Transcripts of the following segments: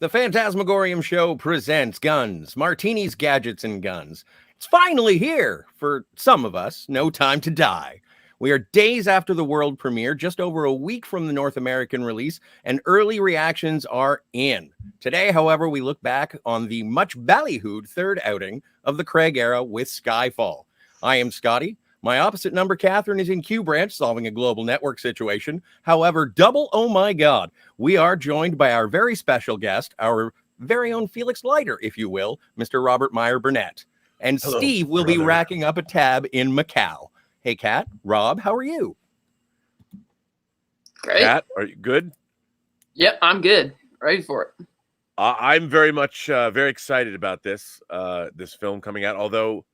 The Fantasmagorium show presents Guns, Martinis, Gadgets, and Guns. It's finally here for some of us, No Time to Die. We are days after the world premiere, just over a week from the North American release, and early reactions are in. Today, however, we look back on the much ballyhooed third outing of the Craig era with Skyfall. I am Scotty. My opposite number, Catherine, is in Q Branch solving a global network situation. However, double oh my God, we are joined by our very special guest, our very own Felix Leiter, if you will, Mr. Robert Meyer Burnett. And Hello, Steve will be racking up a tab in Macau. Hey, Kat, Rob, how are you? Great. Kat, are you good? Yep, I'm good. Ready for it. I'm very much very excited about this film coming out, although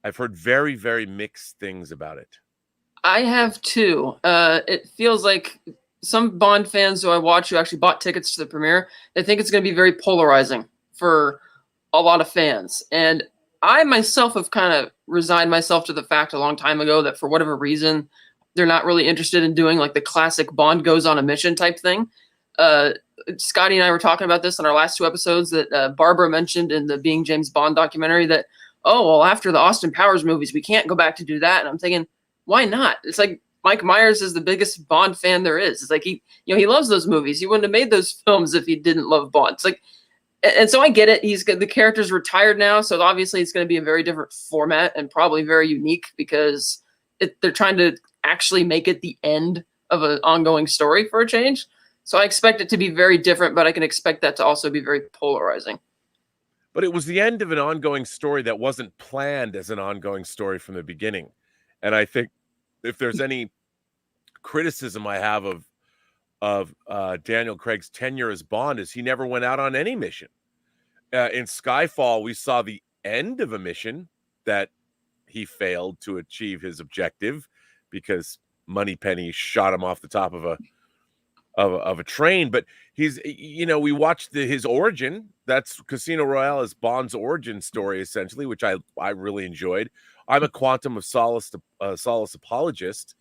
I've heard very, very mixed things about it. I have too. It feels like some Bond fans who I watch who actually bought tickets to the premiere, they think it's going to be very polarizing for a lot of fans. And I myself have kind of resigned myself to the fact a long time ago that for whatever reason, they're not really interested in doing like the classic Bond goes on a mission type thing. Scotty and I were talking about this in our last two episodes that Barbara mentioned in the Being James Bond documentary that, oh, well, after the Austin Powers movies, we can't go back to do that. And I'm thinking, why not? It's like Mike Myers is the biggest Bond fan there is. It's like he loves those movies. He wouldn't have made those films if he didn't love Bond. It's like, and so I get it. The character's retired now, so obviously it's going to be a very different format and probably very unique because they're trying to actually make it the end of an ongoing story for a change. So I expect it to be very different, but I can expect that to also be very polarizing. But it was the end of an ongoing story that wasn't planned as an ongoing story from the beginning. And I think if there's any criticism I have of Daniel Craig's tenure as Bond is he never went out on any mission. In Skyfall, we saw the end of a mission that he failed to achieve his objective because Moneypenny shot him off the top of a train. But he's, we watched his origin. That's Casino Royale is Bond's origin story, essentially, which I really enjoyed. I'm a Quantum of Solace apologist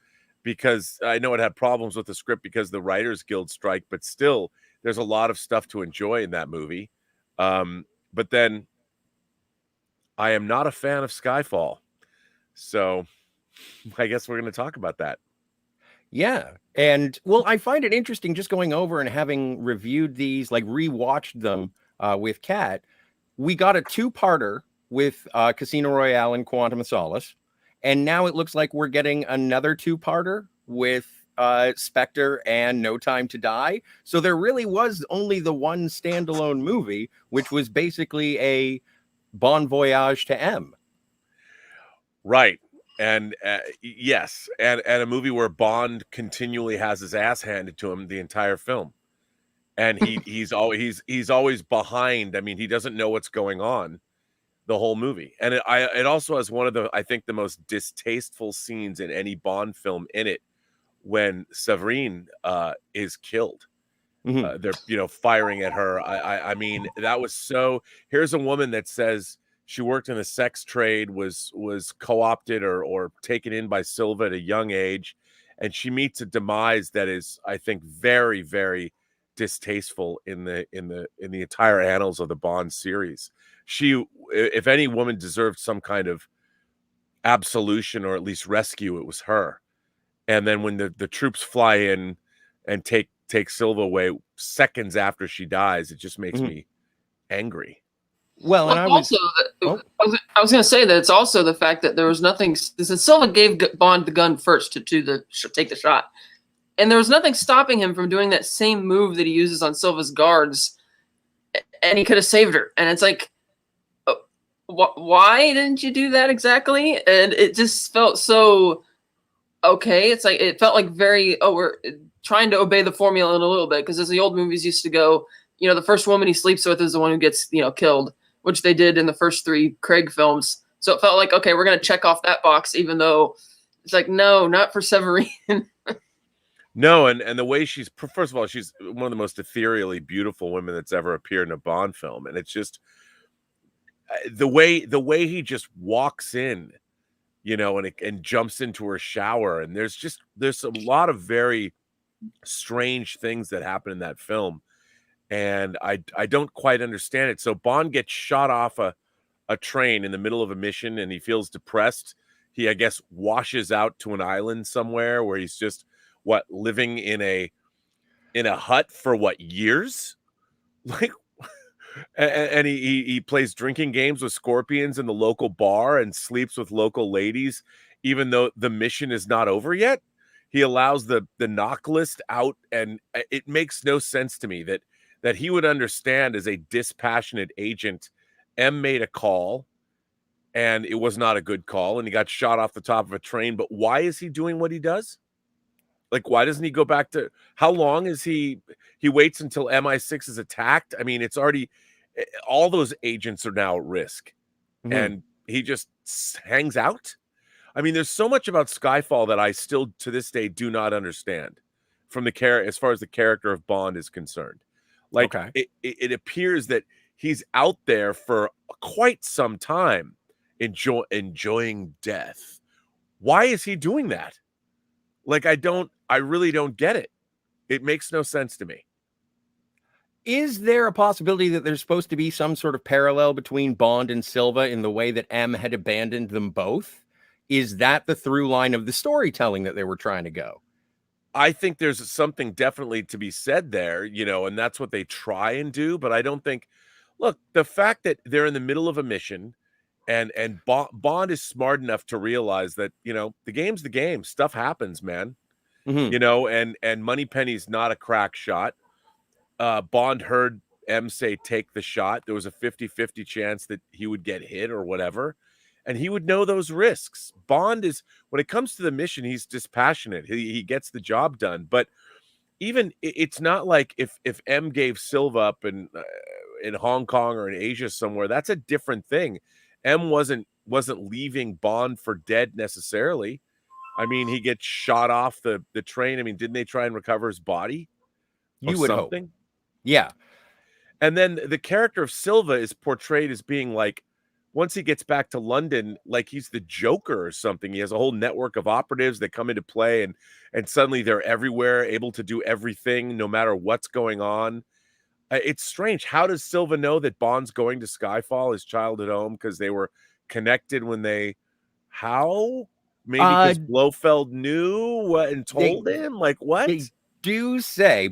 because I know it had problems with the script because of the Writers Guild strike, but still, there's a lot of stuff to enjoy in that movie. But then I am not a fan of Skyfall. So I guess we're going to talk about that. Yeah. And well, I find it interesting just going over and having reviewed these, like rewatched them with Kat. We got a two-parter with Casino Royale and Quantum of Solace. And now it looks like we're getting another two-parter with Spectre and No Time to Die. So there really was only the one standalone movie, which was basically a Bon Voyage to M. Right. And yes, and a movie where Bond continually has his ass handed to him the entire film, and he's always behind. I mean, he doesn't know what's going on the whole movie, and it also has one of the I think the most distasteful scenes in any Bond film in it when Severine is killed. Mm-hmm. They're firing at her. I mean, that was so. Here's a woman that says she worked in the sex trade, was co-opted or taken in by Silva at a young age, and she meets a demise that is, I think, very, very distasteful in the entire annals of the Bond series. She, if any woman deserved some kind of absolution or at least rescue, it was her. And then when the troops fly in and take Silva away seconds after she dies, it just makes me angry. Well, and I was going to say that it's also the fact that there was nothing. Since Silva gave Bond the gun first to take the shot, and there was nothing stopping him from doing that same move that he uses on Silva's guards, and he could have saved her. And it's like, why didn't you do that exactly? And it just felt so okay. It's like it felt like we're trying to obey the formula in a little bit because as the old movies used to go, the first woman he sleeps with is the one who gets killed, which they did in the first three Craig films. So it felt like, okay, we're going to check off that box, even though it's like, no, not for Severine. No, and the way first of all, she's one of the most ethereally beautiful women that's ever appeared in a Bond film. And it's just the way he just walks in, and jumps into her shower. And there's a lot of very strange things that happen in that film. and I don't quite understand it. So Bond gets shot off a train in the middle of a mission, and he feels depressed. He, I guess, washes out to an island somewhere where he's just living in a hut for years, like, and he plays drinking games with scorpions in the local bar and sleeps with local ladies, even though the mission is not over yet. He allows the knock list out, and it makes no sense to me that he would understand as a dispassionate agent. M made a call, and it was not a good call, and he got shot off the top of a train. But why is he doing what he does? Like, why doesn't he go back to, how long is he waits until MI6 is attacked? I mean, it's already, all those agents are now at risk, and he just hangs out. I mean, there's so much about Skyfall that I still to this day do not understand from as far as the character of Bond is concerned. Like, it appears that he's out there for quite some time enjoying death. Why is he doing that? Like, I really don't get it. It makes no sense to me. Is there a possibility that there's supposed to be some sort of parallel between Bond and Silva in the way that M had abandoned them both? Is that the through line of the storytelling that they were trying to go? I think there's something definitely to be said there, and that's what they try and do. But I don't think, look, the fact that they're in the middle of a mission, and Bond is smart enough to realize that, the game's the game. Stuff happens, man. And Moneypenny's not a crack shot. Bond heard M say, take the shot. There was a 50-50 chance that he would get hit or whatever. And he would know those risks. Bond is, when it comes to the mission, he's dispassionate. He gets the job done. But even, it's not like if M gave Silva up in Hong Kong or in Asia somewhere, that's a different thing. M wasn't leaving Bond for dead necessarily. I mean, he gets shot off the train. I mean, didn't they try and recover his body? You would hope. Yeah. And then the character of Silva is portrayed as being like, once he gets back to London, like he's the Joker or something. He has a whole network of operatives that come into play, and suddenly they're everywhere, able to do everything, no matter what's going on. It's strange. How does Silva know that Bond's going to Skyfall, his childhood home, because they were connected when they... How? Maybe because Blofeld knew and told him? Like, what?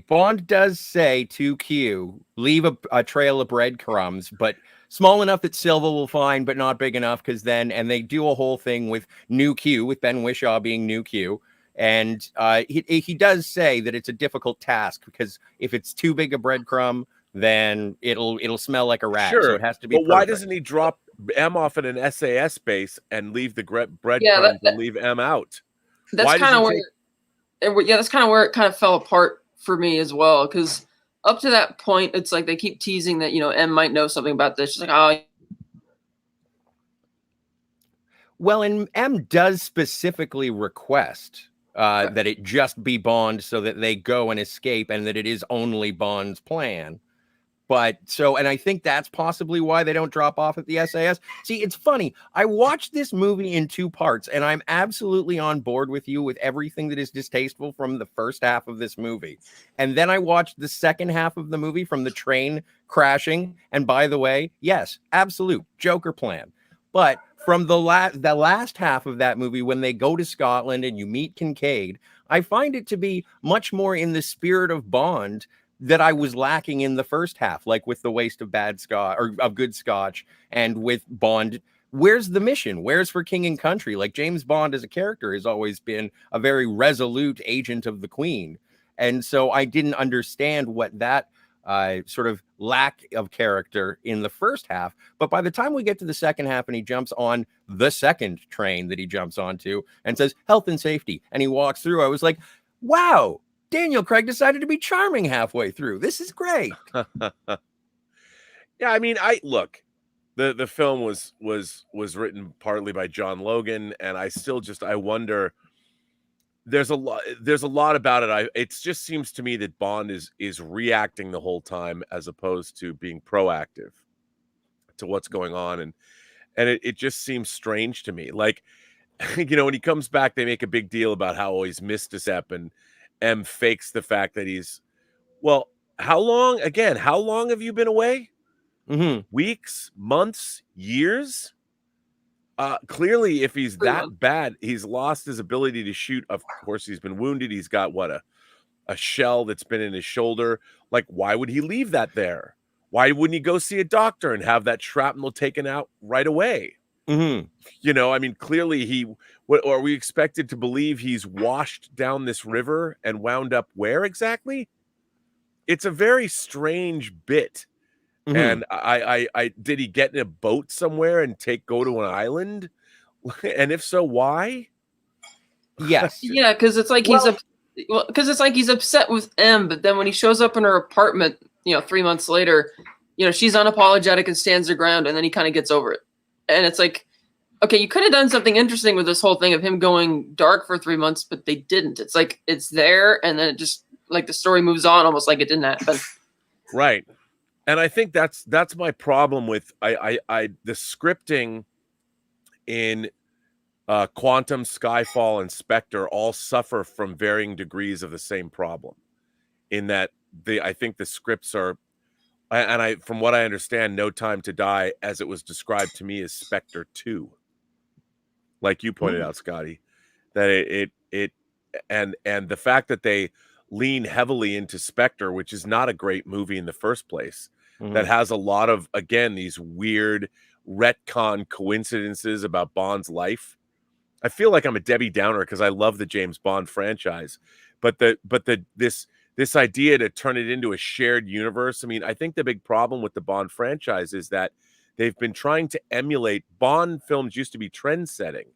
Bond does say to Q, leave a trail of breadcrumbs, but small enough that Silva will find, but not big enough, because then, and they do a whole thing with new Q, with Ben Whishaw being new Q. And he does say that it's a difficult task, because if it's too big a breadcrumb, then it'll smell like a rat. Sure. So it has to be But why doesn't he drop M off at an SAS base and leave the breadcrumbs and leave M out? That's kind of that's kind of where it kind of fell apart for me as well, because up to that point, it's like they keep teasing that, M might know something about this. She's like, oh. Well, and M does specifically request that it just be Bond so that they go and escape, and that it is only Bond's plan. But and I think that's possibly why they don't drop off at the SAS. See, it's funny. I watched this movie in two parts, and I'm absolutely on board with you with everything that is distasteful from the first half of this movie. And then I watched the second half of the movie, from the train crashing. And by the way, yes, absolute Joker plan. But from the last half of that movie, when they go to Scotland and you meet Kincaid, I find it to be much more in the spirit of Bond that I was lacking in the first half, like with the waste of bad Scotch or of good Scotch, and with Bond. Where's the mission? Where's for King and Country? Like, James Bond as a character has always been a very resolute agent of the Queen. And so I didn't understand what that sort of lack of character in the first half. But by the time we get to the second half and he jumps on the second train that he jumps onto and says health and safety, and he walks through, I was like, wow, Daniel Craig decided to be charming halfway through. This is great. Yeah, I mean, look, the film was written partly by John Logan, and I wonder. There's a lot about it. It just seems to me that Bond is reacting the whole time as opposed to being proactive to what's going on, and it just seems strange to me. Like, when he comes back, they make a big deal about how he's missed a step, and M fakes the fact that he's, well, how long have you been away? Mm-hmm. Weeks, months, years? Clearly, if he's that bad, he's lost his ability to shoot. Of course, he's been wounded. He's got a shell that's been in his shoulder. Like, why would he leave that there? Why wouldn't he go see a doctor and have that shrapnel taken out right away? Mm-hmm. You know, I mean, clearly what are we expected to believe he's washed down this river and wound up where exactly? It's a very strange bit. Mm-hmm. And I did he get in a boat somewhere and go to an island? And if so, why? Yes. Yeah, because it's like he's upset with M, but then when he shows up in her apartment, 3 months later, she's unapologetic and stands her ground, and then he kind of gets over it. And it's like, okay, you could have done something interesting with this whole thing of him going dark for 3 months, but they didn't. It's like it's there, and then it just like the story moves on almost like it didn't happen. Right. And I think that's my problem with the scripting in Quantum, Skyfall, and Spectre all suffer from varying degrees of the same problem. In that I think the scripts are, and from what I understand, No Time to Die, as it was described to me, is Spectre 2. Like you pointed out, Scotty, that it and the fact that they lean heavily into Spectre, which is not a great movie in the first place, that has a lot of, again, these weird retcon coincidences about Bond's life. I feel like I'm a Debbie Downer because I love the James Bond franchise, but this idea to turn it into a shared universe. I mean, I think the big problem with the Bond franchise is that they've been trying to emulate. Bond films used to be trend setting,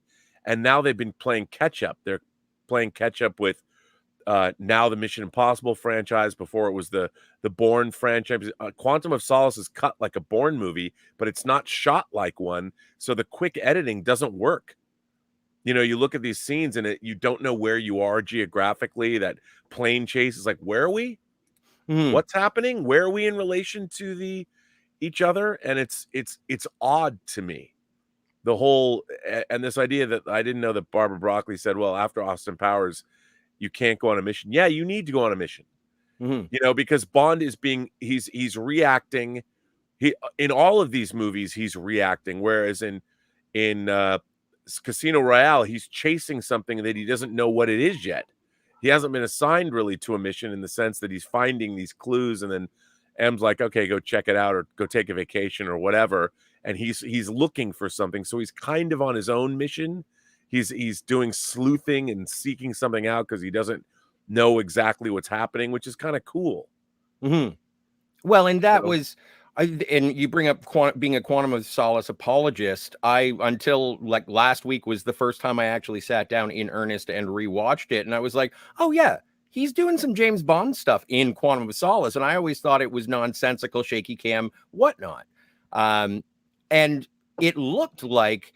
and now they've been playing catch up. They're playing catch up with now the Mission Impossible franchise. Before it was the Bourne franchise. Quantum of Solace is cut like a Bourne movie, but it's not shot like one. So the quick editing doesn't work. You look at these scenes and you don't know where you are geographically. That plane chase is like, where are we? What's happening? Where are we in relation to each other? And it's odd to me. The whole, and this idea that I didn't know that Barbara Broccoli said, well, after Austin Powers, you can't go on a mission. Yeah, you need to go on a mission. Because Bond is he's reacting. In all of these movies, he's reacting. Whereas in Casino Royale, he's chasing something that he doesn't know what it is yet. He hasn't been assigned really to a mission in the sense that he's finding these clues, and then M's like, okay, go check it out or go take a vacation or whatever. And he's looking for something. So he's kind of on his own mission. He's doing sleuthing and seeking something out because he doesn't know exactly what's happening, which is kind of cool. Well, and that was, and you bring up being a Quantum of Solace apologist. Until like last week was the first time I actually sat down in earnest and rewatched it. And I was like, oh yeah, he's doing some James Bond stuff in Quantum of Solace. And I always thought it was nonsensical, shaky cam, whatnot. And it looked like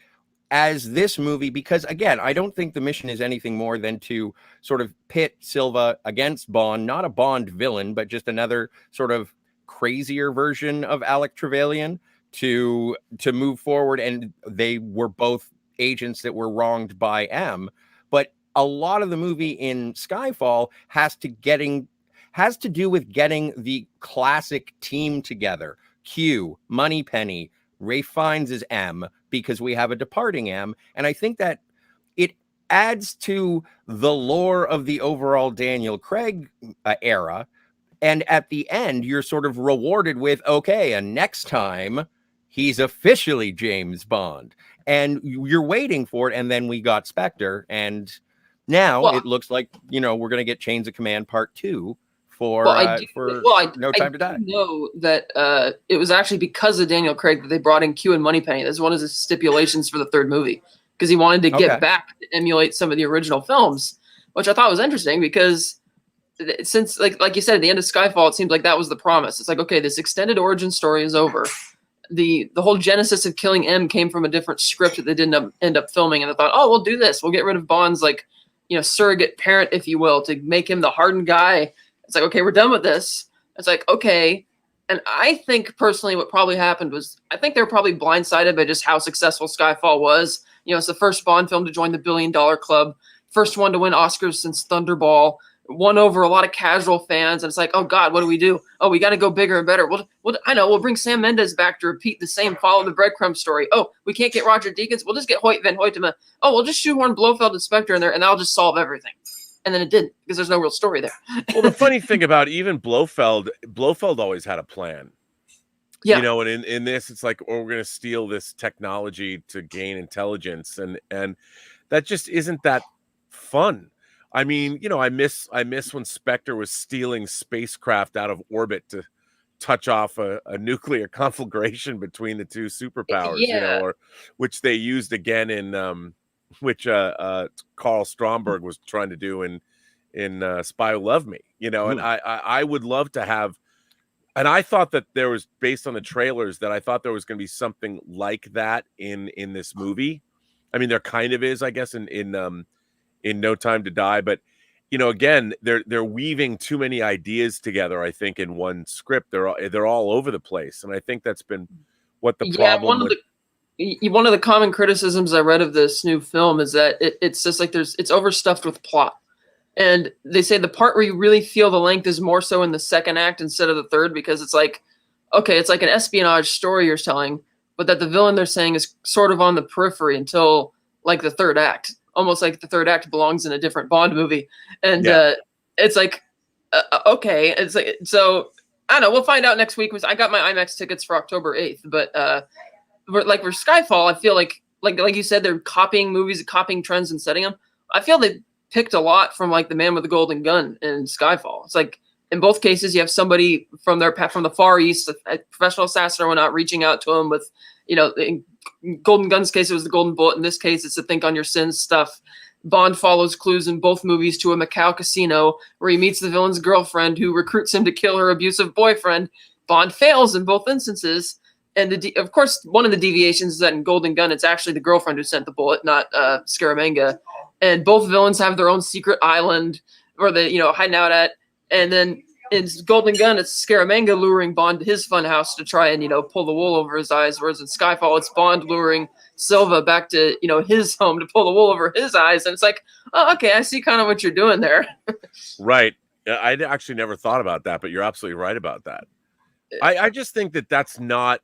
as this movie, because again, I don't think the mission is anything more than to sort of pit Silva against Bond, not a Bond villain, but just another sort of crazier version of Alec Trevelyan to move forward. And they were both agents that were wronged by M. But a lot of the movie in Skyfall has to do with getting the classic team together. Q, Moneypenny, Ralph Fiennes is M, because we have a departing M. And I think that it adds to the lore of the overall Daniel Craig era. And at the end, you're sort of rewarded with, okay, and next time he's officially James Bond. And you're waiting for it. And then we got Spectre. And now it looks like, we're going to get Chains of Command Part 2 for No Time to Die. I know that it was actually because of Daniel Craig that they brought in Q and Moneypenny. That's one of the stipulations for the third movie, because he wanted to get back to emulate some of the original films, which I thought was interesting because since, like you said, at the end of Skyfall, it seems like that was the promise. It's like, okay, this extended origin story is over. The whole genesis of killing M came from a different script that they didn't end up filming, and they thought, oh, we'll do this. We'll get rid of Bond's surrogate parent, if you will, to make him the hardened guy. It's like, okay, we're done with this. It's like, okay. And I think personally what probably happened was, I think they were probably blindsided by just how successful Skyfall was. It's the first Bond film to join the $1 billion club, first one to win Oscars since Thunderball. won over a lot of casual fans. And it's like, oh God, what do we do? Oh, we got to go bigger and better. I know we'll bring Sam Mendes back to repeat the same follow the breadcrumb story. Oh, we can't get Roger Deakins. We'll just get Hoyt Van Hoytema. Oh, we'll just shoehorn Blofeld and Spectre in there, and that'll just solve everything. And then it didn't, because there's no real story there. Well, the funny thing about even Blofeld always had a plan. Yeah. You know, and in this, it's like, oh, we're going to steal this technology to gain intelligence, and that just isn't that fun. I mean, you know, I miss when Spectre was stealing spacecraft out of orbit to touch off a nuclear conflagration between the two superpowers, you know, or which they used again in which Carl Stromberg was trying to do in Spy Who Loved Me, you know. And I would love to have, and I thought that there was, based on the trailers, that I thought there was going to be something like that in this movie. I mean, there kind of is, I guess, in No Time to Die, but you know, again, they're weaving too many ideas together, I think, in one script. They're all over the place, and I think that's been what the problem. One of the common criticisms I read of this new film is that it's just like it's overstuffed with plot, and they say the part where you really feel the length is more so in the second act instead of the third, because it's like, okay, it's like an espionage story you're telling, but that the villain they're saying is sort of on the periphery until like the third act. Almost like the third act belongs in a different Bond movie. And it's like, okay. It's like, so I don't know. We'll find out next week. I got my IMAX tickets for October 8th, but for Skyfall, I feel like you said, they're copying movies, copying trends and setting them. I feel they picked a lot from like The Man with the Golden Gun and Skyfall. It's like, in both cases, you have somebody from the Far East, a professional assassin or whatnot, reaching out to him with, you know, in Golden Gun's case, it was the Golden Bullet. In this case, it's the Think on Your Sins stuff. Bond follows clues in both movies to a Macau casino where he meets the villain's girlfriend who recruits him to kill her abusive boyfriend. Bond fails in both instances. And of course, one of the deviations is that in Golden Gun, it's actually the girlfriend who sent the bullet, not Scaramanga. And both villains have their own secret island where they, you know, hiding out at. And then in Golden Gun, it's Scaramanga luring Bond to his funhouse to try and, you know, pull the wool over his eyes. Whereas in Skyfall, it's Bond luring Silva back to, you know, his home to pull the wool over his eyes. And it's like, oh, okay, I see kind of what you're doing there. Right. I actually never thought about that, but you're absolutely right about that. I just think that that's not,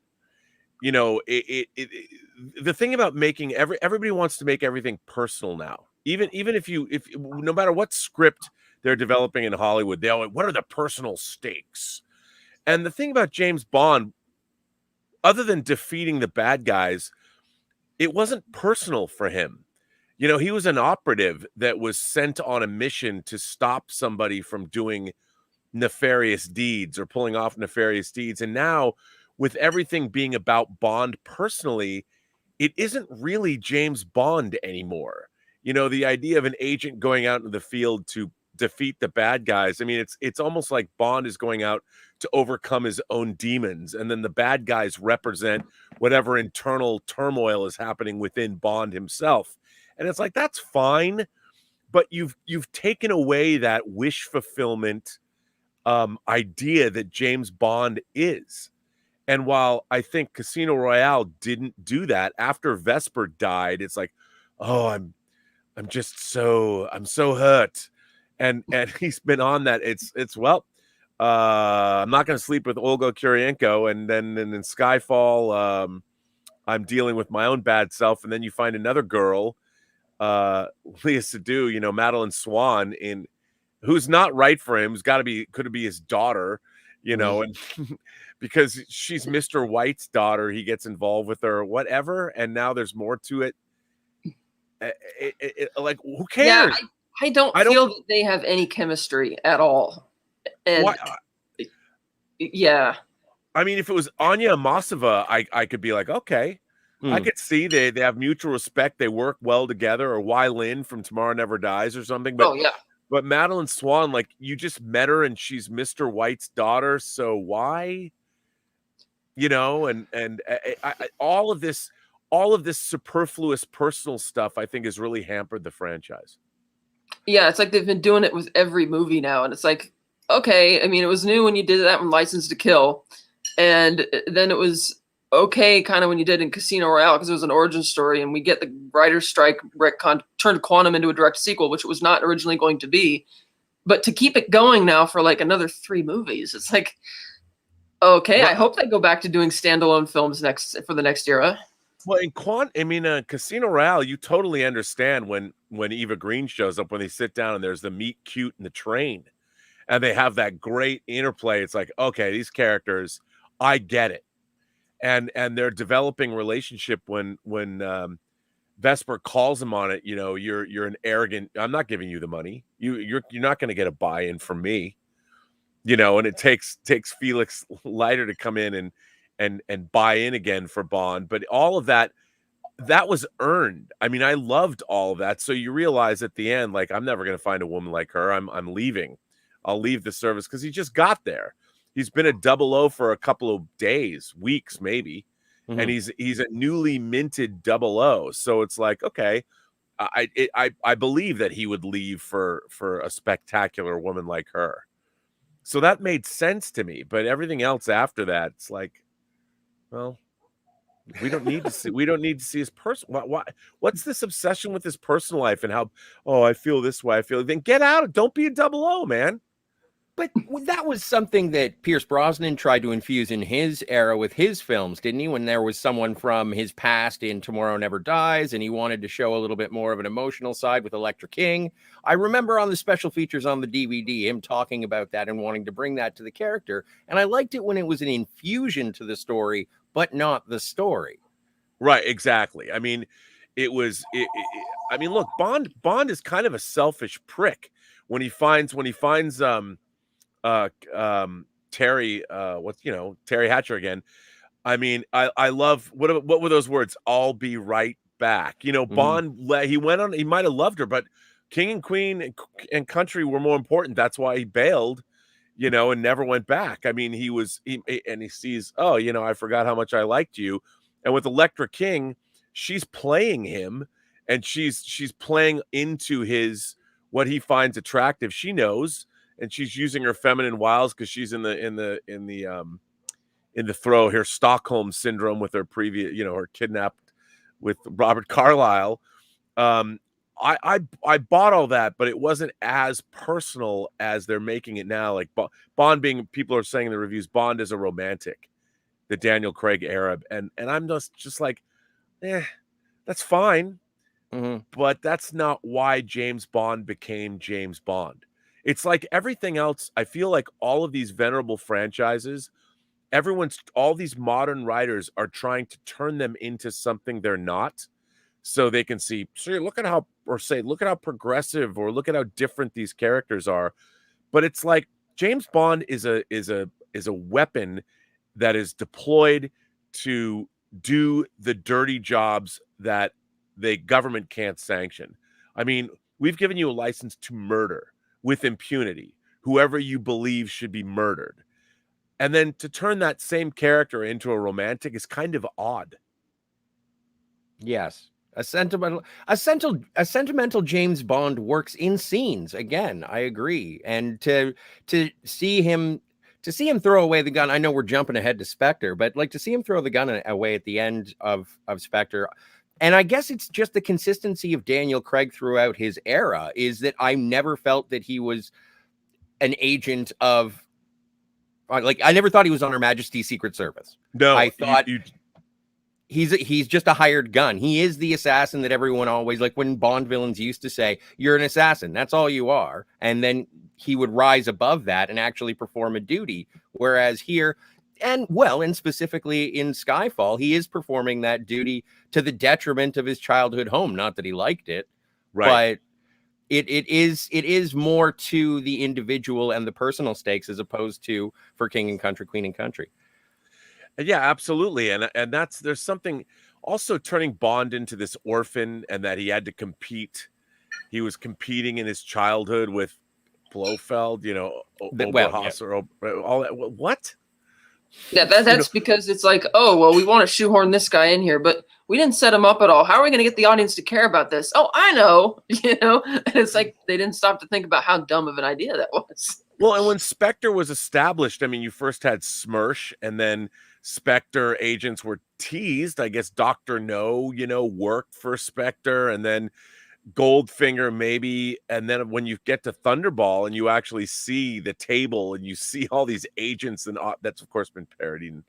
you know, the thing about making everybody wants to make everything personal now. Even if no matter what script they're developing in Hollywood, they always, what are the personal stakes? And the thing about James Bond, other than defeating the bad guys, it wasn't personal for him. You know, he was an operative that was sent on a mission to stop somebody from doing nefarious deeds or pulling off nefarious deeds. And now, with everything being about Bond personally, it isn't really James Bond anymore. You know, the idea of an agent going out into the field to defeat the bad guys. I mean, it's almost like Bond is going out to overcome his own demons, and then the bad guys represent whatever internal turmoil is happening within Bond himself. And it's like, that's fine, but you've taken away that wish fulfillment idea that James Bond is. And while I think Casino Royale didn't do that, after Vesper died, it's like, oh, I'm so hurt. And he's been on that. It's I'm not going to sleep with Olga Kurylenko, and then in Skyfall, I'm dealing with my own bad self, and then you find another girl, Leia Seydoux, you know, Madeline Swan, who's not right for him, could it be his daughter, you know, and because she's Mr. White's daughter, he gets involved with her, whatever, and now there's more to it. Like, who cares? Yeah, I don't feel that they have any chemistry at all. And yeah, I mean, if it was Anya Amasova, I could be like, okay, I could see they have mutual respect, they work well together, or Wai Lin from Tomorrow Never Dies or something. But but Madeline Swan, like, you just met her and she's Mr. White's daughter, so why? You know, and all of this superfluous personal stuff, I think, has really hampered the franchise. Yeah, it's like they've been doing it with every movie now, and it's like, okay, I mean, it was new when you did that in License to Kill, and then it was okay kind of when you did in Casino Royale, because it was an origin story, and we get the writer's strike turned Quantum into a direct sequel, which it was not originally going to be. But to keep it going now for like another 3 movies, it's like, okay, I hope they go back to doing standalone films for the next era. Well, in Casino Royale, you totally understand when Eva Green shows up, when they sit down and there's the meet cute in the train, and they have that great interplay. It's like, okay, these characters, I get it, and they're developing relationship when Vesper calls him on it. You know, you're an arrogant. I'm not giving you the money. You're not going to get a buy-in from me. You know, and it takes Felix Leiter to come in and buy in again for Bond. But all of that was earned. I mean, I loved all of that. So you realize at the end, like, I'm never going to find a woman like her. I'm leaving. I'll leave the service, because he just got there. He's been a 00 for a couple of days, weeks, maybe. Mm-hmm. And he's a newly minted 00. So it's like, okay, I believe that he would leave for a spectacular woman like her. So that made sense to me. But everything else after that, it's like, well, we don't need to see his personal. What's this obsession with his personal life and how? Oh, I feel this way. I feel. Then get out. Don't be a 00, man. But that was something that Pierce Brosnan tried to infuse in his era with his films, didn't he? When there was someone from his past in Tomorrow Never Dies, and he wanted to show a little bit more of an emotional side with Electra King. I remember on the special features on the DVD, him talking about that and wanting to bring that to the character. And I liked it when it was an infusion to the story, but not the story. Right, exactly. I mean, I mean, look, Bond is kind of a selfish prick when he finds Terry Terry Hatcher again. I mean, I love what were those words? I'll be right back. You know, Bond, he might have loved her, but King and Queen and Country were more important. That's why he bailed, you know, and never went back. I mean, he sees, oh, you know, I forgot how much I liked you. And with Electra King, she's playing him, and she's playing into his what he finds attractive. She knows. And she's using her feminine wiles because she's in the throw her Stockholm syndrome with her previous, you know, her kidnapped with Robert Carlyle. I bought all that, but it wasn't as personal as they're making it now. Like Bond being, people are saying in the reviews, Bond is a romantic, the Daniel Craig era, and I'm just like, that's fine, but that's not why James Bond became James Bond. It's like everything else. I feel like all of these venerable franchises, all these modern writers are trying to turn them into something they're not, so they can see, look at how progressive, or look at how different these characters are. But it's like James Bond is a weapon that is deployed to do the dirty jobs that the government can't sanction. I mean, we've given you a license to murder with impunity, whoever you believe should be murdered. And then to turn that same character into a romantic is kind of odd. Yes. A sentimental James Bond works in scenes. Again, I agree. And to see him throw away the gun. I know we're jumping ahead to Spectre, but like to see him throw the gun away at the end of Spectre. And I guess it's just the consistency of Daniel Craig throughout his era is that I never felt that he was an agent of, like, I never thought he was on Her Majesty's Secret Service. No, I thought he's just a hired gun. He is the assassin that everyone always, like when Bond villains used to say, you're an assassin, that's all you are. And then he would rise above that and actually perform a duty. Whereas here, and specifically in Skyfall, he is performing that duty to the detriment of his childhood home. Not that he liked it, right? But it is more to the individual and the personal stakes as opposed to for King and Country, Queen and Country. Yeah, absolutely. And there's something also turning Bond into this orphan, and that he had to compete. He was competing in his childhood with Blofeld, you know, Oberhaus, or all that. What? Yeah, that's because it's like, oh, well, we want to shoehorn this guy in here, but we didn't set him up at all. How are we going to get the audience to care about this? Oh, I know, you know, and it's like they didn't stop to think about how dumb of an idea that was. Well, and when Spectre was established, I mean, you first had Smersh, and then Spectre agents were teased. I guess Dr. No, you know, worked for Spectre, and then Goldfinger maybe, and then when you get to Thunderball and you actually see the table and you see all these agents, and that's of course been parodied in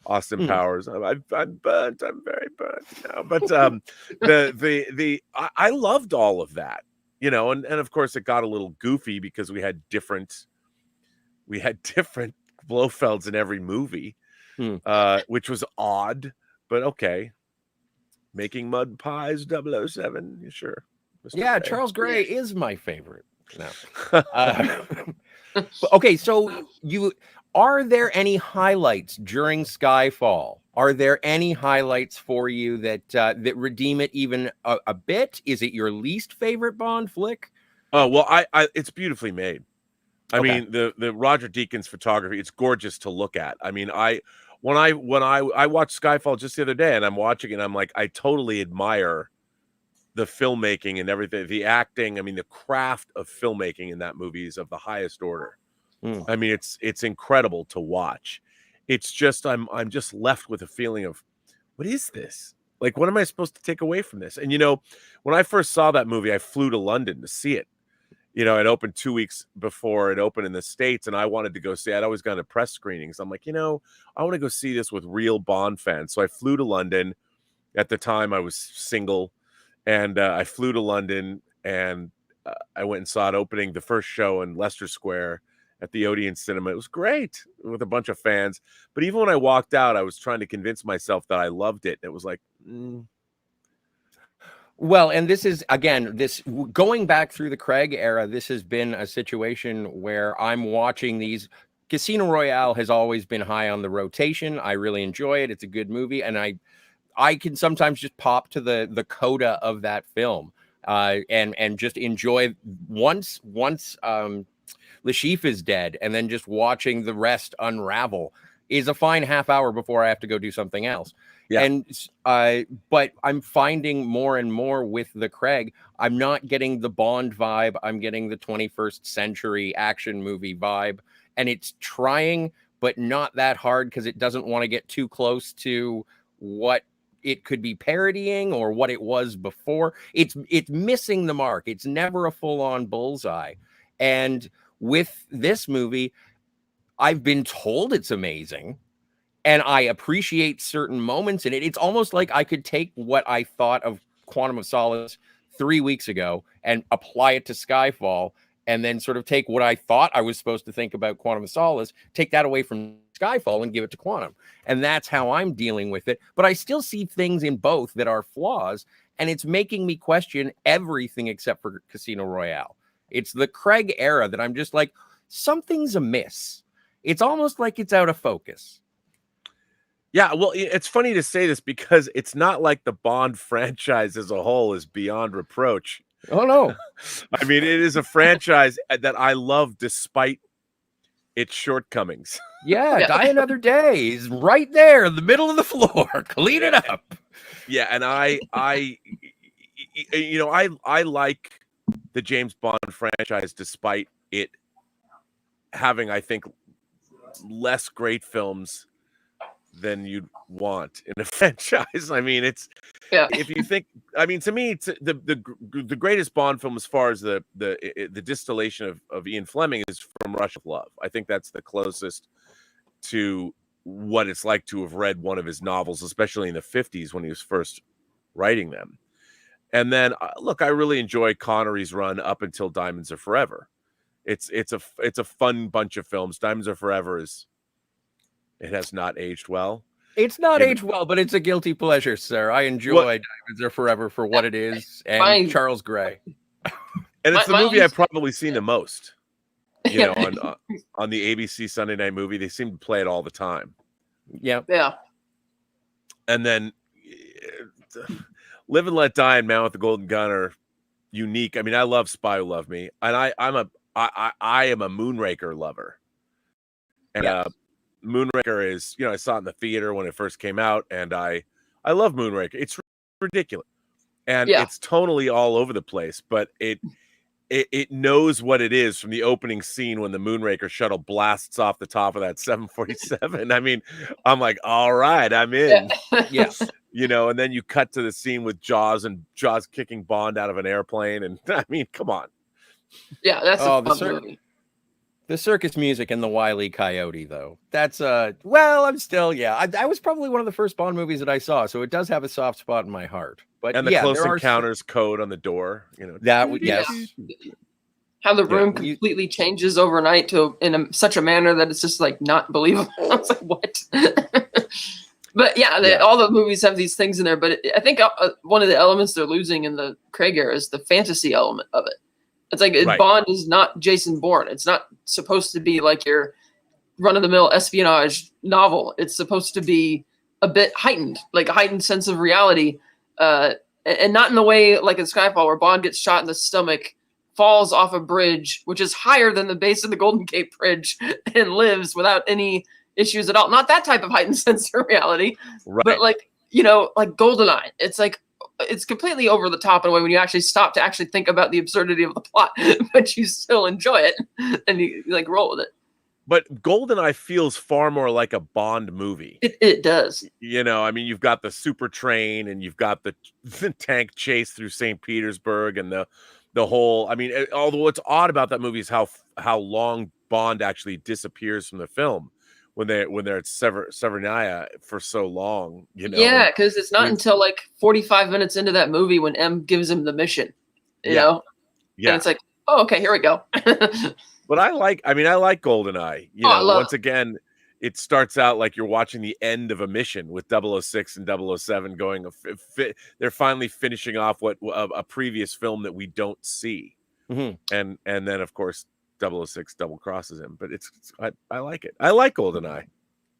Austin Powers. I'm burnt. I'm very burnt now. But I loved all of that, and of course it got a little goofy because we had different Blofelds in every movie, which was odd, but okay. Making mud pies, 007, sure. Mr. Yeah, Bay. Charles Gray is my favorite. No. Okay, so are there any highlights during Skyfall? Are there any highlights for you that redeem it even a bit? Is it your least favorite Bond flick? Oh well, I it's beautifully made. I mean, the Roger Deakins photography, it's gorgeous to look at. I mean, when I watched Skyfall just the other day, and I'm watching it, and I'm like, I totally admire the filmmaking and everything, the acting. I mean, the craft of filmmaking in that movie is of the highest order. I mean, it's incredible to watch. It's just I'm just left with a feeling of, what is this? Like, what am I supposed to take away from this? And when I first saw that movie, I flew to London to see it. It opened 2 weeks before it opened in the States, and I wanted to go see it. I'd always gone to press screenings. I'm like, I want to go see this with real Bond fans. So I flew to London. At the time, I was single, and I flew to London, and I went and saw it opening the first show in Leicester Square at the Odeon Cinema. It was great with a bunch of fans. But even when I walked out, I was trying to convince myself that I loved it. It was like, Well, and this is, again, going back through the Craig era, this has been a situation where I'm watching these. Casino Royale has always been high on the rotation. I really enjoy it. It's a good movie. And I can sometimes just pop to the coda of that film and just enjoy once Lashif is dead, and then just watching the rest unravel is a fine half hour before I have to go do something else. Yeah. And but I'm finding more and more with the Craig, I'm not getting the Bond vibe. I'm getting the 21st century action movie vibe, and it's trying, but not that hard, because it doesn't want to get too close to what it could be parodying or what it was before. It's missing the mark. It's never a full-on bullseye. And with this movie, I've been told it's amazing, and I appreciate certain moments in it. It's almost like I could take what I thought of Quantum of Solace 3 weeks ago and apply it to Skyfall, and then sort of take what I thought I was supposed to think about Quantum of Solace, take that away from Skyfall and give it to Quantum. And that's how I'm dealing with it. But I still see things in both that are flaws, and it's making me question everything except for Casino Royale. It's the Craig era that I'm just like, something's amiss. It's almost like it's out of focus. Yeah, well, it's funny to say this because it's not like the Bond franchise as a whole is beyond reproach. Oh, no. I mean, it is a franchise that I love despite its shortcomings. Yeah, Die Another Day is right there in the middle of the floor. Clean it up. Yeah, and I like the James Bond franchise despite it having, I think, less great films than you'd want in a franchise. I mean, if you think, I mean, to me, it's the greatest Bond film as far as the distillation of Ian Fleming is from Rush of Love. I think that's the closest to what it's like to have read one of his novels, especially in the 50s when he was first writing them. And then, look, I really enjoy Connery's run up until Diamonds Are Forever. It's a fun bunch of films. Diamonds Are Forever it has not aged well. It's not aged well, but it's a guilty pleasure, sir. I enjoy Diamonds Are Forever for what it is, and Charles Gray. And it's the movie I've probably seen the most. On the ABC Sunday Night Movie, they seem to play it all the time. Yeah. And then Live and Let Die and Man with the Golden Gun are unique. I mean, I love Spy Who Loved Me, and I am a Moonraker lover. And Moonraker is, I saw it in the theater when it first came out, and I love Moonraker. It's ridiculous, and it's tonally all over the place, but it knows what it is from the opening scene when the Moonraker shuttle blasts off the top of that 747. I mean, I'm like, all right, I'm in. Yes. you know, and then you cut to the scene with Jaws kicking Bond out of an airplane. And I mean, come on. Yeah, that's Oh, a fun movie. The circus music and the Wile E. Coyote, though. That's well, I'm still, yeah. I was probably one of the first Bond movies that I saw, so it does have a soft spot in my heart. But And the yeah, Close there are Encounters code on the door, you know. that would, yes. How the room completely changes overnight such a manner that it's just like not believable. I was like, what? But yeah, all the movies have these things in there. But I think one of the elements they're losing in the Craig era is the fantasy element of it. It's like Bond is not Jason Bourne. It's not supposed to be like your run-of-the-mill espionage novel. It's supposed to be a bit heightened, like a heightened sense of reality, and not in the way like in Skyfall where Bond gets shot in the stomach, falls off a bridge, which is higher than the base of the Golden Gate Bridge, and lives without any issues at all. Not that type of heightened sense of reality, but like, you know, like GoldenEye. It's like, it's completely over the top in a way when you actually stop to actually think about the absurdity of the plot, but you still enjoy it and you like roll with it. But GoldenEye feels far more like a Bond movie. It does. You know, I mean, you've got the super train and you've got the tank chase through St. Petersburg and the whole, I mean, although what's odd about that movie is how long Bond actually disappears from the film when they're at Severnaya for so long, you know. Yeah, because it's not until like 45 minutes into that movie when M gives him the mission, you know? Yeah. And it's like, oh, okay, here we go. But I like GoldenEye. You know, once again, it starts out like you're watching the end of a mission with 006 and 007 going. They're finally finishing off what a previous film that we don't see, and then of course 006 double crosses him. But I like it. I like GoldenEye.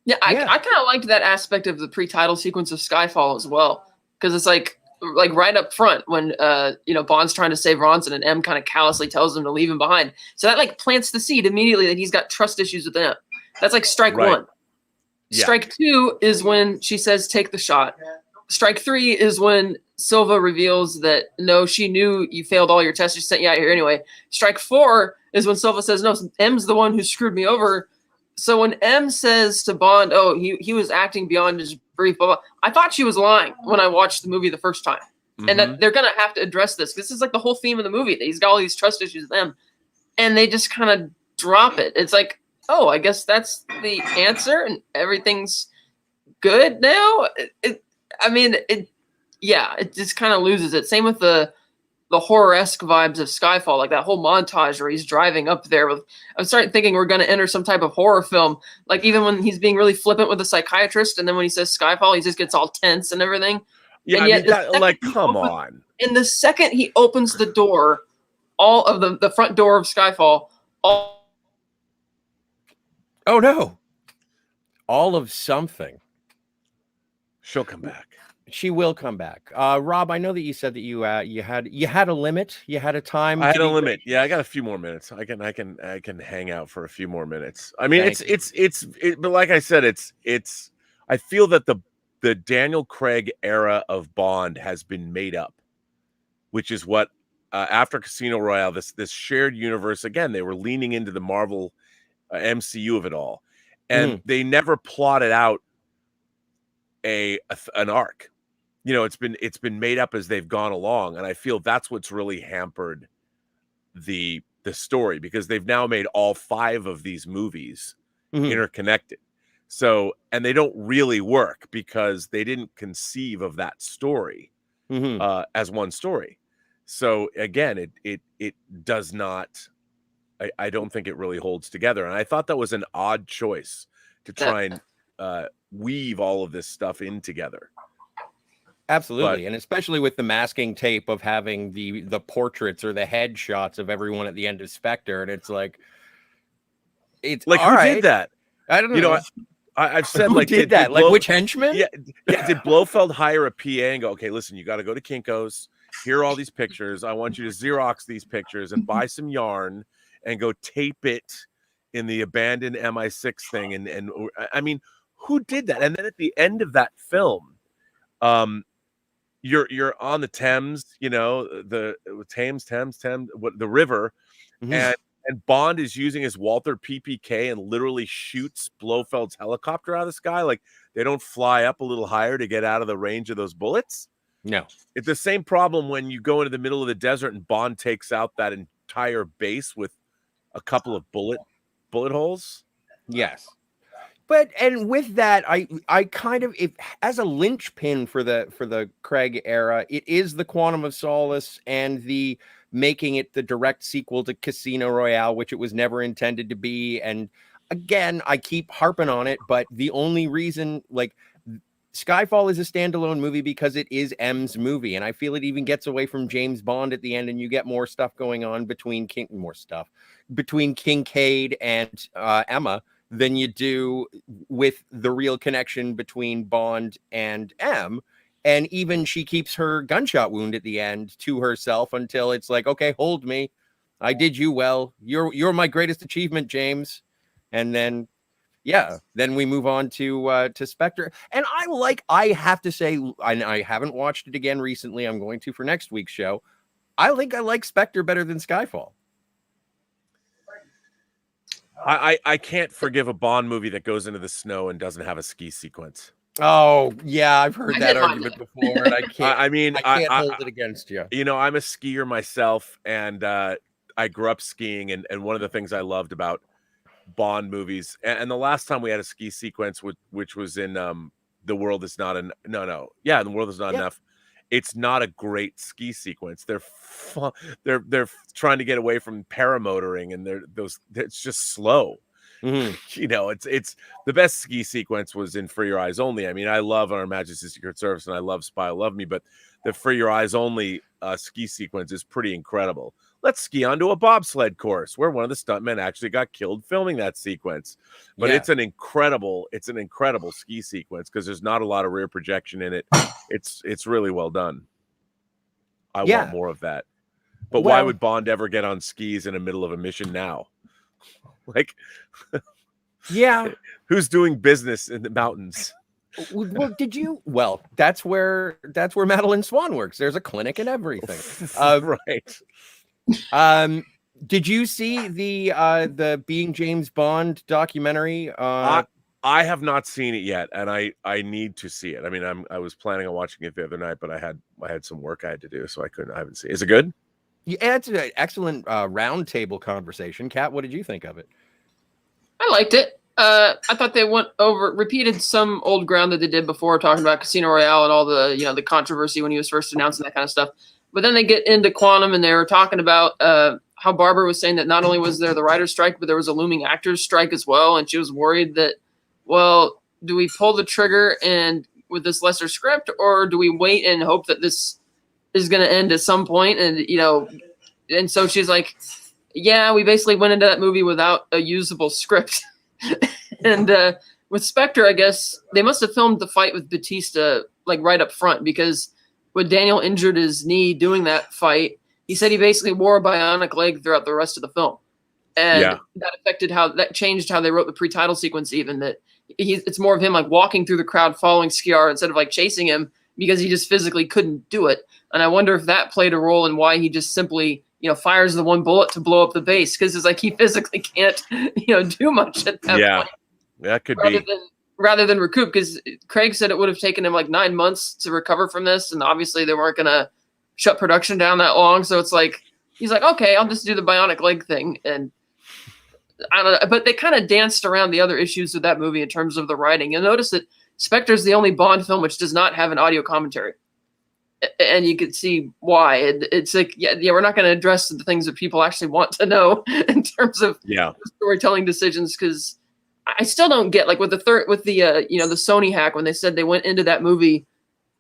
Yeah, I kind of liked that aspect of the pre-title sequence of Skyfall as well, because it's like right up front when you know, Bond's trying to save Ronson and M kind of callously tells him to leave him behind. So that like plants the seed immediately that he's got trust issues with M. That's like strike one. Yeah. Strike two is when she says take the shot. Strike three is when Silva reveals that no, she knew you failed all your tests. She sent you out here anyway. Strike four is when Silva says no, M's the one who screwed me over. So when M says to Bond, oh, he was acting beyond his brief, blah, blah, I thought she was lying when I watched the movie the first time. And that they're going to have to address this. This is like the whole theme of the movie. That he's got all these trust issues with them. And they just kind of drop it. It's like, oh, I guess that's the answer and everything's good now. It just kind of loses it. Same with the horror-esque vibes of Skyfall, like that whole montage where he's driving up there with, I'm starting thinking we're going to enter some type of horror film. Like even when he's being really flippant with the psychiatrist, and then when he says Skyfall, he just gets all tense and everything. Yeah, and yet, come on. And the second he opens the door, all of the front door of Skyfall, oh no. All of something. She'll come back. She will come back. Rob, I know that you said that you had a limit. You had a time. I had a limit. Yeah, I got a few more minutes. I can hang out for a few more minutes. I mean, but like I said, it's. I feel that the Daniel Craig era of Bond has been made up, which is what after Casino Royale, this shared universe again. They were leaning into the Marvel MCU of it all, and they never plotted out an arc. You know, it's been made up as they've gone along, and I feel that's what's really hampered the story, because they've now made all 5 of these movies interconnected. So, and they don't really work because they didn't conceive of that story as one story. So again, it does not. I don't think it really holds together, and I thought that was an odd choice to try and weave all of this stuff in together. Absolutely. And especially with the masking tape of having the portraits or the headshots of everyone at the end of Spectre. And it's like like, who did that? I don't know. You know, I've said, who like, did that? Like, which henchman? Yeah. Did Blofeld hire a PA and go, okay, listen, you got to go to Kinko's. Here are all these pictures. I want you to Xerox these pictures and buy some yarn and go tape it in the abandoned MI6 thing. And I mean, who did that? And then at the end of that film, you're on the Thames, you know, the Thames, the river, and and Bond is using his Walther PPK and literally shoots Blofeld's helicopter out of the sky. Like, they don't fly up a little higher to get out of the range of those bullets. No. It's the same problem when you go into the middle of the desert and Bond takes out that entire base with a couple of bullet holes. Yes. And with that, I kind of, as a linchpin for the Craig era, it is the Quantum of Solace and the making it the direct sequel to Casino Royale, which it was never intended to be. And again, I keep harping on it, but the only reason, like, Skyfall is a standalone movie because it is M's movie, and I feel it even gets away from James Bond at the end, and you get more stuff going on between Kincaid and Emma than you do with the real connection between Bond and M. And even she keeps her gunshot wound at the end to herself until it's like, okay, hold me. I did you well. You're my greatest achievement, James. And then, yeah, then we move on to Spectre. And I have to say, I haven't watched it again recently. I'm going to for next week's show. I think I like Spectre better than Skyfall. I can't forgive a Bond movie that goes into the snow and doesn't have a ski sequence. Oh, yeah, I've heard that argument before, and I can't. I can't hold it against you. You know, I'm a skier myself, and I grew up skiing, and one of the things I loved about Bond movies, and the last time we had a ski sequence, which was in The World Is Not The World Is Not Enough. It's not a great ski sequence. They're trying to get away from paramotoring, and it's just slow. Mm-hmm. You know, it's the best ski sequence was in For Your Eyes Only. I mean, I love Our Majesty's Secret Service and I love Spy Who Loved Me, but the For Your Eyes Only ski sequence is pretty incredible. Let's ski onto a bobsled course where one of the stuntmen actually got killed filming that sequence. But it's an incredible ski sequence because there's not a lot of rear projection in it. It's really well done. I want more of that. But why would Bond ever get on skis in the middle of a mission now? Like, yeah, who's doing business in the mountains? Well, that's where Madeline Swan works. There's a clinic and everything. Right. Did you see the Being James Bond documentary? I have not seen it yet, and I need to see it. I mean, I was planning on watching it the other night, but I had some work I had to do, so I haven't seen it. Is it good? Yeah, it's an excellent roundtable conversation. Kat, what did you think of it? I liked it. I thought they repeated some old ground that they did before, talking about Casino Royale and all the the controversy when he was first announced and that kind of stuff. But then they get into Quantum, and they were talking about how Barbara was saying that not only was there the writer's strike, but there was a looming actors' strike as well, and she was worried that, well, do we pull the trigger and with this lesser script, or do we wait and hope that this is going to end at some point? And and so she's like, yeah, we basically went into that movie without a usable script. And with Spectre, I guess they must have filmed the fight with Batista like right up front, because when Daniel injured his knee doing that fight, he said he basically wore a bionic leg throughout the rest of the film. And that changed how they wrote the pre-title sequence, even that it's more of him like walking through the crowd following Skiar instead of like chasing him, because he just physically couldn't do it. And I wonder if that played a role in why he just simply, fires the one bullet to blow up the base, because it's like he physically can't, do much at that point. That could rather than recoup, because Craig said it would have taken him like 9 months to recover from this, and obviously they weren't going to shut production down that long. So it's like he's like, okay, I'll just do the bionic leg thing, and I don't know. But they kind of danced around the other issues with that movie in terms of the writing. You'll notice that Spectre's the only Bond film which does not have an audio commentary. And you could see why. It's like, we're not going to address the things that people actually want to know in terms of storytelling decisions. Because I still don't get, like, with the Sony hack, when they said they went into that movie,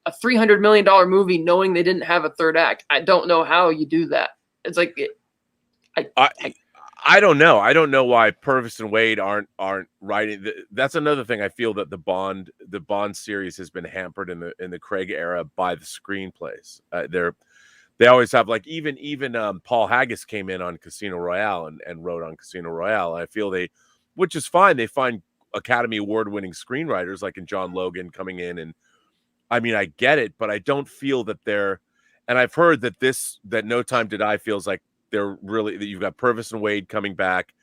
a $300 million movie, knowing they didn't have a third act. I don't know how you do that. It's like, I don't know. I don't know why Purvis and Wade aren't writing. That's another thing I feel that the Bond series has been hampered in the Craig era by the screenplays. They always have, like, even Paul Haggis came in on Casino Royale and wrote on Casino Royale. I feel which is fine. They find Academy Award winning screenwriters like in John Logan coming in, and I mean, I get it, but I don't feel that they're. And I've heard that No Time to Die feels like they're really, you've got Purvis and Wade coming back.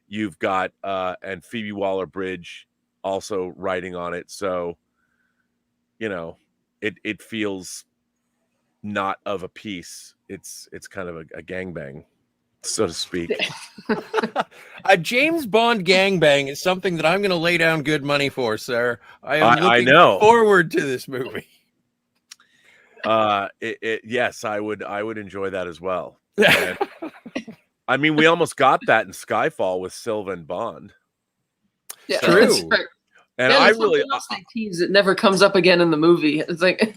You've got and Phoebe Waller-Bridge also writing on it. So, you know, it feels not of a piece. It's kind of a gangbang, so to speak. A James Bond gangbang is something that I'm going to lay down good money for, sir. I am I looking know. forward to this movie. Yes, I would enjoy that as well. And, I mean, we almost got that in Skyfall with Silva and Bond. Yeah, True. that's right. And Yeah, I there's really, something else they tease that never comes up again in the movie. It's like,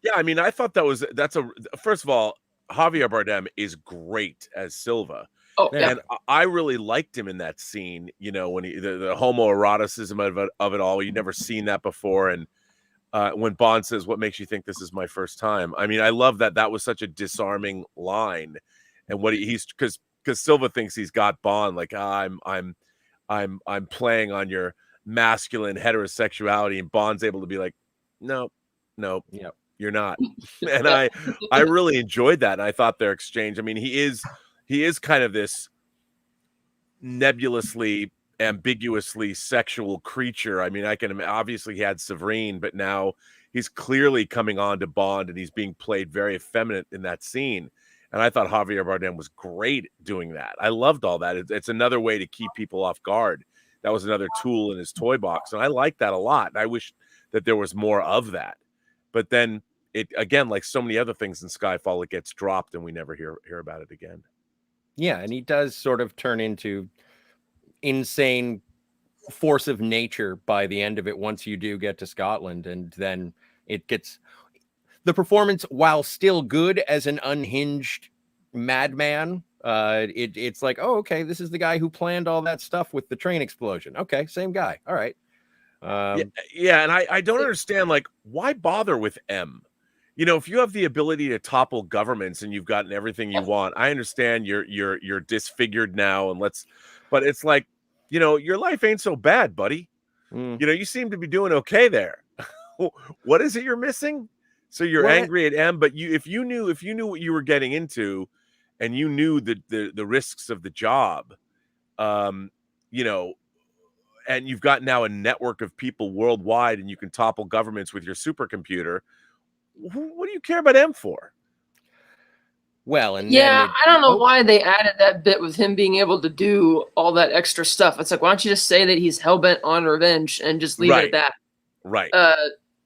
yeah, I mean, I thought first of all, Javier Bardem is great as Silva. oh Yeah. yeah, And I really liked him in that scene, you know, when the homoeroticism of it all. You'd never seen that before. And when Bond says, "What makes you think this is my first time?" I mean, I love that. That was such a disarming line. And what he's because Silva thinks he's got Bond, like, I'm playing on your masculine heterosexuality, and Bond's able to be like, no, Yep. you're not. And I really enjoyed that. And I thought their exchange, I mean, he is kind of this nebulously, ambiguously sexual creature. I mean, obviously he had Severine, but now he's clearly coming on to Bond, and he's being played very effeminate in that scene. And I thought Javier Bardem was great doing that. I loved all that. It's another way to keep people off guard. That was another tool in his toy box, and I like that a lot. And I wish that there was more of that. But then it, again, like so many other things in Skyfall, it gets dropped and we never hear about it again. Yeah, and he does sort of turn into insane force of nature by the end of it once you do get to Scotland, and then it gets the performance, while still good as an unhinged madman. It's like, oh, okay, this is the guy who planned all that stuff with the train explosion. Okay, same guy. All right. Yeah, and I don't understand, like, why bother with M? You know, if you have the ability to topple governments and you've gotten everything you want, I understand you're disfigured now, but it's like, you know, your life ain't so bad, buddy. You know, you seem to be doing okay there. What is it you're missing? So you're angry at M, but if you knew what you were getting into, and you knew the risks of the job, you know, and you've got now a network of people worldwide, and you can topple governments with your supercomputer, what do you care about M for? Well, and yeah, then I don't know why they added that bit with him being able to do all that extra stuff. It's like, why don't you just say that he's hellbent on revenge and just leave it at that? Right.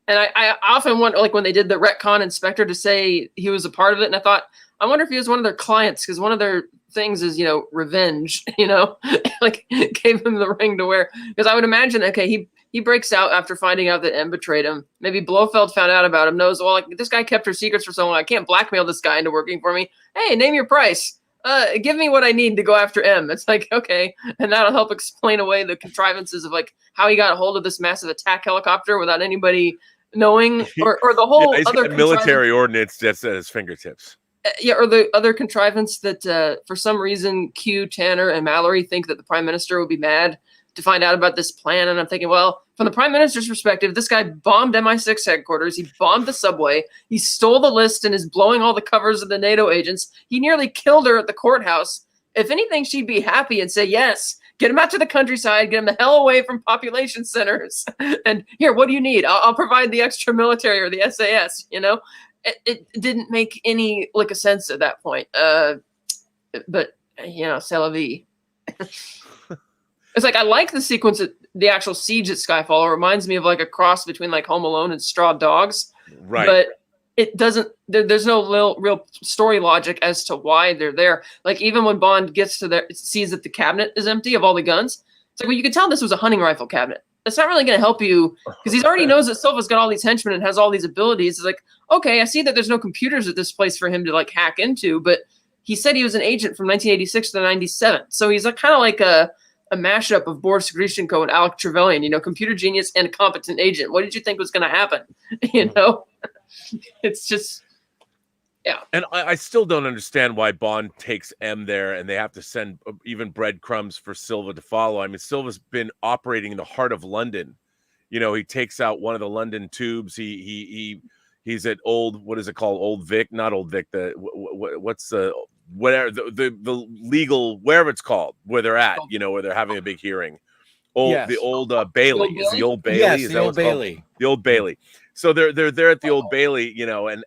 And I often wonder, like when they did the retcon inspector, to say he was a part of it. And I thought, I wonder if he was one of their clients, because one of their things is, you know, revenge, you know, like gave him the ring to wear. Because I would imagine, okay, he breaks out after finding out that M betrayed him. Maybe Blofeld found out about him, knows, well, like, this guy kept her secrets for so long. I can't blackmail this guy into working for me. Hey, name your price. Give me what I need to go after M. It's like, okay. And that'll help explain away the contrivances of like how he got a hold of this massive attack helicopter without anybody knowing, or the whole he's other got military ordnance just at his fingertips. Yeah, or the other contrivance that for some reason Q, Tanner, and Mallory think that the Prime Minister would be mad to find out about this plan. And I'm thinking, well, from the Prime Minister's perspective, this guy bombed MI6 headquarters. He bombed the subway. He stole the list and is blowing all the covers of the NATO agents. He nearly killed her at the courthouse. If anything, she'd be happy and say, yes, get him out to the countryside, get him the hell away from population centers. And here, what do you need? I'll provide the extra military or the SAS, you know? It didn't make any like a sense at that point. But you know, c'est la vie. It's like, I like the sequence at the actual siege at Skyfall. It reminds me of like a cross between like Home Alone and Straw Dogs. Right. But it doesn't, there's no real story logic as to why they're there. Like even when Bond gets to there, sees that the cabinet is empty of all the guns. It's like, well, you can tell this was a hunting rifle cabinet. That's not really going to help you, because he already knows that Silva's got all these henchmen and has all these abilities. It's like, okay, I see that there's no computers at this place for him to like hack into, but he said he was an agent from 1986 to 97. So he's like kind of like a mashup of Boris Grishenko and Alec Trevelyan, you know, computer genius and a competent agent. What did you think was going to happen? You know, it's just, yeah. And I still don't understand why Bond takes M there and they have to send even breadcrumbs for Silva to follow. I mean, Silva's been operating in the heart of London. You know, he takes out one of the London tubes. He's at what is it called? Old Vic, not Old Vic. What's the whatever the legal, wherever it's called, where they're at, where they're having a big hearing. The old Bailey. Is the Old Bailey? Yes, is the that Old what's called? Bailey. The Old Bailey. So they're there at the Old Bailey,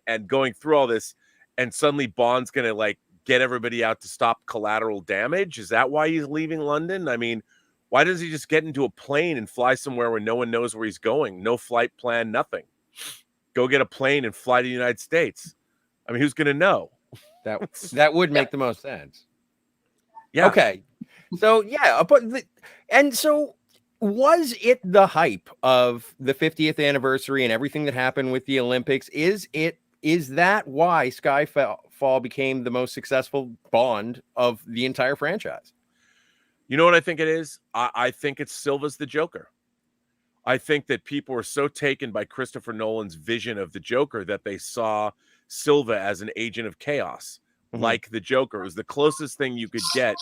and going through all this, and suddenly Bond's gonna like get everybody out to stop collateral damage. Is that why he's leaving London? I mean, why does he just get into a plane and fly somewhere where no one knows where he's going? No flight plan, nothing. Go get a plane and fly to the United States. I mean, who's gonna know? That would make the most sense. Yeah. Okay. So yeah, and so was it the hype of the 50th anniversary and everything that happened with the Olympics? Is that why Skyfall became the most successful Bond of the entire franchise? You know what I think it is? I think it's Silva's the Joker. I think that people were so taken by Christopher Nolan's vision of the Joker that they saw Silva as an agent of chaos, like the Joker. It was the closest thing you could get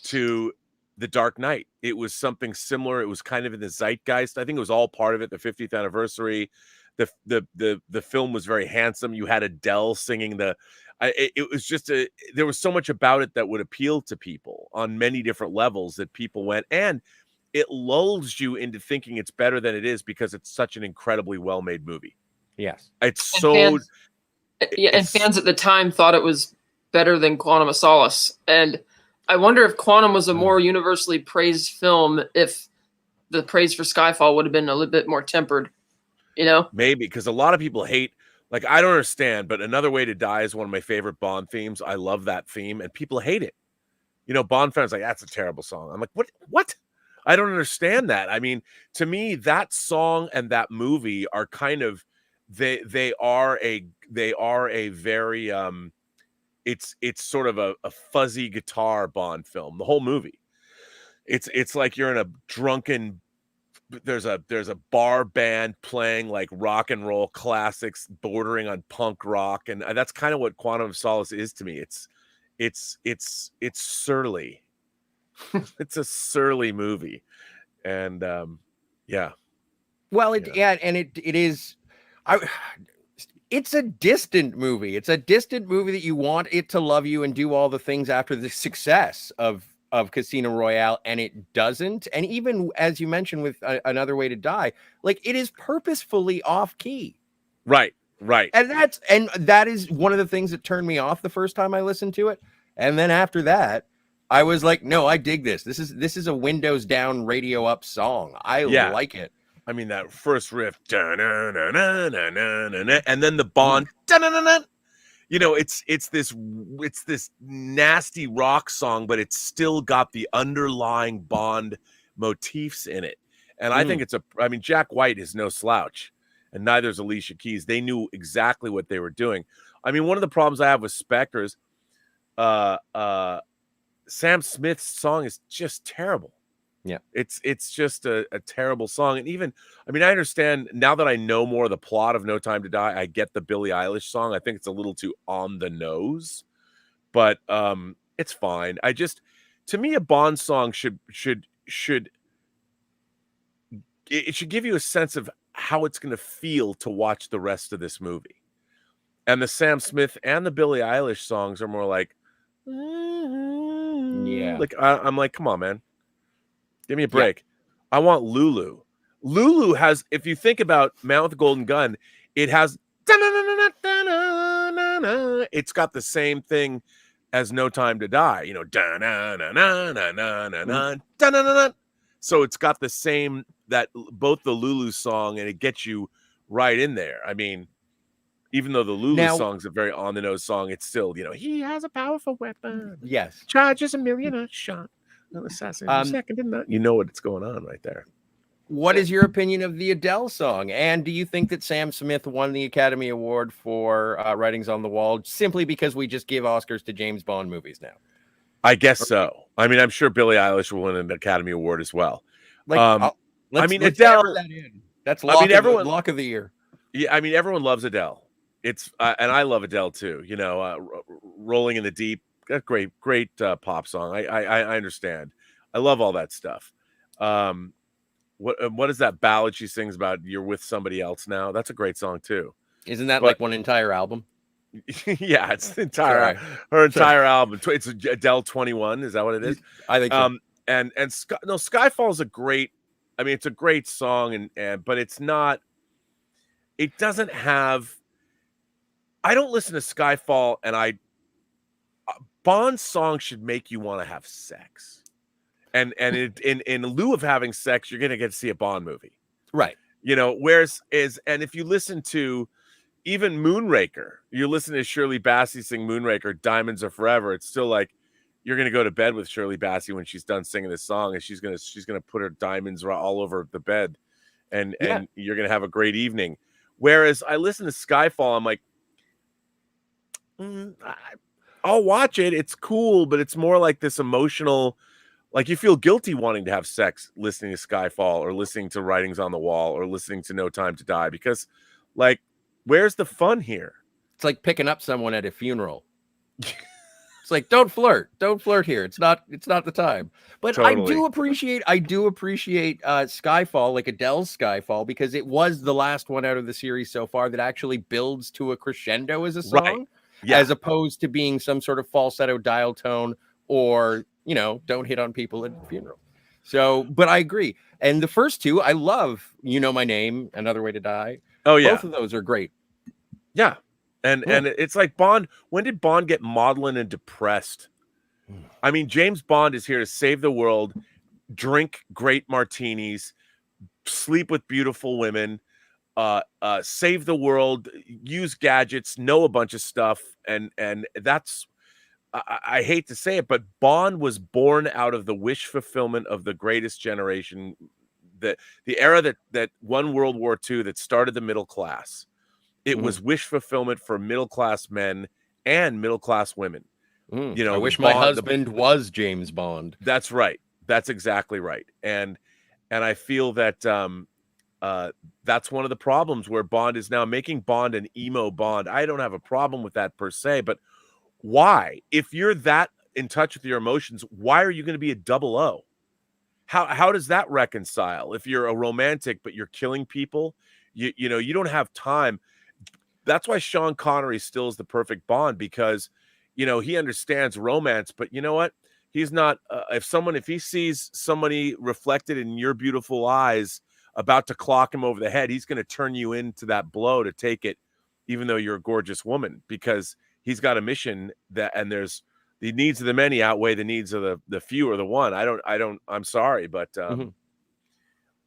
to the Dark Knight. It was something similar. It was kind of in the zeitgeist. I think it was all part of it. The 50th anniversary. The film was very handsome. You had Adele singing it was just there was so much about it that would appeal to people on many different levels that people went, and it lulls you into thinking it's better than it is because it's such an incredibly well-made movie. Yes. Fans at the time thought it was better than Quantum of Solace. And I wonder if Quantum was a more universally praised film, if the praise for Skyfall would have been a little bit more tempered, Maybe, because a lot of people hate, like, I don't understand, but Another Way to Die is one of my favorite Bond themes. I love that theme, and people hate it. Bond fans are like, that's a terrible song. I'm like, what? I don't understand that. I mean, to me, that song and that movie are kind of, they are a very it's sort of a fuzzy guitar Bond film. The whole movie, it's like you're in a drunken, there's a bar band playing like rock and roll classics bordering on punk rock, and that's kind of what Quantum of Solace is to me. It's surly. It's a surly movie, and yeah. Well, it is. It's a distant movie. It's a distant movie that you want it to love you and do all the things after the success of Casino Royale, and it doesn't. And even as you mentioned with Another Way to Die, like, it is purposefully off key. Right. And that is one of the things that turned me off the first time I listened to it. And then after that, I was like, no, I dig this. This is a Windows down, radio up song. I like it. I mean, that first riff, and then the Bond, it's this nasty rock song, but it's still got the underlying Bond motifs in it. And I think Jack White is no slouch, and neither is Alicia Keys. They knew exactly what they were doing. I mean, one of the problems I have with Spectre is Sam Smith's song is just terrible. Yeah, it's just a terrible song. And even, I mean, I understand now that I know more of the plot of No Time to Die, I get the Billie Eilish song. I think it's a little too on the nose, but it's fine. To me, a Bond song should give you a sense of how it's going to feel to watch the rest of this movie. And the Sam Smith and the Billie Eilish songs are more like, yeah, like I'm like, come on, man. Give me a break. Yeah. I want Lulu. Lulu has, if you think about Man with the Golden Gun, it has, it's got the same thing as No Time to Die, so it's got the same, that both the Lulu song, and it gets you right in there. I mean, even though the Lulu song's a very on the nose song, it's still, he has a powerful weapon. Yes. Charges $1 million a shot. No assassin second in that. You know what's going on right there. What is your opinion of the Adele song? And do you think that Sam Smith won the Academy Award for Writings on the Wall simply because we just give Oscars to James Bond movies now? I guess so. I mean, I'm sure Billie Eilish will win an Academy Award as well. Adele. That's lock of the year. Yeah, I mean, everyone loves Adele. It's and I love Adele too. Rolling in the Deep. That great pop song. I understand. I love all that stuff. What is that ballad she sings about? You're with somebody else now. That's a great song too. Isn't that like one entire album? Yeah, it's the entire Sorry. her entire album. It's Adele 21. Is that what it is? I think so. Skyfall is a great. I mean, it's a great song, but it's not. It doesn't have. I don't listen to Skyfall, and Bond's song should make you want to have sex, and in lieu of having sex, you're gonna get to see a Bond movie, Right. you know. And if you listen to even Moonraker, you listen to Shirley Bassey sing Moonraker, Diamonds Are Forever, it's still like you're gonna go to bed with Shirley Bassey when she's done singing this song, and she's gonna put her diamonds all over the bed, and you're gonna have a great evening. Whereas I listen to Skyfall, I'm like, I'll watch it. It's cool, but it's more like this emotional, like you feel guilty wanting to have sex listening to Skyfall or listening to Writings on the Wall or listening to No Time to Die, because like, where's the fun here? It's like picking up someone at a funeral. It's like, don't flirt here. It's not the time. But Totally. I do appreciate Skyfall, like Adele's Skyfall, because it was the last one out of the series so far that actually builds to a crescendo as a song. Right. Yeah. As opposed to being some sort of falsetto dial tone or, you know, don't hit on people at a funeral. So, but I agree. And the first two, I love You Know My Name, Another Way to Die. Oh, yeah. Both of those are great. Yeah. And it's like Bond, when did Bond get maudlin and depressed? I mean, James Bond is here to save the world, drink great martinis, sleep with beautiful women, save the world, use gadgets, know a bunch of stuff, and that's, I hate to say it, but Bond was born out of the wish fulfillment of the greatest generation, the era that won World War II, that started the middle class. It was wish fulfillment for middle class men and middle class women. You know, I wish my husband was James Bond. That's right. That's exactly right. And I feel that that's one of the problems where Bond is now making Bond an emo Bond. I don't have a problem with that per se, but why? If you're that in touch with your emotions, why are you going to be a 00? How does that reconcile? If you're a romantic but you're killing people, you know, you don't have time. That's why Sean Connery still is the perfect Bond, because, you know, he understands romance, but you know what? He's not, if he sees somebody reflected in your beautiful eyes about to clock him over the head, he's going to turn you into that blow to take it, even though you're a gorgeous woman, because he's got a mission and there's the needs of the many outweigh the needs of the few or the one. I'm sorry, but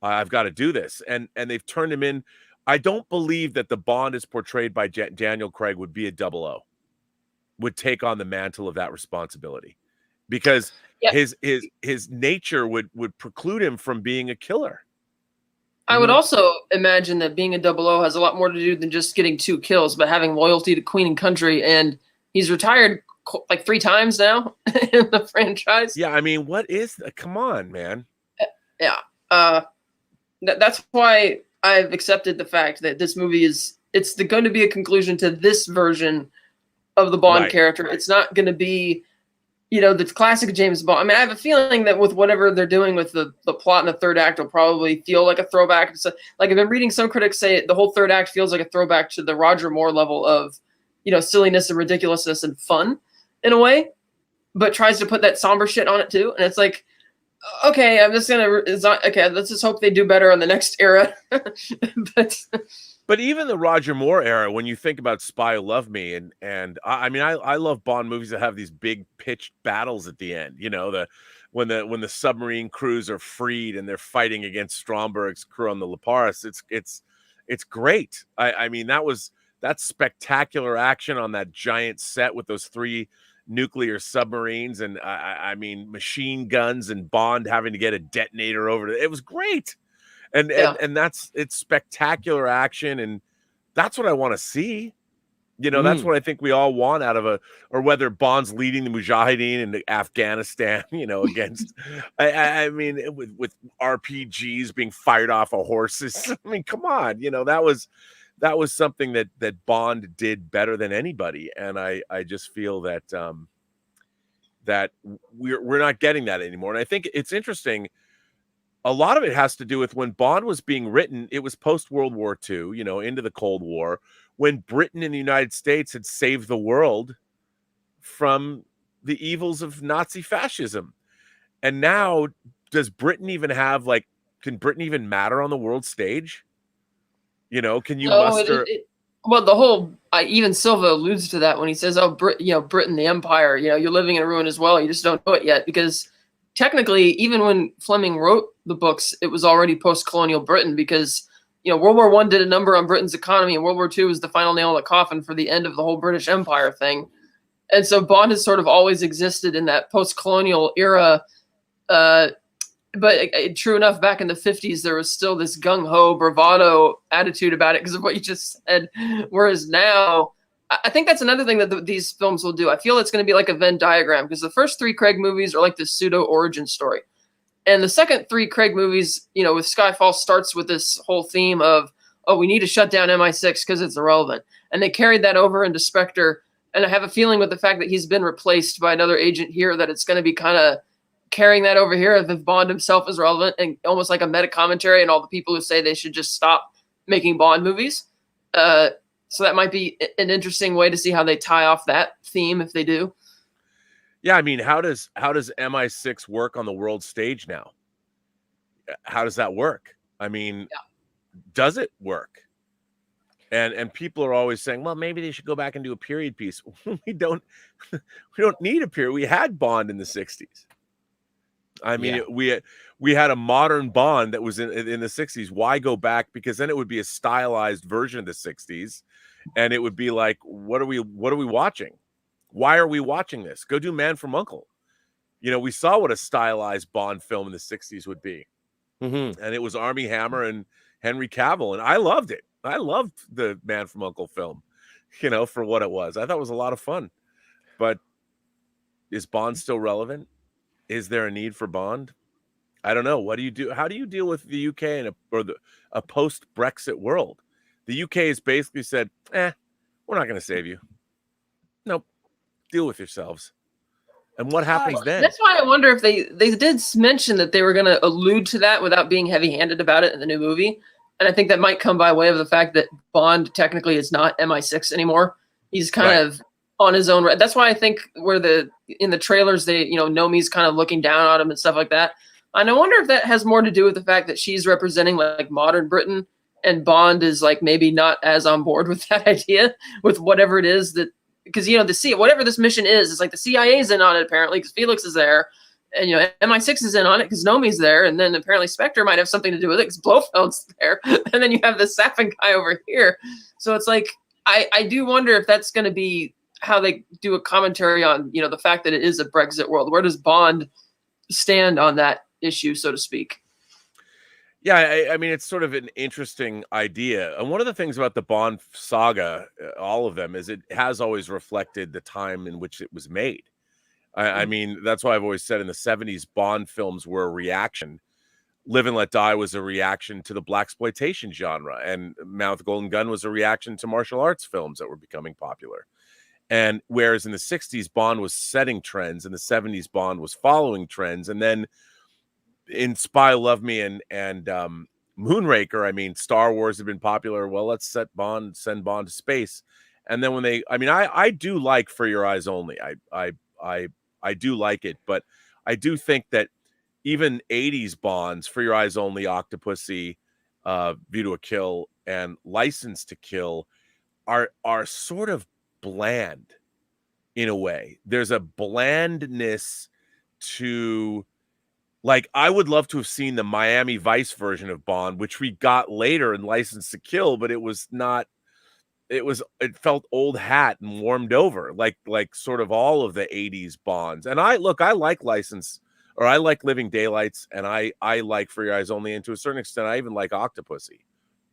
I've got to do this. And they've turned him in. I don't believe that the Bond is portrayed by Daniel Craig would be a 00, would take on the mantle of that responsibility, because his nature would preclude him from being a killer. I would also imagine that being a 00 has a lot more to do than just getting 2 kills, but having loyalty to Queen and country. And he's retired like 3 times now in the franchise. Yeah, I mean, what is come on, man? Yeah. That's why I've accepted the fact that this movie it's going to be a conclusion to this version of the Bond character. It's not going to be, you know, the classic James Bond. I mean, I have a feeling that with whatever they're doing with the plot in the third act will probably feel like a throwback. So, like, I've been reading some critics say the whole third act feels like a throwback to the Roger Moore level of, you know, silliness and ridiculousness and fun in a way, but tries to put that somber shit on it too. And it's like, okay, let's just hope they do better on the next era. But even the Roger Moore era, when you think about Spy Who Loved Me, and I mean, I love Bond movies that have these big pitched battles at the end. You know, when the submarine crews are freed and they're fighting against Stromberg's crew on the Leparis. It's great. I mean, that's spectacular action on that giant set with those 3 nuclear submarines, and I mean, machine guns, and Bond having to get a detonator over it. It was great. And it's spectacular action, and that's what I want to see. You know, that's what I think we all want out of or whether Bond's leading the Mujahideen in Afghanistan, you know, against, I mean, with RPGs being fired off of horses. I mean, come on, you know, that was something that Bond did better than anybody. And I just feel that, that we're not getting that anymore. And I think it's interesting. A lot of it has to do with when Bond was being written, it was post World War II, you know, into the Cold War, when Britain and the United States had saved the world from the evils of Nazi fascism. And now, does Britain even have, like, can Britain even matter on the world stage? You know, can you No, muster? well, the whole even Silva alludes to that when he says, "Oh, Britain, the empire. You're living in a ruin as well. You just don't know it yet." Because technically, even when Fleming wrote the books, it was already post-colonial Britain. Because World War I did a number on Britain's economy, and World War II was the final nail in the coffin for the end of the whole British Empire thing. And so Bond has sort of always existed in that post-colonial era. But true enough, back in the 50s, there was still this gung-ho bravado attitude about it because of what you just said. Whereas now, I think that's another thing that these films will do. I feel it's going to be like a Venn diagram, because the first 3 Craig movies are like this pseudo origin story. And the second 3 Craig movies, with Skyfall, starts with this whole theme of, oh, we need to shut down MI6 because it's irrelevant. And they carried that over into Spectre. And I have a feeling with the fact that he's been replaced by another agent here that it's going to be kind of carrying that over here if Bond himself is relevant, and almost like a meta commentary and all the people who say they should just stop making Bond movies. So that might be an interesting way to see how they tie off that theme if they do. Yeah, I mean, how does MI6 work on the world stage now? How does that work? I mean, Does it work? And people are always saying, well, maybe they should go back and do a period piece. We don't need a period. We had Bond in the 60s. I mean, we had a modern Bond that was in the 60s. Why go back? Because then it would be a stylized version of the 60s, and it would be like, what are we watching? Why are we watching this? Go do Man from U.N.C.L.E. We saw what a stylized Bond film in the 60s would be. Mm-hmm. And it was Armie Hammer and Henry Cavill, and I loved it. I loved the Man from U.N.C.L.E. film, for what it was. I thought it was a lot of fun. But is Bond still relevant? Is there a need for Bond? I don't know. What do you do? How do you deal with the UK and a post-Brexit world? The UK has basically said, we're not going to save you. Nope. Deal with yourselves. And what happens then? That's why I wonder if they did mention that they were going to allude to that without being heavy-handed about it in the new movie. And I think that might come by way of the fact that Bond technically is not MI6 anymore. He's kind of on his own. That's why I think in the trailers, they, Nomi's kind of looking down on him and stuff like that. And I wonder if that has more to do with the fact that she's representing like modern Britain, and Bond is like maybe not as on board with that idea, with whatever it is that, because, whatever this mission is, it's like the CIA's in on it apparently because Felix is there, and, MI6 is in on it because Nomi's there, and then apparently Spectre might have something to do with it because Blofeld's there, and then you have the Safin guy over here. So it's like, I do wonder if that's going to be how they do a commentary on, the fact that it is a Brexit world. Where does Bond stand on that issue, so to speak? Yeah, I mean, it's sort of an interesting idea. And one of the things about the Bond saga, all of them, is it has always reflected the time in which it was made. I mean, that's why I've always said in the 70s, Bond films were a reaction. Live and Let Die was a reaction to the blaxploitation genre, and Man with the Golden Gun was a reaction to martial arts films that were becoming popular. And whereas in the 60s, Bond was setting trends, in the 70s, Bond was following trends. And then in Spy Love Me and Moonraker, I mean, Star Wars had been popular. Well, let's send Bond to space. And then when I do like For Your Eyes Only. I do like it, but I do think that even 80s Bonds, For Your Eyes Only, Octopussy, View to a Kill, and License to Kill are sort of bland in a way. There's a blandness to, like, I would love to have seen the Miami Vice version of Bond, which we got later in License to Kill, but it felt old hat and warmed over, like sort of all of the 80s Bonds. And I like I like Living Daylights, and I like For Your Eyes Only, and to a certain extent I even like Octopussy.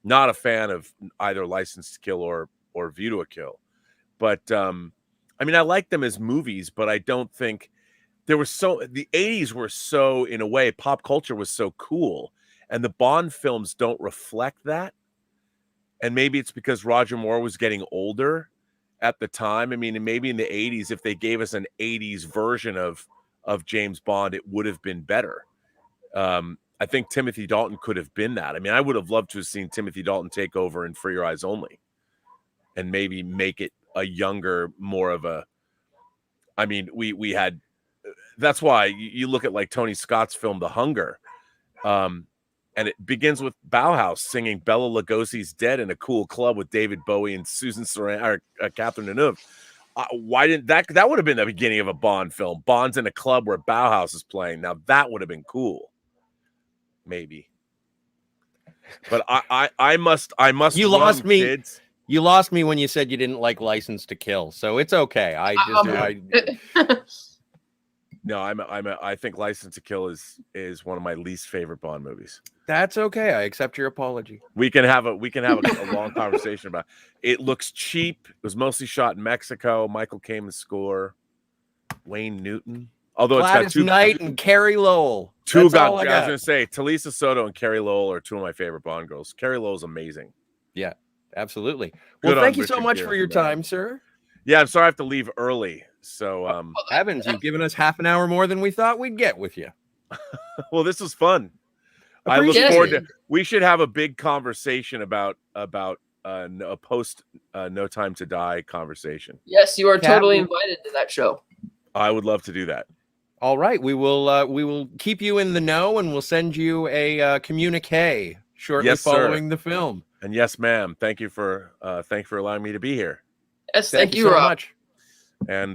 Not a fan of either License to Kill or View to a Kill. But I mean, I like them as movies, but I don't think the 80s were so, in a way, pop culture was so cool, and the Bond films don't reflect that. And maybe it's because Roger Moore was getting older at the time. I mean, maybe in the 80s, if they gave us an 80s version of James Bond, it would have been better. I think Timothy Dalton could have been that. I mean, I would have loved to have seen Timothy Dalton take over in For Your Eyes Only. and maybe make it a younger, more of a. I mean, we had. That's why you look at like Tony Scott's film The Hunger, and it begins with Bauhaus singing Bela Lugosi's "Dead" in a cool club with David Bowie and Susan Sarandon or Catherine Deneuve. Why didn't that would have been the beginning of a Bond film? Bond's in a club where Bauhaus is playing. Now that would have been cool, maybe. But I must. You lost me. Kids. You lost me when you said you didn't like License to Kill, so it's okay. I think License to Kill is one of my least favorite Bond movies. That's okay. I accept your apology. We can have a long conversation about it. It looks cheap. It was mostly shot in Mexico. Michael Caine's score, Wayne Newton. Although Gladys it's got Knight and Carrie Lowell. I was got. gonna say Talisa Soto and Carrie Lowell are two of my favorite Bond girls. Carrie Lowell's amazing. Yeah, absolutely. Good Well, thank you Richard so much Gere for your that. time, sir. Yeah, I'm sorry I have to leave early. So Heavens, you've given us half an hour more than we thought we'd get with you. well, this was fun. I look Appreciate forward it. to. We should have a big conversation about a post No Time to Die conversation. Yes, you are Cat, totally invited to that show. I would love to do that. All right, we will keep you in the know, and we'll send you a communique shortly Yes, sir. following the film. And yes, ma'am. Thank you for allowing me to be here. Yes, thank you, so Rob. much. And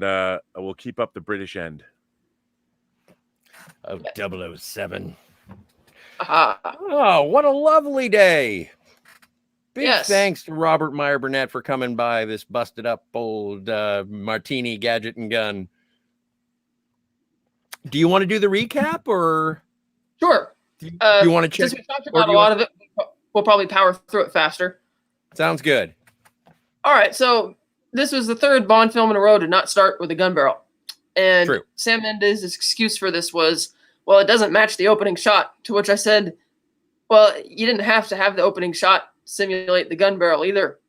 we'll keep up the British end. Of 007. Aha. Oh, what a lovely day. Big Yes. thanks to Robert Meyer Burnett for coming by this busted up old martini gadget and gun. Do you want to do the recap, or Sure. do you want to check? Since we talked or about do a you lot of it, we'll probably power through it faster. Sounds good. All right, so this was the third Bond film in a row to not start with a gun barrel. And True. Sam Mendes' excuse for this was, well, it doesn't match the opening shot, to which I said, well, you didn't have to have the opening shot simulate the gun barrel either.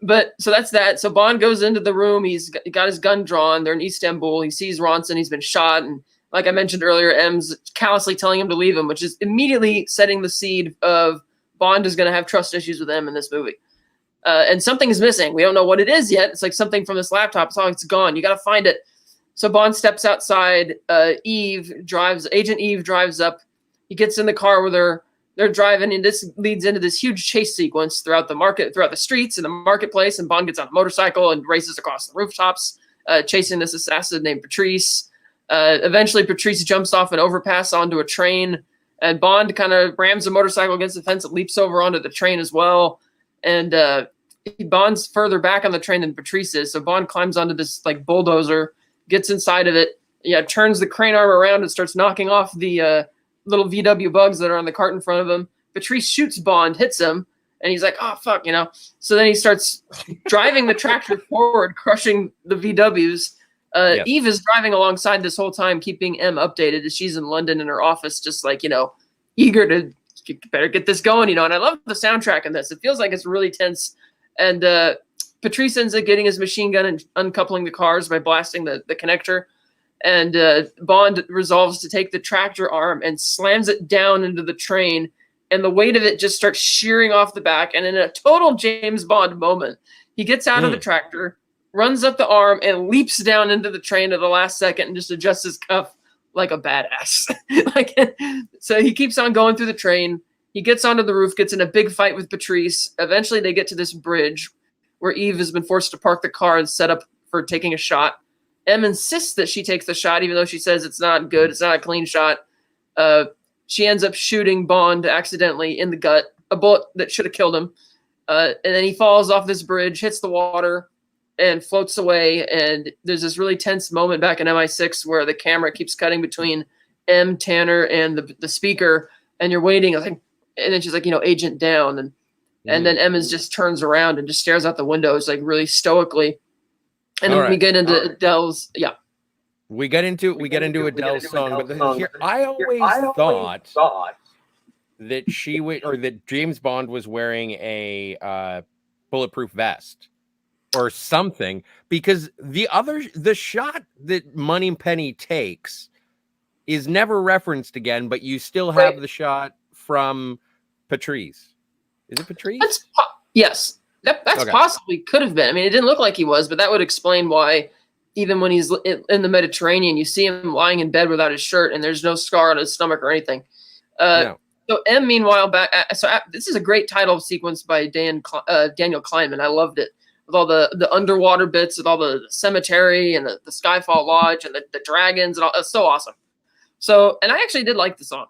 But so that's that. So Bond goes into the room. He's got his gun drawn. They're in Istanbul. He sees Ronson. He's been shot. And like I mentioned earlier, M's callously telling him to leave him, which is immediately setting the seed of Bond is going to have trust issues with M in this movie. And something is missing. We don't know what it is yet. It's like something from this laptop. It's gone. You got to find it. So Bond steps outside. Agent Eve drives up. He gets in the car with her. They're driving, and this leads into this huge chase sequence throughout the streets and the marketplace. And Bond gets on a motorcycle and races across the rooftops, chasing this assassin named Patrice. Eventually, Patrice jumps off an overpass onto a train, and Bond kind of rams the motorcycle against the fence and leaps over onto the train as well. And Bond's further back on the train than Patrice is, so Bond climbs onto this like bulldozer, gets inside of it, turns the crane arm around and starts knocking off the little VW bugs that are on the cart in front of him. Patrice shoots Bond, hits him, and he's like, oh, fuck, So then he starts driving the tractor forward, crushing the VWs. Yes. Eve is driving alongside this whole time, keeping M updated as she's in London in her office, just like, eager to better get this going, And I love the soundtrack in this. It feels like it's really tense. And Patrice ends up getting his machine gun and uncoupling the cars by blasting the connector. And Bond resolves to take the tractor arm and slams it down into the train. And the weight of it just starts shearing off the back. And in a total James Bond moment, he gets out of the tractor, runs up the arm, and leaps down into the train at the last second and just adjusts his cuff like a badass. So he keeps on going through the train. He gets onto the roof, gets in a big fight with Patrice. Eventually, they get to this bridge where Eve has been forced to park the car and set up for taking a shot. M insists that she takes the shot, even though she says it's not good. It's not a clean shot. She ends up shooting Bond accidentally in the gut, a bullet that should have killed him. And then he falls off this bridge, hits the water, and floats away. And there's this really tense moment back in MI6 where the camera keeps cutting between M, Tanner, and the speaker, and you're waiting. I think, and then she's like, agent down, and then M just turns around and just stares out the windows like really stoically. And then we get into Adele's. Yeah, we get into Adele's song, but here I always thought that she would, or that James Bond was wearing a bulletproof vest or something, because the shot that Moneypenny takes is never referenced again, but you still have the shot from Patrice. Is it Patrice? Yes. That's Okay. possibly could have been. I mean, it didn't look like he was, but that would explain why even when he's in the Mediterranean, you see him lying in bed without his shirt and there's no scar on his stomach or anything. No. So M, meanwhile, this is a great title sequence by Daniel Kleinman. I loved it, with all the underwater bits, with all the cemetery and the Skyfall Lodge and the dragons and all. It's so awesome. So, and I actually did like the song.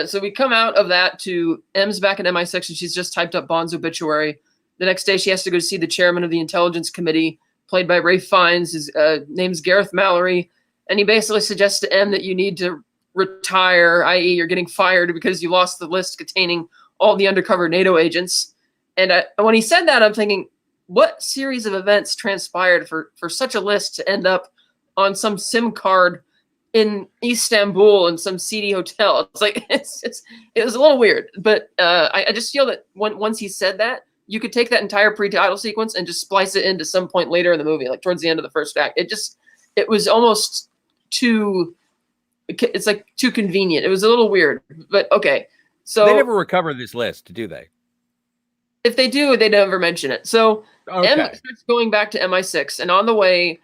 So we come out of that to M's back at MI6, and she's just typed up Bond's obituary. The next day, she has to go see the chairman of the Intelligence Committee, played by Ralph Fiennes. His name's Gareth Mallory, and he basically suggests to M that you need to retire, i.e., you're getting fired because you lost the list containing all the undercover NATO agents. And when he said that, I'm thinking, what series of events transpired for such a list to end up on some SIM card in Istanbul in some seedy hotel? It's like it was a little weird, but I just feel that once he said that, you could take that entire pre-title sequence and just splice it into some point later in the movie, like towards the end of the first act. It was almost too. It's like too convenient. It was a little weird, but okay. So they never recover this list, do they? If they do, they never mention it. So Okay. M starts going back to MI6, and on the way,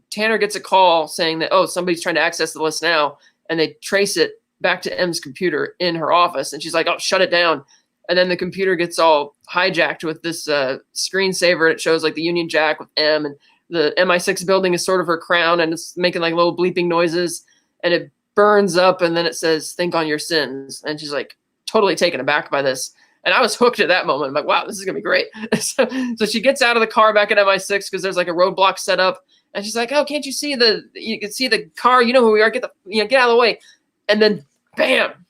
Tanner gets a call saying that, oh, somebody's trying to access the list now, and they trace it back to M's computer in her office, and she's like, oh, shut it down. And then the computer gets all hijacked with this screensaver. It shows like the Union Jack with M, and the MI6 building is sort of her crown, and it's making like little bleeping noises, and it burns up, and then it says, think on your sins. And she's like totally taken aback by this. And I was hooked at that moment. I'm like, wow, this is going to be great. So she gets out of the car back at MI6 because there's like a roadblock set up. And she's like, oh, can't you see you can see the car? You know who we are. Get out of the way. And then bam,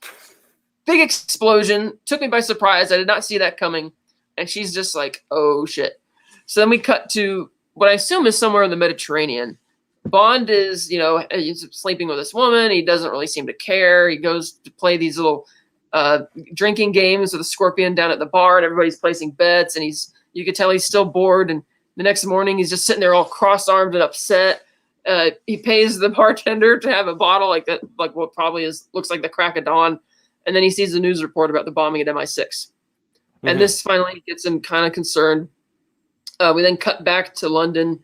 big explosion. Took me by surprise. I did not see that coming. And she's just like, oh shit. So then we cut to what I assume is somewhere in the Mediterranean. Bond is, he's sleeping with this woman. He doesn't really seem to care. He goes to play these little drinking games with a Scorpion down at the bar, and everybody's placing bets, and you could tell he's still bored. And the next morning he's just sitting there all cross-armed and upset. He pays the bartender to have a bottle like that, like what probably looks like the crack of dawn. And then he sees a news report about the bombing at MI6. Mm-hmm. And this finally gets him kind of concerned. We then cut back to London,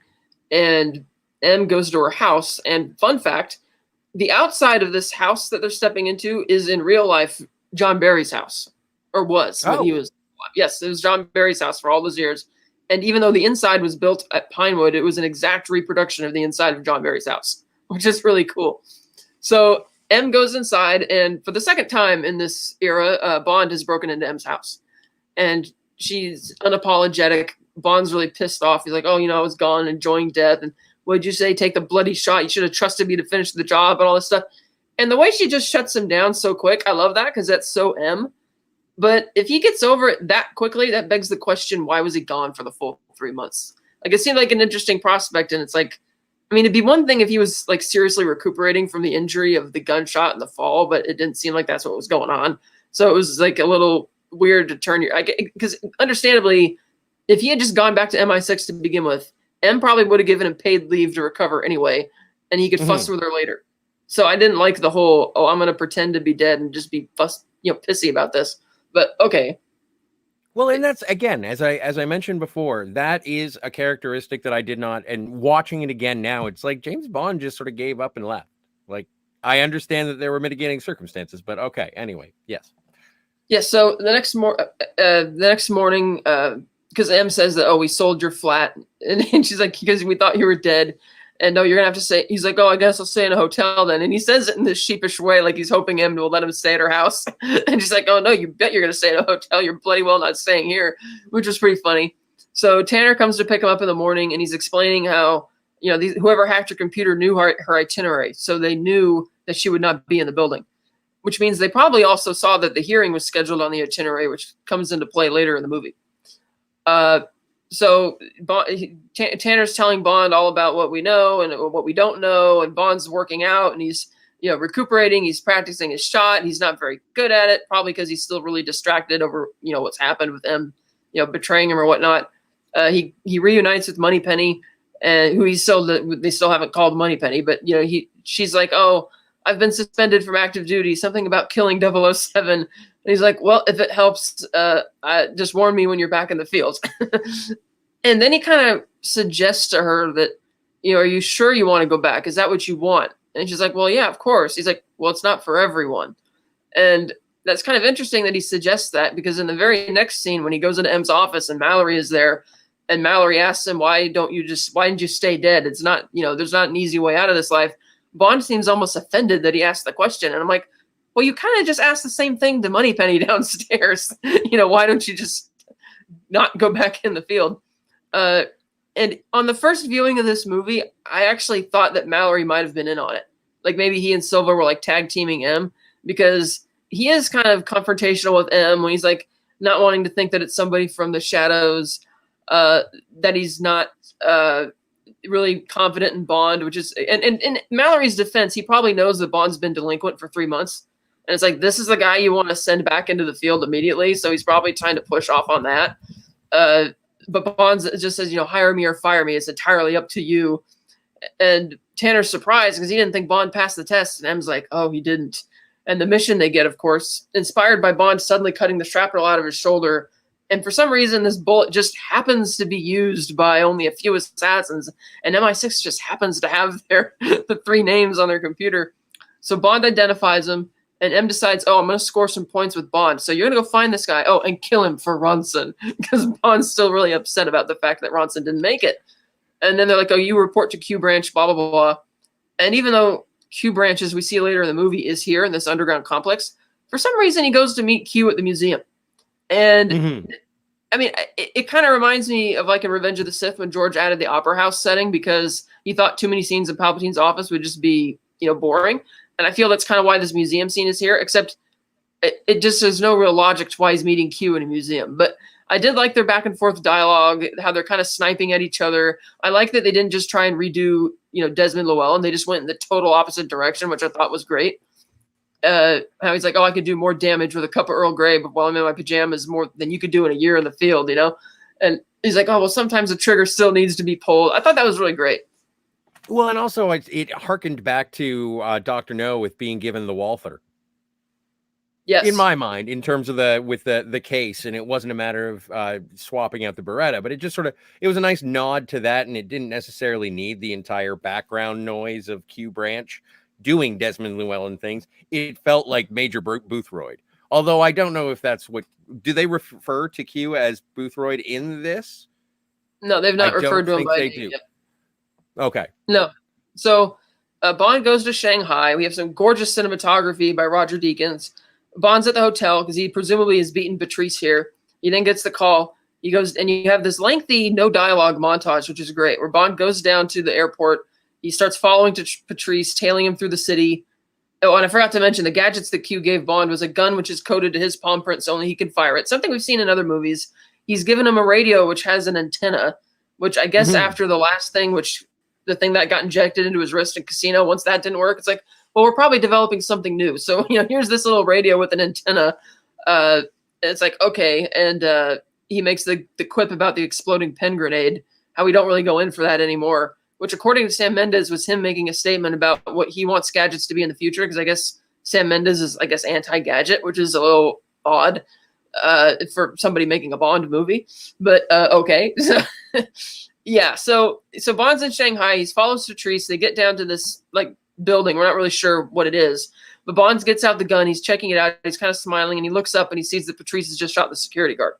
and M goes to her house. And fun fact, the outside of this house that they're stepping into is in real life John Barry's house, or was when he was. Yes, it was John Barry's house for all those years. And even though the inside was built at Pinewood, it was an exact reproduction of the inside of John Barry's house, which is really cool. So M goes inside, and for the second time in this era, Bond has broken into M's house. And she's unapologetic. Bond's really pissed off. He's like, oh, I was gone enjoying death. And what'd you say? Take the bloody shot. You should have trusted me to finish the job and all this stuff. And the way she just shuts him down so quick, I love that because that's so M. But if he gets over it that quickly, that begs the question, why was he gone for the full 3 months? Like, it seemed like an interesting prospect. And it's like, I mean, it'd be one thing if he was like seriously recuperating from the injury of the gunshot and the fall, but it didn't seem like that's what was going on. So it was like a little weird to turn because understandably, if he had just gone back to MI6 to begin with, M probably would have given him paid leave to recover anyway, and he could fuss with her later. So I didn't like the whole, I'm going to pretend to be dead and just be pissy about this. But okay. Well, and that's, again, as I mentioned before, that is a characteristic that I did not, and watching it again now, it's like James Bond just sort of gave up and left. Like, I understand that there were mitigating circumstances, but okay. Anyway, yes. Yeah. So the next morning, because M says that, we sold your flat, and she's like, because we thought you were dead. And no, you're going to have to say, he's like, oh, I guess I'll stay in a hotel then. And he says it in this sheepish way, like he's hoping M will let him stay at her house. And she's like, oh, no, you bet you're going to stay in a hotel. You're bloody well not staying here, which was pretty funny. So Tanner comes to pick him up in the morning, and he's explaining how, whoever hacked her computer knew her itinerary. So they knew that she would not be in the building, which means they probably also saw that the hearing was scheduled on the itinerary, which comes into play later in the movie. So Tanner's telling Bond all about what we know and what we don't know, and Bond's working out, and he's recuperating. He's practicing his shot. He's not very good at it, probably because he's still really distracted over what's happened with him, betraying him or whatnot. He reunites with Moneypenny, and who they still haven't called Moneypenny, but she's like, oh, I've been suspended from active duty. Something about killing 007. he's like, well, if it helps, just warn me when you're back in the field. And then he kind of suggests to her that, are you sure you want to go back? Is that what you want? And she's like, well, yeah, of course. He's like, well, it's not for everyone. And that's kind of interesting that he suggests that, because in the very next scene, when he goes into M's office and Mallory is there, and Mallory asks him, why didn't you stay dead? It's not, there's not an easy way out of this life. Bond seems almost offended that he asked the question. And I'm like, well, you kind of just asked the same thing to Moneypenny downstairs. Why don't you just not go back in the field? And on the first viewing of this movie, I actually thought that Mallory might have been in on it. Like maybe he and Silva were like tag teaming M, because he is kind of confrontational with M when he's like not wanting to think that it's somebody from the shadows, that he's not really confident in Bond, which is, and in Mallory's defense, he probably knows that Bond's been delinquent for 3 months. And it's like, this is the guy you want to send back into the field immediately. So he's probably trying to push off on that. But Bond just says, hire me or fire me. It's entirely up to you. And Tanner's surprised because he didn't think Bond passed the test. And M's like, oh, he didn't. And the mission they get, of course, inspired by Bond suddenly cutting the shrapnel out of his shoulder. And for some reason, this bullet just happens to be used by only a few assassins. And MI6 just happens to have the 3 names on their computer. So Bond identifies him. And M decides, I'm going to score some points with Bond. So you're going to go find this guy. And kill him for Ronson. Because Bond's still really upset about the fact that Ronson didn't make it. And then they're like, you report to Q Branch, blah, blah, blah, blah. And even though Q Branch, as we see later in the movie, is here in this underground complex, for some reason he goes to meet Q at the museum. And, I mean, it kind of reminds me of like in Revenge of the Sith when George added the Opera House setting because he thought too many scenes in Palpatine's office would just be, boring. And I feel that's kind of why this museum scene is here, except it just there's no real logic to why he's meeting Q in a museum. But I did like their back and forth dialogue, how they're kind of sniping at each other. I like that they didn't just try and redo, Desmond Llewellyn. They just went in the total opposite direction, which I thought was great. How he's like, I could do more damage with a cup of Earl Grey, but while I'm in my pajamas, more than you could do in a year in the field, And he's like, well, sometimes the trigger still needs to be pulled. I thought that was really great. Well, and also it harkened back to Dr. No with being given the Walther. Yes. In my mind, in terms of the case, and it wasn't a matter of swapping out the Beretta, but it just it was a nice nod to that, and it didn't necessarily need the entire background noise of Q Branch doing Desmond Llewellyn things. It felt like Major Boothroyd. Although I don't know if that's do they refer to Q as Boothroyd in this? No, they've not referred to him by name yet. Okay. No. So Bond goes to Shanghai. We have some gorgeous cinematography by Roger Deakins. Bond's at the hotel because he presumably has beaten Patrice here. He then gets the call. He goes, and you have this lengthy no dialogue montage, which is great, where Bond goes down to the airport. He starts following to Patrice, tailing him through the city. Oh, and I forgot to mention the gadgets that Q gave Bond was a gun which is coded to his palm print so only he can fire it. Something we've seen in other movies. He's given him a radio which has an antenna, which I guess after the last thing, which the thing that got injected into his wrist in Casino, once that didn't work, it's like, well, we're probably developing something new. So, here's this little radio with an antenna. And it's like, okay. And he makes the quip about the exploding pen grenade, how we don't really go in for that anymore, which according to Sam Mendes was him making a statement about what he wants gadgets to be in the future. Because I guess Sam Mendes is, anti-gadget, which is a little odd for somebody making a Bond movie. But okay. Yeah, so Bond's in Shanghai. He follows Patrice. They get down to this building. We're not really sure what it is, but Bond gets out the gun. He's checking it out. He's kind of smiling, and he looks up and he sees that Patrice has just shot the security guard.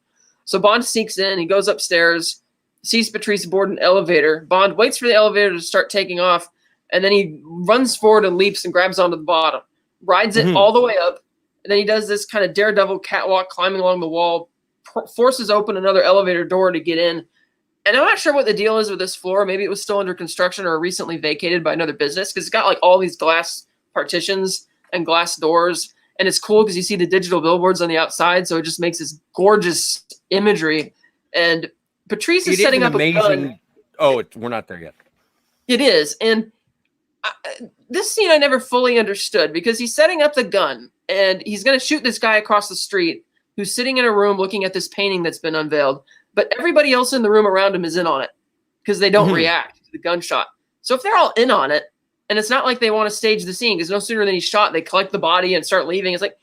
So Bond sneaks in. He goes upstairs, sees Patrice aboard an elevator. Bond waits for the elevator to start taking off, and then he runs forward and leaps and grabs onto the bottom, rides it all the way up, and then he does this kind of daredevil catwalk, climbing along the wall, forces open another elevator door to get in. And I'm not sure what the deal is with this floor. Maybe it was still under construction or recently vacated by another business because it's got all these glass partitions and glass doors. And it's cool because you see the digital billboards on the outside. So it just makes this gorgeous imagery. And Patrice is setting up a gun. Oh, we're not there yet. It is. And this scene I never fully understood because he's setting up the gun and he's going to shoot this guy across the street who's sitting in a room looking at this painting that's been unveiled. But everybody else in the room around him is in on it because they don't react to the gunshot. So if they're all in on it, and it's not like they want to stage the scene because no sooner than he's shot, they collect the body and start leaving. It's like,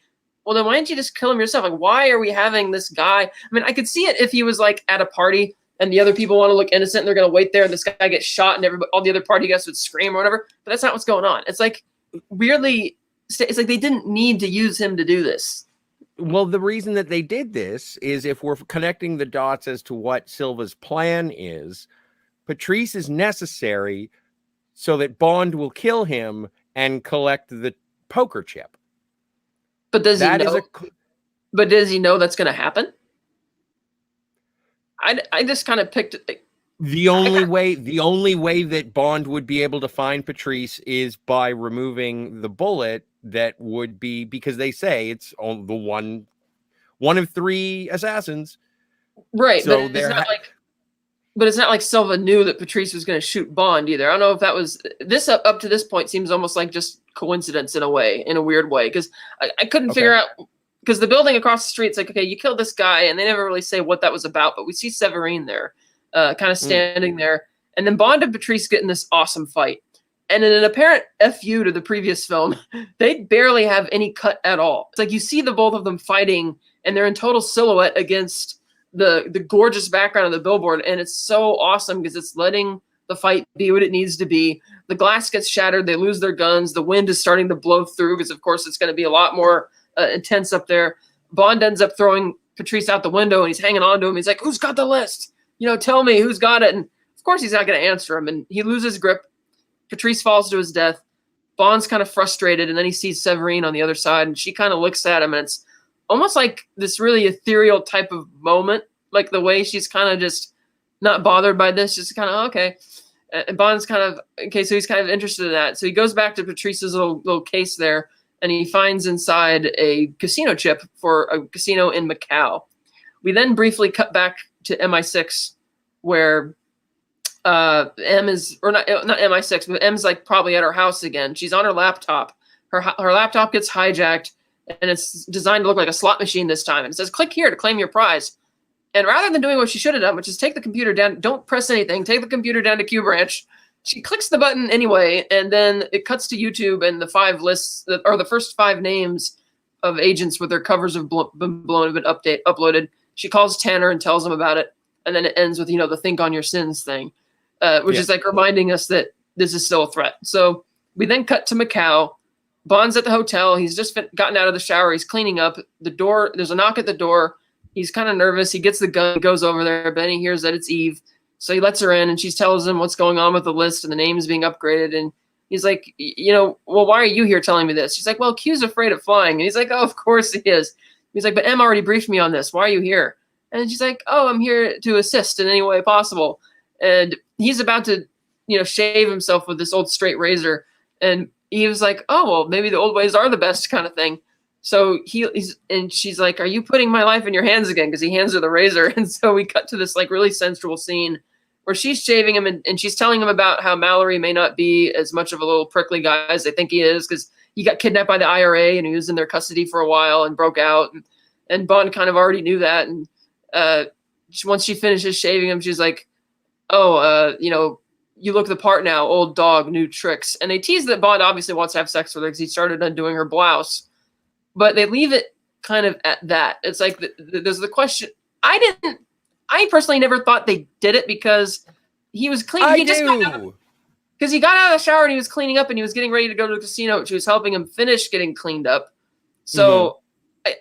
well, then why didn't you just kill him yourself? Like, why are we having this guy? I mean, I could see it if he was like at a party and the other people want to look innocent and they're going to wait there and this guy gets shot and everybody, all the other party guests would scream or whatever. But that's not what's going on. It's like weirdly, it's like they didn't need to use him to do this. Well, the reason that they did this is if we're connecting the dots as to what Silva's plan is, Patrice is necessary so that Bond will kill him and collect the poker chip. But does he know? But does he know that's going to happen? I just kind of picked it. The only way that Bond would be able to find Patrice is by removing the bullet that would be, because they say it's on the one of 3 assassins. Right. So but it's not like Silva knew that Patrice was going to shoot Bond either. I don't know if that was this up to this point seems almost like just coincidence in a way, in a weird way. Cause I couldn't figure out, because the building across the street, it's like, okay, you killed this guy, and they never really say what that was about, but we see Severine there, kind of standing there. And then Bond and Patrice get in this awesome fight. And in an apparent FU to the previous film, they barely have any cut at all. It's like you see the both of them fighting, and they're in total silhouette against the gorgeous background of the billboard. And it's so awesome because it's letting the fight be what it needs to be. The glass gets shattered. They lose their guns. The wind is starting to blow through because, of course, it's going to be a lot more intense up there. Bond ends up throwing Patrice out the window, and he's hanging on to him. He's like, who's got the list? Tell me who's got it. And of course he's not going to answer him, and he loses grip. Patrice falls to his death. Bond's kind of frustrated, and then he sees Severine on the other side, and she kind of looks at him, and it's almost like this really ethereal type of moment, like the way she's kind of just not bothered by this, just kind of, okay. And Bond's kind of, okay, so he's kind of interested in that. So he goes back to Patrice's little case there, and he finds inside a casino chip for a casino in Macau. We then briefly cut back to MI6, where M is, or not MI6, but M's like probably at her house again. She's on her laptop. Her laptop gets hijacked, and it's designed to look like a slot machine this time. And it says, click here to claim your prize. And rather than doing what she should have done, which is take the computer down, don't press anything, take the computer down to Q branch, she clicks the button anyway, and then it cuts to YouTube and the 5 lists, or the first 5 names of agents with their covers have been uploaded. She calls Tanner and tells him about it, and then it ends with, the think on your sins thing, which is like reminding us that this is still a threat. So we then cut to Macau. Bond's at the hotel. He's just gotten out of the shower. He's cleaning up. The door, there's a knock at the door. He's kind of nervous. He gets the gun, goes over there, but then he hears that it's Eve. So he lets her in, and she tells him what's going on with the list and the names being upgraded. And he's like, well, why are you here telling me this? She's like, well, Q's afraid of flying. And he's like, oh, of course he is. He's like, but M already briefed me on this. Why are you here? And she's like, oh, I'm here to assist in any way possible. And he's about to, shave himself with this old straight razor. And he was like, oh, well, maybe the old ways are the best kind of thing. So and she's like, are you putting my life in your hands again? Because he hands her the razor. And so we cut to this like really sensual scene where she's shaving him, and she's telling him about how Mallory may not be as much of a little prickly guy as they think he is, because he got kidnapped by the IRA and he was in their custody for a while and broke out. And Bond kind of already knew that. And once she finishes shaving him, she's like, oh, you look the part now, old dog, new tricks. And they tease that Bond obviously wants to have sex with her because he started undoing her blouse. But they leave it kind of at that. It's like there's the question. I personally never thought they did it because he was cleaning. Because he got out of the shower and he was cleaning up and he was getting ready to go to the casino. She was helping him finish getting cleaned up. So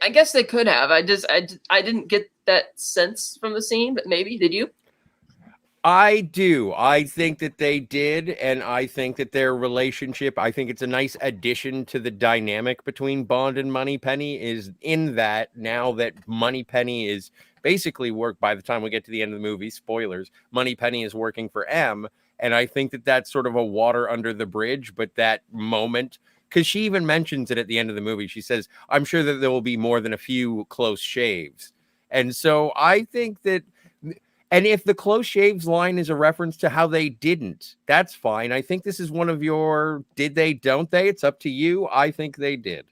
I guess they could have. I didn't get that sense from the scene, but maybe. Did you? I do. I think that they did, and I think that their relationship, I think it's a nice addition to the dynamic between Bond and Moneypenny, is in that now that Moneypenny is basically by the time we get to the end of the movie, spoilers, Moneypenny is working for M, and I think that that's sort of a water under the bridge, but that moment, because she even mentions it at the end of the movie, she says, I'm sure that there will be more than a few close shaves. And so I think that, and if the close shaves line is a reference to how they didn't, that's fine. I think this is one of your did they, don't they? It's up to you. I think they did.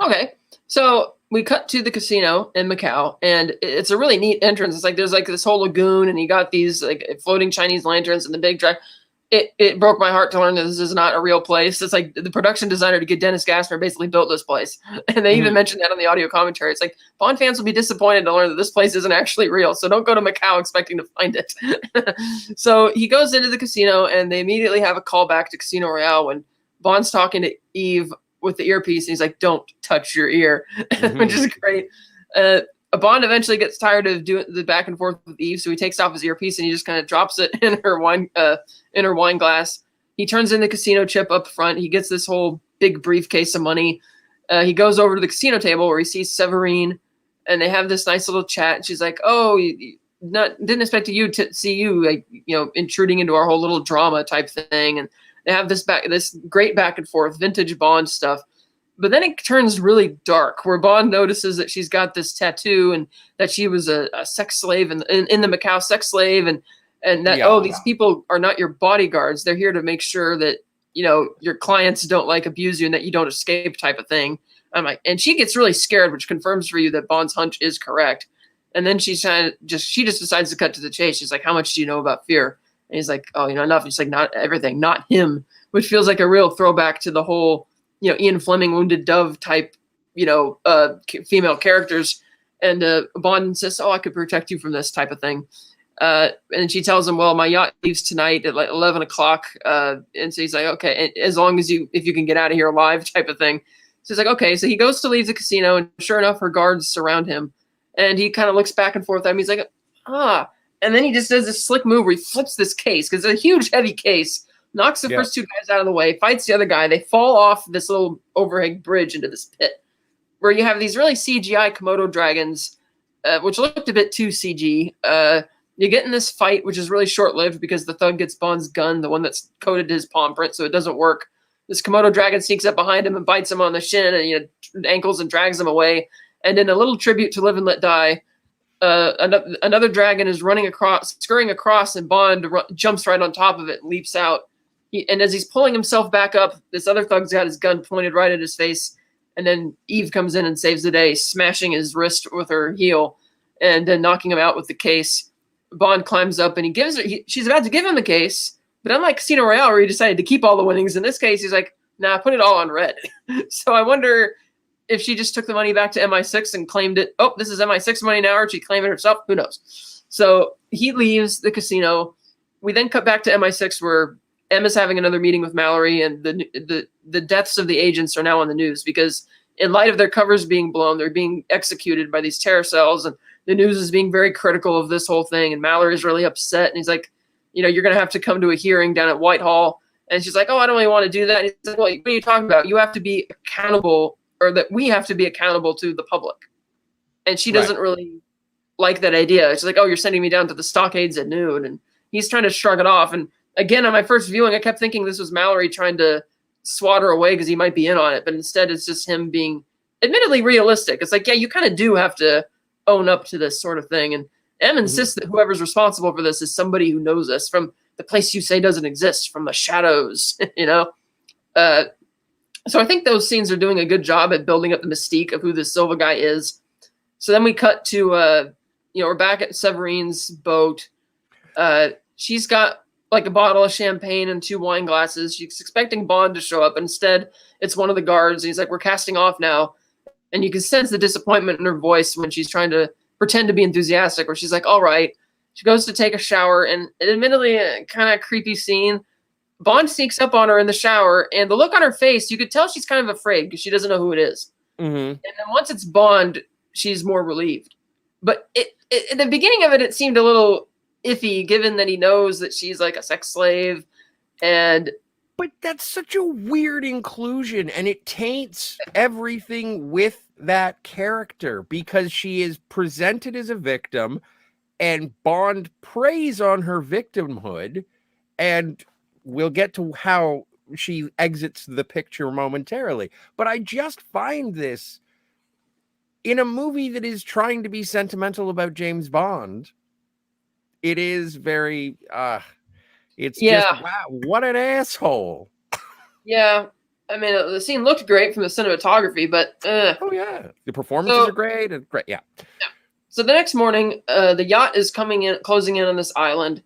Okay. So we cut to the casino in Macau, and it's a really neat entrance. It's like there's like this whole lagoon, and you got these like floating Chinese lanterns and the big drive. it broke my heart to learn that this is not a real place. It's like the production designer to get Dennis Gassner basically built this place. And they even mentioned that on the audio commentary. It's like Bond fans will be disappointed to learn that this place isn't actually real. So don't go to Macau expecting to find it. So he goes into the casino and they immediately have a callback to Casino Royale when Bond's talking to Eve with the earpiece. And he's like, don't touch your ear, which is great. Bond eventually gets tired of doing the back and forth with Eve, so he takes off his earpiece and he just kind of drops it in her wine glass. He turns in the casino chip up front. He gets this whole big briefcase of money. He goes over to the casino table where he sees Severine, and they have this nice little chat. And she's like, "Oh, didn't expect you to see you, like, intruding into our whole little drama type thing." And they have this great back and forth, vintage Bond stuff. But then it turns really dark, where Bond notices that she's got this tattoo and that she was a sex slave in the Macau sex slave, and that these people are not your bodyguards. They're here to make sure that your clients don't abuse you and that you don't escape type of thing. I'm like, and she gets really scared, which confirms for you that Bond's hunch is correct. And then she just decides to cut to the chase. She's like, "How much do you know about fear?" And he's like, "Oh, enough." He's like, "Not everything, not him," which feels like a real throwback to the whole Ian Fleming Wounded Dove type, female characters. And Bond insists, "Oh, I could protect you from this type of thing." And she tells him, "Well, my yacht leaves tonight at 11 o'clock. And so he's like, "Okay, as long as if you can get out of here alive," type of thing. So he's like, "Okay." So he goes to leave the casino, and sure enough, her guards surround him. And he kind of looks back and forth at him. He's like, "Ah." And then he just does this slick move where he flips this case, because it's a huge, heavy case, knocks the first two guys out of the way, fights the other guy. They fall off this little overhang bridge into this pit where you have these really CGI Komodo dragons, which looked a bit too CG. You get in this fight, which is really short-lived because the thug gets Bond's gun, the one that's coded to his palm print, so it doesn't work. This Komodo dragon sneaks up behind him and bites him on the shin and ankles and drags him away. And in a little tribute to Live and Let Die, another dragon is scurrying across, and Bond jumps right on top of it and leaps out. And as he's pulling himself back up, this other thug's got his gun pointed right at his face. And then Eve comes in and saves the day, smashing his wrist with her heel and then knocking him out with the case. Bond climbs up and she's about to give him the case. But unlike Casino Royale, where he decided to keep all the winnings, in this case, he's like, "Nah, put it all on red." So I wonder if she just took the money back to MI6 and claimed it. "Oh, this is MI6 money now," or she claimed it herself. Who knows? So he leaves the casino. We then cut back to MI6, where M is having another meeting with Mallory, and the deaths of the agents are now on the news because in light of their covers being blown, they're being executed by these terror cells, and the news is being very critical of this whole thing. And Mallory's really upset, and he's like, "You're going to have to come to a hearing down at Whitehall." And she's like, "Oh, I don't really want to do that." And he's like, "Well, what are you talking about? You have to be accountable, or that we have to be accountable to the public." And she doesn't really like that idea. She's like, "Oh, you're sending me down to the stockades at noon." And he's trying to shrug it off. And again, on my first viewing, I kept thinking this was Mallory trying to swat her away because he might be in on it. But instead, it's just him being admittedly realistic. It's like, yeah, you kind of do have to own up to this sort of thing. And M insists that whoever's responsible for this is somebody who knows us from the place you say doesn't exist, from the shadows, So I think those scenes are doing a good job at building up the mystique of who this Silva guy is. So then we cut to, we're back at Severine's boat. She's got like a bottle of champagne and 2 wine glasses. She's expecting Bond to show up. Instead, it's one of the guards. And he's like, "We're casting off now." And you can sense the disappointment in her voice when she's trying to pretend to be enthusiastic, where she's like, "All right." She goes to take a shower, and admittedly a kind of creepy scene. Bond sneaks up on her in the shower, and the look on her face, you could tell she's kind of afraid because she doesn't know who it is. And then once it's Bond, she's more relieved. But at the beginning of it seemed a little iffy, given that he knows that she's like a sex slave. But that's such a weird inclusion, and it taints everything with that character because she is presented as a victim, and Bond preys on her victimhood, and we'll get to how she exits the picture momentarily. But I just find this in a movie that is trying to be sentimental about James Bond. It is very, just, wow, what an asshole. Yeah. I mean, the scene looked great from the cinematography, but... Oh, yeah. The performances are great. And great, yeah. So the next morning, the yacht is closing in on this island,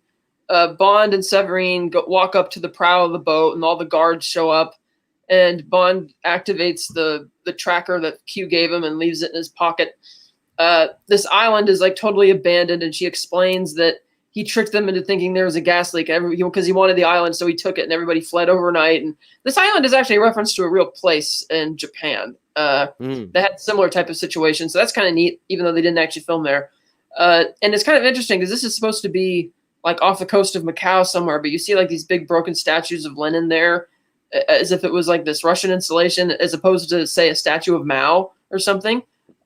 Bond and Severine walk up to the prow of the boat, and all the guards show up. And Bond activates the tracker that Q gave him and leaves it in his pocket. This island is like totally abandoned, and she explains that he tricked them into thinking there was a gas leak because he wanted the island, so he took it, and everybody fled overnight. And this island is actually a reference to a real place in Japan that had a similar type of situation. So that's kind of neat, even though they didn't actually film there. And it's kind of interesting because this is supposed to be like off the coast of Macau somewhere, but you see like these big broken statues of Lenin there, as if it was like this Russian installation, as opposed to, say, a statue of Mao or something.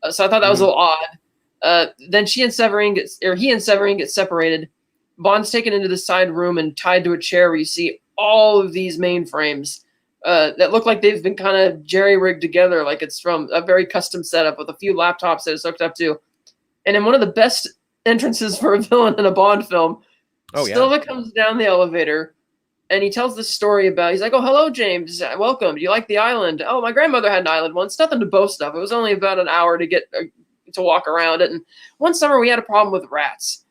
So I thought that was a little odd. Then he and Severine get separated. Bond's taken into the side room and tied to a chair where you see all of these mainframes that look like they've been kind of jerry-rigged together, like it's from a very custom setup with a few laptops that it's hooked up to. And in one of the best entrances for a villain in a Bond film, Silva comes down the elevator, and he tells this story about, he's like, oh, hello, James. Welcome. Do you like the island? Oh, my grandmother had an island once. Nothing to boast of. It was only about an hour to get to walk around it. And one summer we had a problem with rats.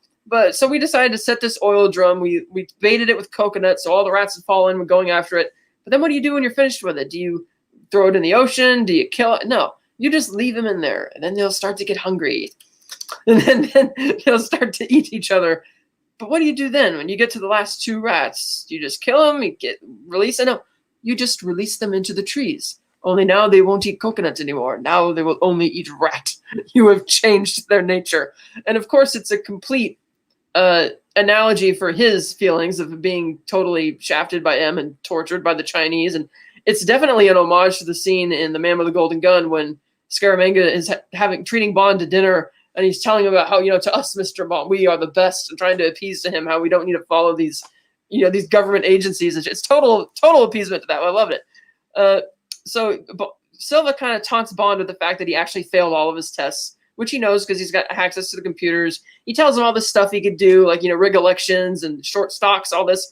So we decided to set this oil drum. We baited it with coconut, so all the rats would fall in when going after it. But then what do you do when you're finished with it? Do you throw it in the ocean? Do you kill it? No. You just leave them in there, and then they'll start to get hungry. And then they'll start to eat each other. But what do you do then when you get to the last two rats? Do you just kill them? You release them? No, you just release them into the trees. Only now they won't eat coconuts anymore. Now they will only eat rat. You have changed their nature. And of course, it's a complete analogy for his feelings of being totally shafted by M and tortured by the Chinese. And it's definitely an homage to the scene in The Man with the Golden Gun when Scaramanga is treating Bond to dinner. And he's telling him about how, to us, Mr. Bond, we are the best, and trying to appease to him how we don't need to follow these, these government agencies. It's total appeasement to that. I loved it. So Silva kind of taunts Bond with the fact that he actually failed all of his tests, which he knows because he's got access to the computers. He tells him all this stuff he could do, like, rig elections and short stocks, all this.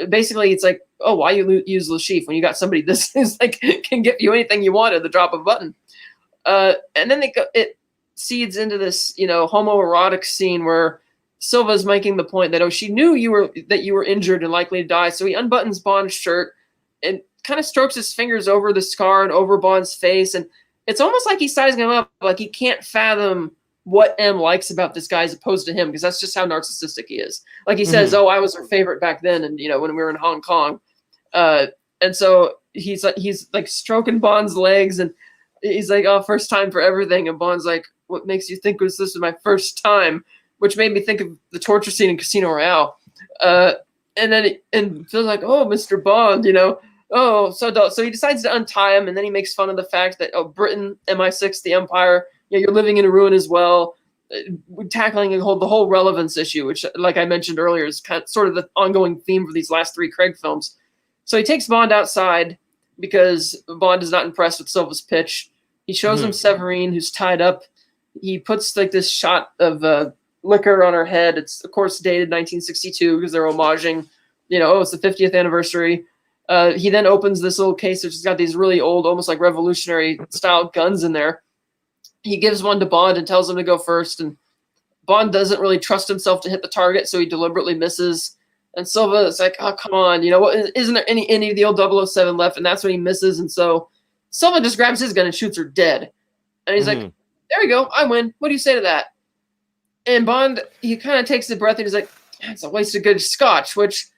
Basically, it's like, oh, why you use Lashif when you got somebody this is like can get you anything you want at the drop of a button. And then it seeds into this, homoerotic scene where Silva's making the point that, she knew you were injured and likely to die. So he unbuttons Bond's shirt and kind of strokes his fingers over the scar and over Bond's face. And it's almost like he's sizing him up, like he can't fathom what M likes about this guy as opposed to him, because that's just how narcissistic he is. Like he says, oh, I was her favorite back then. And, when we were in Hong Kong. And so he's like stroking Bond's legs, and he's like, oh, first time for everything. And Bond's like, what makes you think this was my first time? Which made me think of the torture scene in Casino Royale. And then feels like, oh, Mr. Bond, oh, so dull. So he decides to untie him, and then he makes fun of the fact that, Britain, MI6, the Empire, you're living in a ruin as well. Tackling the whole relevance issue, which, like I mentioned earlier, is sort of the ongoing theme for these last three Craig films. So he takes Bond outside because Bond is not impressed with Silva's pitch. He shows him Severine, who's tied up. He puts like this shot of liquor on her head. It's, of course, dated 1962 because they're homaging, it's the 50th anniversary. He then opens this little case which has got these really old, almost like revolutionary style guns in there. He gives one to Bond and tells him to go first. And Bond doesn't really trust himself to hit the target, so he deliberately misses. And Silva is like, oh, come on, what, isn't there any of the old 007 left? And that's when he misses. And so Silva just grabs his gun and shoots her dead. And he's like, there we go, I win. What do you say to that? And Bond, he kind of takes a breath and he's like, it's a waste of good scotch, which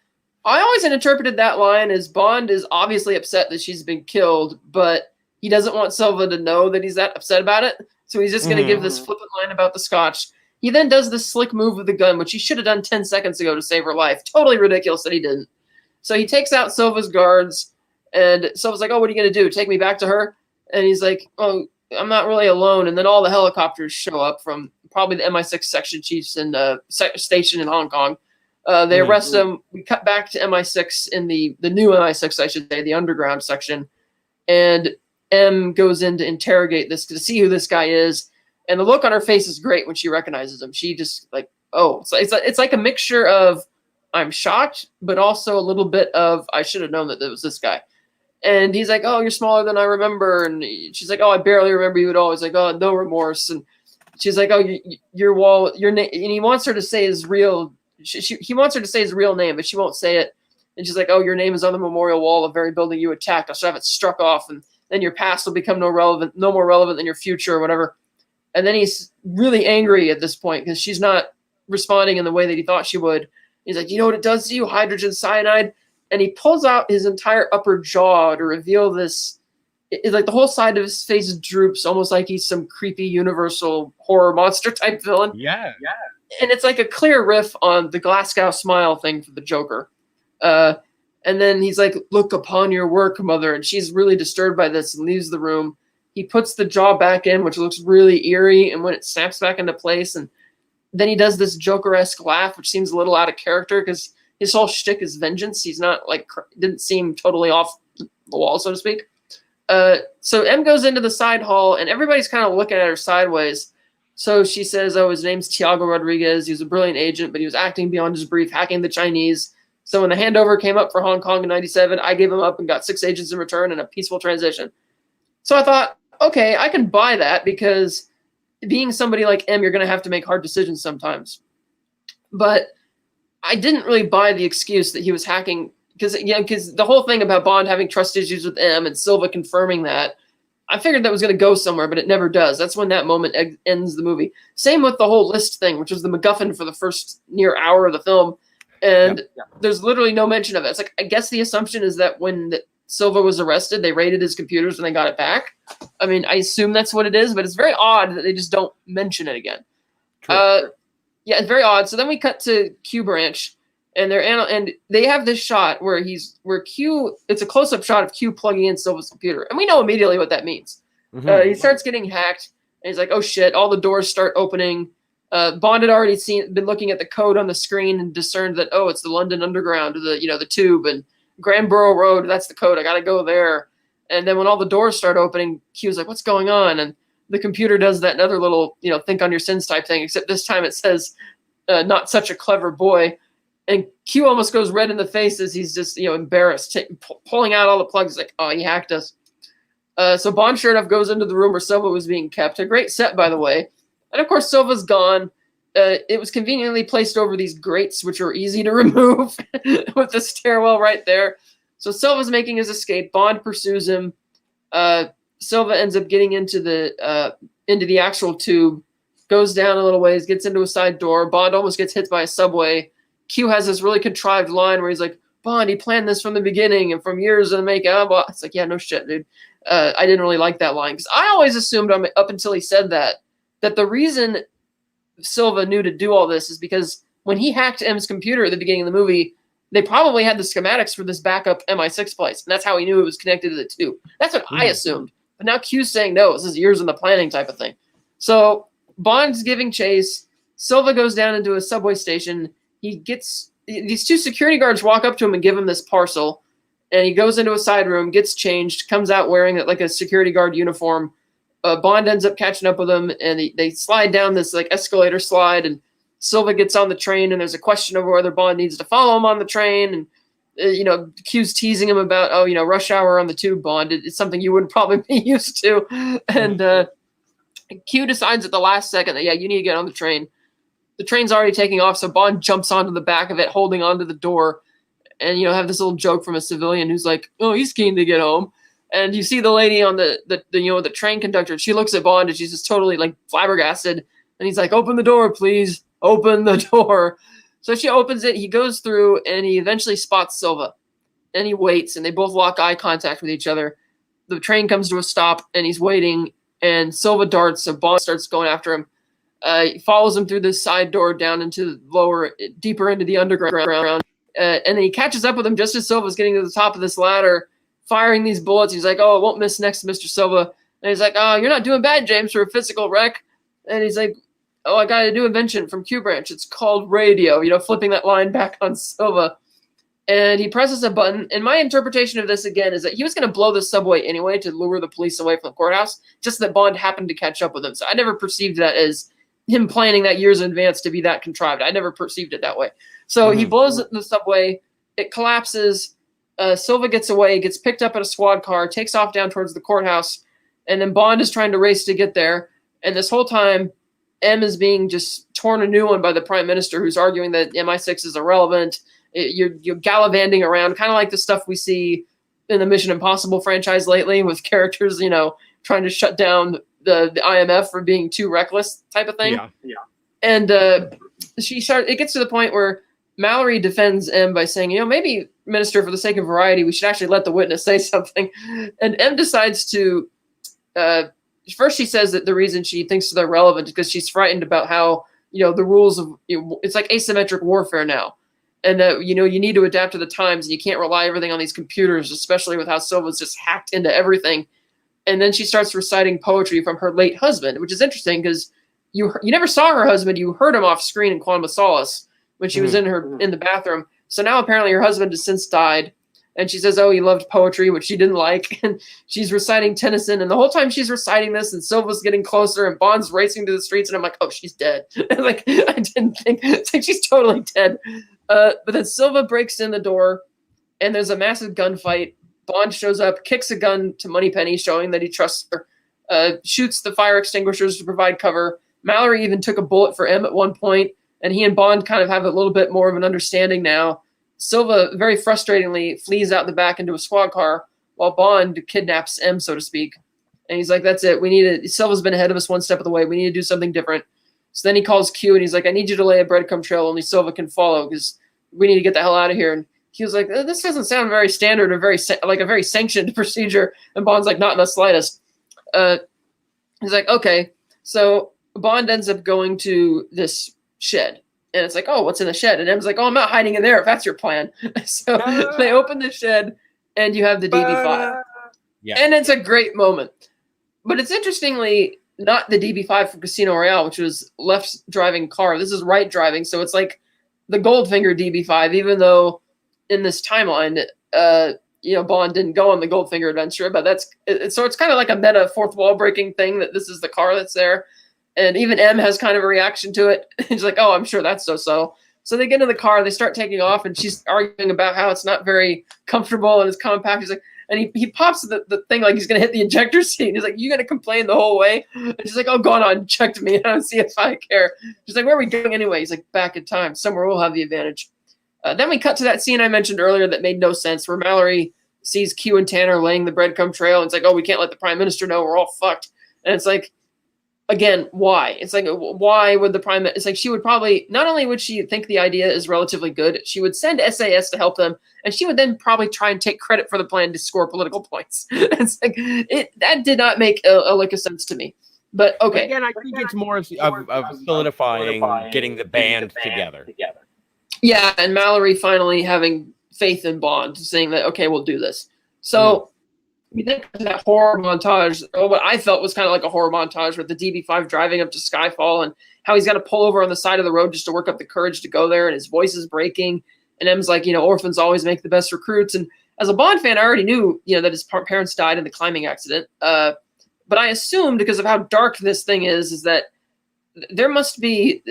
I always interpreted that line as Bond is obviously upset that she's been killed, but he doesn't want Silva to know that he's that upset about it. So he's just going to give this flippant line about the scotch. He then does this slick move with the gun, which he should have done 10 seconds ago to save her life. Totally ridiculous that he didn't. So he takes out Silva's guards, and Silva's like, oh, what are you going to do? Take me back to her? And he's like, oh, I'm not really alone. And then all the helicopters show up from probably the MI6 section chiefs in the station in Hong Kong. They arrest him. We cut back to MI6 in the new MI6, I should say, the underground section. And M goes in to interrogate to see who this guy is. And the look on her face is great when she recognizes him. She just like, oh, it's like a mixture of I'm shocked, but also a little bit of I should have known that it was this guy. And he's like, oh, you're smaller than I remember. And she's like, oh, I barely remember you at all. He's like, oh, no remorse. And she's like, oh, your wall, your name. And he wants her to say his real he wants her to say his real name, but she won't say it. And she's like, "Oh, your name is on the memorial wall of the very building you attacked. I should have it struck off, and then your past will become no more relevant than your future," or whatever. And then he's really angry at this point because she's not responding in the way that he thought she would. He's like, "You know what it does to you? Hydrogen cyanide." And he pulls out his entire upper jaw to reveal this. It's like the whole side of his face droops, almost like he's some creepy universal horror monster type villain. Yeah. And it's like a clear riff on the Glasgow smile thing for the Joker. And then he's like, "Look upon your work, mother." And she's really disturbed by this and leaves the room. He puts the jaw back in, which looks really eerie. And when it snaps back into place, and then he does this Joker-esque laugh, which seems a little out of character because his whole shtick is vengeance. He's not like, didn't seem totally off the wall, so to speak. So M goes into the side hall, and everybody's kind of looking at her sideways. So she says, "Oh, his name's Tiago Rodriguez. He was a brilliant agent, but he was acting beyond his brief, hacking the Chinese. So when the handover came up for Hong Kong in 97, I gave him up and got 6 agents in return and a peaceful transition." So I thought, okay, I can buy that because being somebody like M, you're going to have to make hard decisions sometimes. But I didn't really buy the excuse that he was hacking because the whole thing about Bond having trust issues with M and Silva confirming that, I figured that was going to go somewhere, but it never does. That's when that moment ends the movie. Same with the whole list thing, which was the MacGuffin for the first near hour of the film. And there's literally no mention of it. It's like, I guess the assumption is that when Silva was arrested, they raided his computers and they got it back. I mean, I assume that's what it is, but it's very odd that they just don't mention it again. True. Yeah, it's very odd. So then we cut to Q Branch, and they have this shot where Q. It's a close-up shot of Q plugging in Silva's computer, and we know immediately what that means. Mhm. He starts getting hacked, and he's like, "Oh shit!" All the doors start opening. Bond had already been looking at the code on the screen and discerned that, oh, it's the London Underground, or the Tube, and Grand Borough Road. That's the code. I gotta go there. And then when all the doors start opening, Q's like, "What's going on?" And the computer does that another little, think on your sins type thing, except this time it says, "Not such a clever boy." And Q almost goes red in the face as he's just, embarrassed, pulling out all the plugs. He's like, "Oh, he hacked us." So Bond, sure enough, goes into the room where Silva was being kept. A great set, by the way. And of course, Silva's gone. It was conveniently placed over these grates, which are easy to remove with the stairwell right there. So Silva's making his escape. Bond pursues him. Silva ends up getting into the actual tube, goes down a little ways, gets into a side door. Bond almost gets hit by a subway. Q has this really contrived line where he's like, "Bond, he planned this from the beginning and from years in the making." Well, it's like, yeah, no shit, dude. I didn't really like that line because I always assumed up until he said that the reason Silva knew to do all this is because when he hacked M's computer at the beginning of the movie, they probably had the schematics for this backup MI6 place, and that's how he knew it was connected to the tube. That's what I assumed. But now Q's saying, no, this is years in the planning type of thing. So Bond's giving chase. Silva goes down into a subway station. These 2 security guards walk up to him and give him this parcel, and he goes into a side room, gets changed, comes out wearing like a security guard uniform. Bond ends up catching up with them, and they slide down this like escalator slide, and Silva gets on the train, and there's a question of whether Bond needs to follow him on the train, and Q's teasing him about, rush hour on the tube, Bond. It's something you wouldn't probably be used to. And Q decides at the last second that, you need to get on the train. The train's already taking off, so Bond jumps onto the back of it, holding onto the door, and, have this little joke from a civilian who's like, "Oh, he's keen to get home." And you see the lady on the train conductor. She looks at Bond and she's just totally like flabbergasted. And he's like, "Open the door, please. Open the door." So she opens it. He goes through and he eventually spots Silva. And he waits and they both lock eye contact with each other. The train comes to a stop and he's waiting. And Silva darts. So Bond starts going after him. He follows him through this side door down into the deeper into the underground. And then he catches up with him just as Silva's getting to the top of this ladder, firing these bullets. He's like, "Oh, it won't miss next to Mr. Silva." And he's like, "Oh, you're not doing bad, James, for a physical wreck." And he's like, "Oh, I got a new invention from Q Branch. It's called radio," flipping that line back on Silva. And he presses a button. And my interpretation of this, again, is that he was going to blow the subway anyway to lure the police away from the courthouse, just that Bond happened to catch up with him. So I never perceived that as him planning that years in advance to be that contrived. I never perceived it that way. So he blows the subway. It collapses. Silva gets away, gets picked up in a squad car, takes off down towards the courthouse, and then Bond is trying to race to get there. And this whole time, M is being just torn a new one by the prime minister, who's arguing that MI6 is irrelevant. You're gallivanting around, kind of like the stuff we see in the Mission Impossible franchise lately, with characters, trying to shut down the IMF for being too reckless, type of thing. Yeah. And it gets to the point where Mallory defends M by saying, maybe, Minister, for the sake of variety, we should actually let the witness say something. And M decides to, first she says that the reason she thinks they're relevant is because she's frightened about how, the rules of, it's like asymmetric warfare now. And that, you need to adapt to the times, and you can't rely everything on these computers, especially with how Silva's just hacked into everything. And then she starts reciting poetry from her late husband, which is interesting because you never saw her husband. You heard him off screen in Quantum of Solace when she was in the bathroom. So now apparently her husband has since died. And she says, oh, he loved poetry, which she didn't like. And she's reciting Tennyson. And the whole time she's reciting this, and Silva's getting closer, and Bond's racing to the streets. And I'm like, oh, she's dead. Like, I didn't think. It's like she's totally dead. But then Silva breaks in the door, and there's a massive gunfight. Bond shows up, kicks a gun to Moneypenny, showing that he trusts her, shoots the fire extinguishers to provide cover. Mallory even took a bullet for M at one point, and he and Bond kind of have a little bit more of an understanding now. Silva, very frustratingly, flees out the back into a squad car, while Bond kidnaps M, so to speak. And he's like, that's it. Silva's been ahead of us one step of the way. We need to do something different. So then he calls Q, and he's like, I need you to lay a breadcrumb trail only Silva can follow, because we need to get the hell out of here. And he was like, this doesn't sound very standard or like a very sanctioned procedure. And Bond's like, not in the slightest. He's like, okay. So Bond ends up going to this shed. And it's like, oh, what's in the shed? And M's like, oh, I'm not hiding in there if that's your plan. So they open the shed, and you have the DB5. Yeah. And it's a great moment. But it's interestingly not the DB5 from Casino Royale, which was left driving car. This is right driving. So it's like the Goldfinger DB5, even though in this timeline, Bond didn't go on the Goldfinger adventure, but so it's kind of like a meta fourth wall breaking thing that this is the car that's there. And even M has kind of a reaction to it. He's like, oh, I'm sure that's so. So they get in the car, they start taking off, and she's arguing about how it's not very comfortable and it's compact. He's like, and he pops the thing like he's going to hit the ejector seat. He's like, you going to complain the whole way? And she's like, oh, go on, check to me. I don't see if I care. She's like, where are we going anyway? He's like, back in time. Somewhere we'll have the advantage. Then we cut to that scene I mentioned earlier that made no sense, where Mallory sees Q and Tanner laying the breadcrumb trail. And it's like, oh, we can't let the prime minister know. We're all fucked. And it's like, again, why? It's like, why would the prime? It's like she would probably, not only would she think the idea is relatively good, she would send SAS to help them, and she would then probably try and take credit for the plan to score political points. It's like that did not make a lick of sense to me. But okay, again, I think it's more of solidifying, getting the band together. Yeah, and Mallory finally having faith in Bond, saying that okay, we'll do this. So. We then got to that horror montage, what I felt was kind of like a horror montage with the DB5 driving up to Skyfall and how he's got to pull over on the side of the road just to work up the courage to go there, and his voice is breaking. And M's like, orphans always make the best recruits. And as a Bond fan, I already knew, that his parents died in the climbing accident. But I assumed, because of how dark this thing is that they must be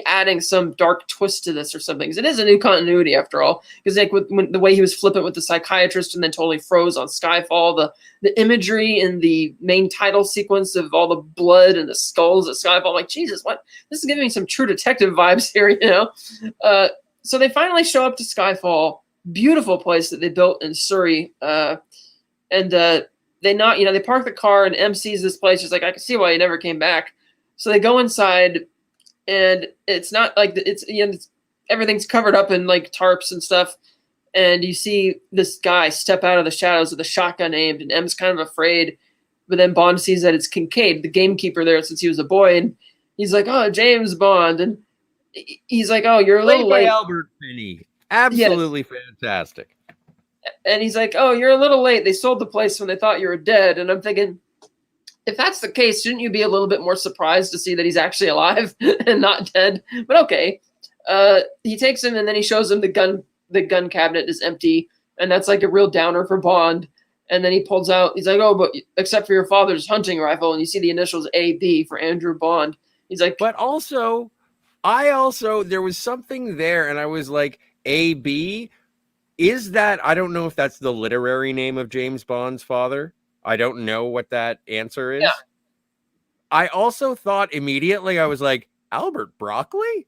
adding some dark twist to this or something. Because it is a new continuity after all. Because like when the way he was flippant with the psychiatrist and then totally froze on Skyfall, the imagery in the main title sequence of all the blood and the skulls at Skyfall, I'm like, Jesus, what? This is giving me some True Detective vibes here, So they finally show up to Skyfall, beautiful place that they built in Surrey, and they park the car, and M sees this place. She's like, I can see why he never came back. So they go inside, and it's not like everything's covered up in like tarps and stuff. And you see this guy step out of the shadows with a shotgun aimed, and M's kind of afraid. But then Bond sees that it's Kincaid, the gamekeeper there since he was a boy, and he's like, "Oh, James Bond," and he's like, "Oh, you're a little late." Albert Finney, absolutely fantastic. And he's like, "Oh, you're a little late. They sold the place when they thought you were dead." And I'm thinking, if that's the case, shouldn't you be a little bit more surprised to see that he's actually alive and not dead? But okay. He takes him, and then he shows him the gun cabinet is empty, and that's like a real downer for Bond. And then he pulls out, he's like, oh, but except for your father's hunting rifle, and you see the initials AB for Andrew Bond. He's like, but also, there was something there, and I was like, AB, is that, I don't know if that's the literary name of James Bond's father. I don't know what that answer is. I also thought immediately, I was like, Albert Broccoli?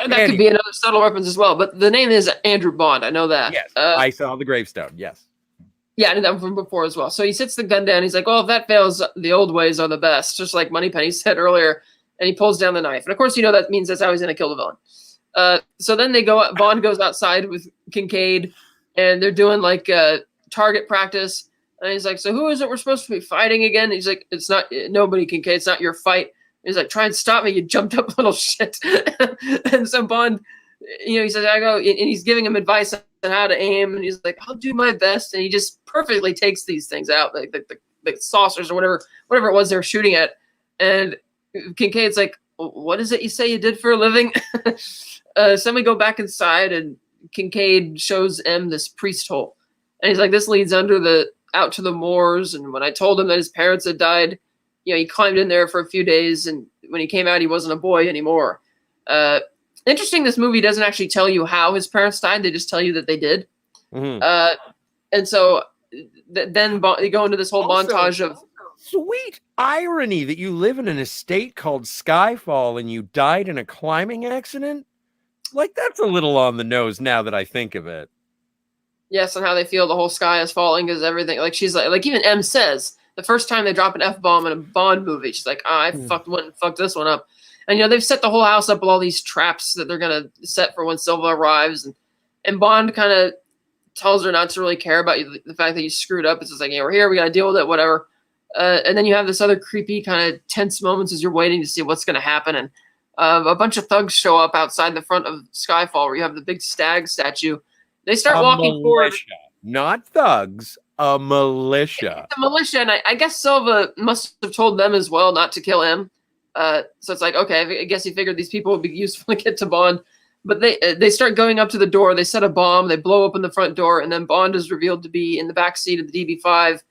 That could be another subtle reference as well. But the name is Andrew Bond. I know that. Yes, I saw the gravestone. Yes. Yeah, I knew that from before as well. So he sits the gun down. He's like, well, if that fails, the old ways are the best, just like Moneypenny said earlier. And he pulls down the knife. And of course, that means that's how he's going to kill the villain. So then Bond goes outside with Kincaid, and they're doing like target practice. And he's like, so who is it we're supposed to be fighting again? And he's like, it's not nobody, Kincaid. It's not your fight. And he's like, try and stop me, you jumped up little shit. And so Bond, he says, I go, and he's giving him advice on how to aim. And he's like, I'll do my best. And he just perfectly takes these things out, like the saucers or whatever it was they were shooting at. And Kincaid's like, what is it you say you did for a living? So then we go back inside, and Kincaid shows M this priest hole. And he's like, this leads out to the moors. And when I told him that his parents had died, he climbed in there for a few days. And when he came out, he wasn't a boy anymore. Interesting, this movie doesn't actually tell you how his parents died. They just tell you that they did. Mm-hmm. And so then they go into this whole montage of... Sweet irony that you live in an estate called Skyfall and you died in a climbing accident. Like, that's a little on the nose now that I think of it. Yes, and how they feel the whole sky is falling is everything. Like, she's like even M says, the first time they drop an F-bomb in a Bond movie, she's like, I fucked this one up. And, they've set the whole house up with all these traps that they're going to set for when Silva arrives. And Bond kind of tells her not to really care about the fact that you screwed up. It's just like, we're here, we got to deal with it, whatever. And then you have this other creepy kind of tense moments as you're waiting to see what's going to happen. And a bunch of thugs show up outside the front of Skyfall where you have the big stag statue. They start walking forward. Not thugs, a militia. It's a militia, and I guess Silva must have told them as well not to kill him. So it's like, okay, I guess he figured these people would be useful to get to Bond. But they start going up to the door. They set a bomb. They blow open the front door, and then Bond is revealed to be in the back seat of the DB5,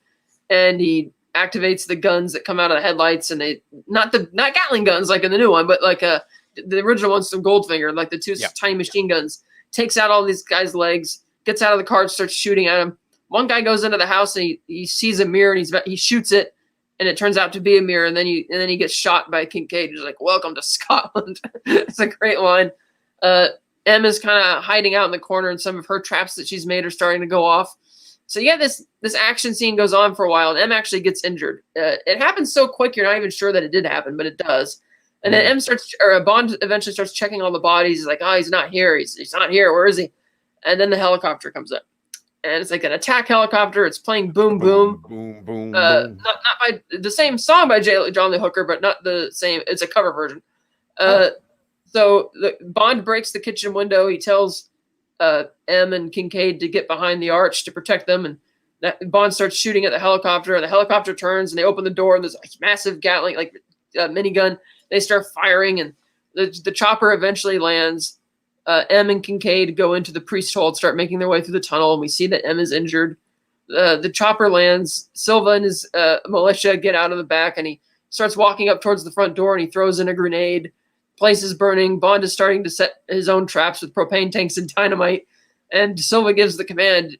and he activates the guns that come out of the headlights, and not Gatling guns like in the new one, but like the original ones from Goldfinger, like the two tiny machine guns. Takes out all these guys' legs, gets out of the car, and starts shooting at him. One guy goes into the house and he sees a mirror and he shoots it, and it turns out to be a mirror. And then he gets shot by Kincaid. He's like, "Welcome to Scotland." It's a great line. M is kind of hiding out in the corner, and some of her traps that she's made are starting to go off. So this action scene goes on for a while, and M actually gets injured. It happens so quick you're not even sure that it did happen, but it does. And then Bond eventually starts checking all the bodies. He's like, oh, he's not here. He's not here. Where is he? And then the helicopter comes up. And it's like an attack helicopter. It's playing Boom Boom. Boom, boom, boom. Not by the same song by John Lee Hooker, but not the same. It's a cover version. So Bond breaks the kitchen window. He tells M and Kincaid to get behind the arch to protect them. And Bond starts shooting at the helicopter. And the helicopter turns, and they open the door. And there's a massive Gatling, minigun. They start firing, and the chopper eventually lands. M and Kincaid go into the priest hole and start making their way through the tunnel, and we see that M is injured. The chopper lands. Silva and his militia get out of the back, and he starts walking up towards the front door, and he throws in a grenade. Place is burning. Bond is starting to set his own traps with propane tanks and dynamite, and Silva gives the command,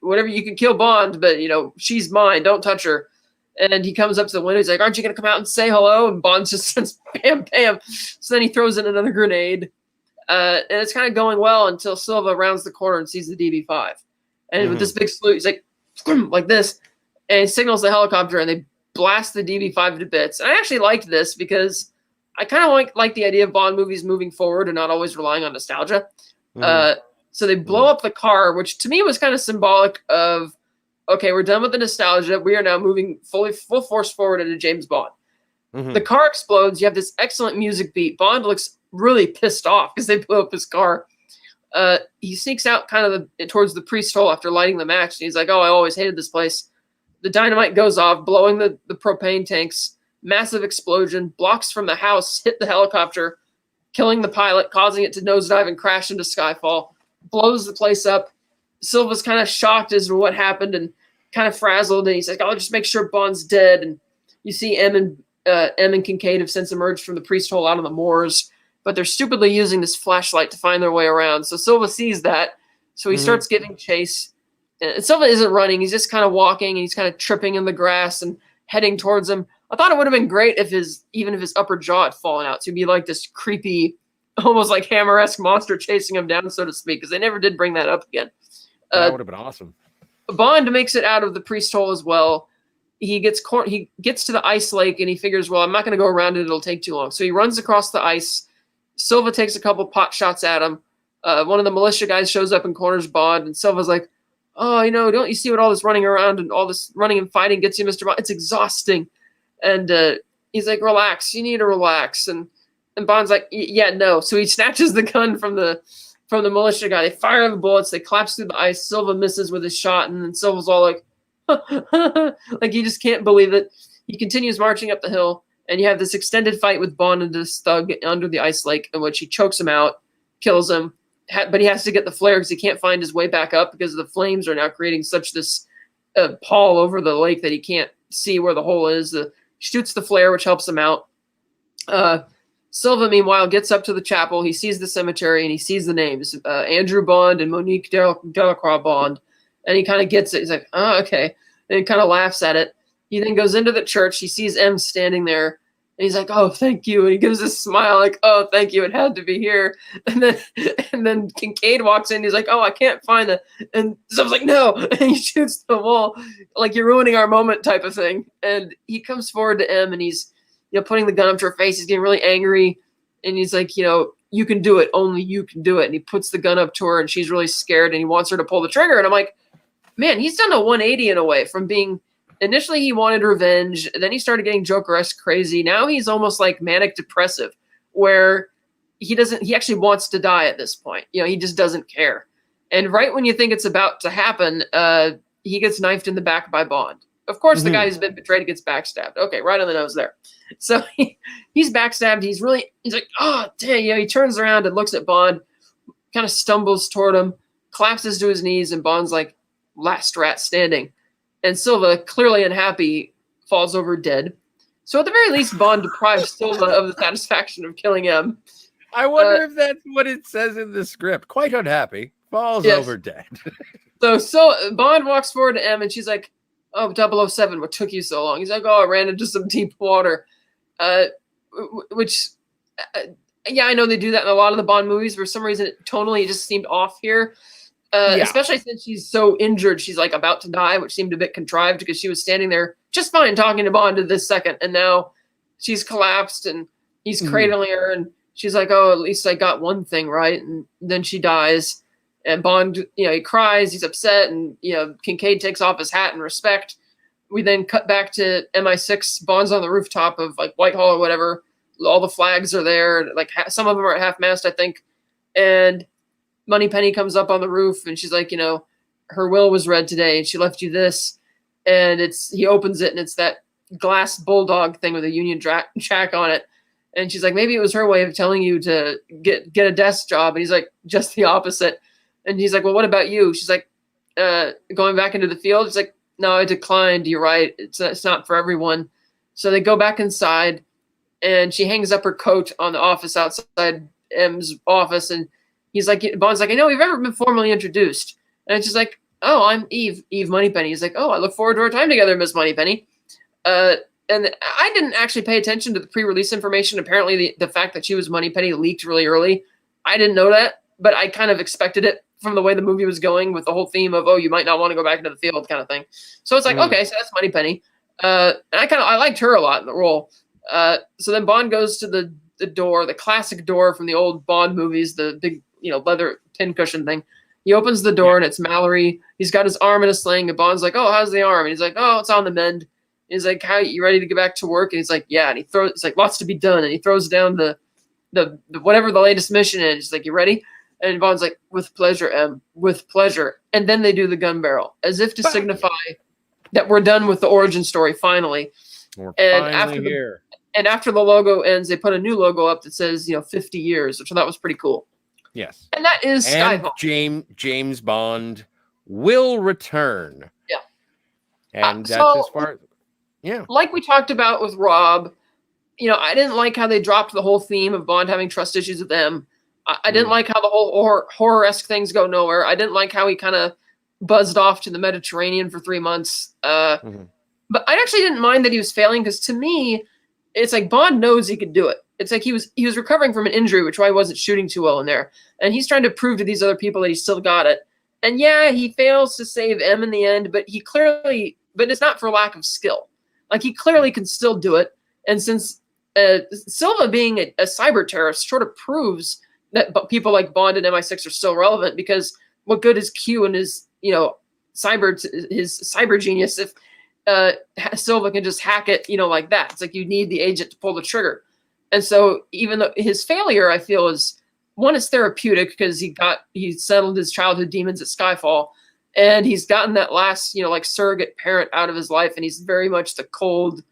whatever, you can kill Bond, but, she's mine. Don't touch her. And he comes up to the window. He's like, aren't you going to come out and say hello? And Bond just says, bam, bam. So then he throws in another grenade. And it's kind of going well until Silva rounds the corner and sees the DB5. And with this big salute, he's like this. And he signals the helicopter, and they blast the DB5 to bits. And I actually liked this because I kind of like the idea of Bond movies moving forward and not always relying on nostalgia. So they blow up the car, which to me was kind of symbolic of, okay, we're done with the nostalgia. We are now moving full force forward into James Bond. The car explodes. You have this excellent music beat. Bond looks really pissed off because they blew up his car. He sneaks out kind of towards the priest hole after lighting the match. And he's like, oh, I always hated this place. The dynamite goes off, blowing the propane tanks. Massive explosion. Blocks from the house hit the helicopter, killing the pilot, causing it to nosedive and crash into Skyfall. Blows the place up. Silva's kind of shocked as to what happened and kind of frazzled, and he's like, I'll just make sure Bond's dead. And you see M and Kincaid have since emerged from the priest hole out on the moors, but they're stupidly using this flashlight to find their way around. So Silva sees that, so he starts giving chase. And Silva isn't running, he's just kind of walking, and he's kind of tripping in the grass, and heading towards him. I thought it would have been great if his upper jaw had fallen out. So he'd be like this creepy, almost like Hammer-esque monster chasing him down, so to speak, because they never did bring that up again. That would have been awesome. Bond makes it out of the priest hole as well. He gets to the ice lake and he figures, well, I'm not going to go around it. It'll take too long. So he runs across the ice. Silva takes a couple pot shots at him. One of the militia guys shows up and corners Bond, and Silva's like, oh, don't you see what all this running around and all this running and fighting gets you, Mr. Bond? It's exhausting. And he's like, relax. You need to relax. And Bond's like, yeah, no. So he snatches the gun from the militia guy. They fire the bullets. They collapse through the ice. Silva misses with his shot, and then Silva's all like, like he just can't believe it. He continues marching up the hill, and you have this extended fight with Bond and this thug under the ice lake, in which he chokes him out, kills him, but he has to get the flare because he can't find his way back up because the flames are now creating such this pall over the lake that he can't see where the hole is. Shoots the flare, which helps him out. Silva, meanwhile, gets up to the chapel. He sees the cemetery, and he sees the names, Andrew Bond and Monique Delacroix Bond. And he kind of gets it. He's like, oh, okay. And he kind of laughs at it. He then goes into the church. He sees M standing there. And he's like, oh, thank you. And he gives this smile like, oh, thank you. It had to be here. And then Kincaid walks in. He's like, oh, I can't find it. And someone's like, no. And he shoots the wall like, you're ruining our moment type of thing. And he comes forward to M, and he's putting the gun up to her face. He's getting really angry. And he's like, you can do it. Only you can do it. And he puts the gun up to her, and she's really scared, and he wants her to pull the trigger. And I'm like, man, he's done a 180 in a way from being initially he wanted revenge. Then he started getting Joker-esque crazy. Now he's almost like manic depressive, where he actually wants to die at this point. He just doesn't care. And right when you think it's about to happen, he gets knifed in the back by Bond. Of course, the guy who's been betrayed gets backstabbed. Okay, right on the nose there. So he's backstabbed. He's like, oh, dang. He turns around and looks at Bond, kind of stumbles toward him, collapses to his knees, and Bond's like, last rat standing. And Silva, clearly unhappy, falls over dead. So at the very least, Bond deprives Silva of the satisfaction of killing him. I wonder if that's what it says in the script. Quite unhappy. Falls over dead. So Bond walks forward to M, and she's like, oh, 007, what took you so long? He's like, oh, I ran into some deep water. Which, I know they do that in a lot of the Bond movies. For some reason, tonally, it just seemed off here. Especially since she's so injured, she's like about to die, which seemed a bit contrived because she was standing there just fine talking to Bond at this second, and now she's collapsed and he's cradling her, and she's like, oh, at least I got one thing right. And then she dies, and Bond, he cries, he's upset, and Kincaid takes off his hat in respect. We then cut back to MI6. Bond's on the rooftop of like Whitehall or whatever. All the flags are there, like some of them are at half mast, I think, and Moneypenny comes up on the roof, and she's like, her will was read today, and she left you this. And he opens it, and it's that glass bulldog thing with a Union Jack on it. And she's like, maybe it was her way of telling you to get a desk job. And he's like, just the opposite. And he's like, well, what about you? She's like, going back into the field. He's like, no, I declined. You're right. It's not for everyone. So they go back inside, and she hangs up her coat on the office outside M's office, and Bond's like, I know we've ever been formally introduced. And it's just like, oh, I'm Eve Moneypenny. He's like, oh, I look forward to our time together, Miss Moneypenny. And I didn't actually pay attention to the pre-release information. Apparently the fact that she was Moneypenny leaked really early. I didn't know that, but I kind of expected it from the way the movie was going with the whole theme of, oh, you might not want to go back into the field kind of thing. So it's like, okay, so that's Moneypenny. And I liked her a lot in the role. So then Bond goes to the door, the classic door from the old Bond movies, the big, leather pincushion thing. He opens the door, and it's Mallory. He's got his arm in a sling, and Bond's like, oh, how's the arm? And he's like, oh, it's on the mend. And he's like, how, you ready to get back to work? And he's like, yeah. And it's like, lots to be done. And he throws down the whatever the latest mission is. He's like, you ready? And Bond's like, with pleasure, M, with pleasure. And then they do the gun barrel, as if to signify that we're done with the origin story, finally. We're finally here. And after the logo ends, they put a new logo up that says, 50 years, which I thought was pretty cool. Yes. And that is Skyfall. James Bond will return. Yeah. And that's as far. Yeah. Like we talked about with Rob, I didn't like how they dropped the whole theme of Bond having trust issues with them. I didn't like how the whole horror-esque things go nowhere. I didn't like how he kind of buzzed off to the Mediterranean for 3 months. But I actually didn't mind that he was failing, because to me, it's like Bond knows he could do it. It's like he was recovering from an injury, which why he wasn't shooting too well in there, and he's trying to prove to these other people that he still got it. And yeah, he fails to save M in the end, but but it's not for lack of skill. Like, he clearly can still do it. And since Silva being a cyber terrorist sort of proves that people like Bond and MI6 are still relevant, because what good is Q and his cyber genius if Silva can just hack it, like that? It's like you need the agent to pull the trigger. And so even though his failure, I feel, is therapeutic, because he settled his childhood demons at Skyfall, and he's gotten that last, surrogate parent out of his life, and he's very much the cold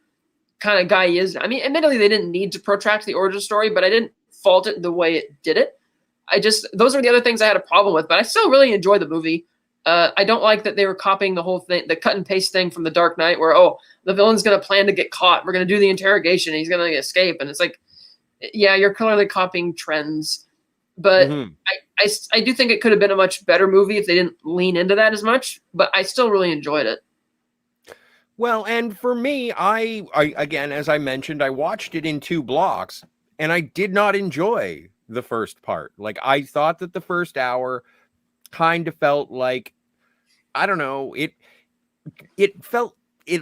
kind of guy he is. I mean, admittedly, they didn't need to protract the origin story, but I didn't fault it the way it did it. Those are the other things I had a problem with, but I still really enjoy the movie. I don't like that they were copying the whole thing, the cut and paste thing from The Dark Knight, where, the villain's going to plan to get caught. We're going to do the interrogation. And he's going to escape. And it's like, yeah, you're clearly copying trends. But I do think it could have been a much better movie if they didn't lean into that as much. But I still really enjoyed it. Well, and for me, I again, as I mentioned, I watched it in 2 blocks, and I did not enjoy the first part. Like, I thought that the first hour kind of felt like, I don't know, it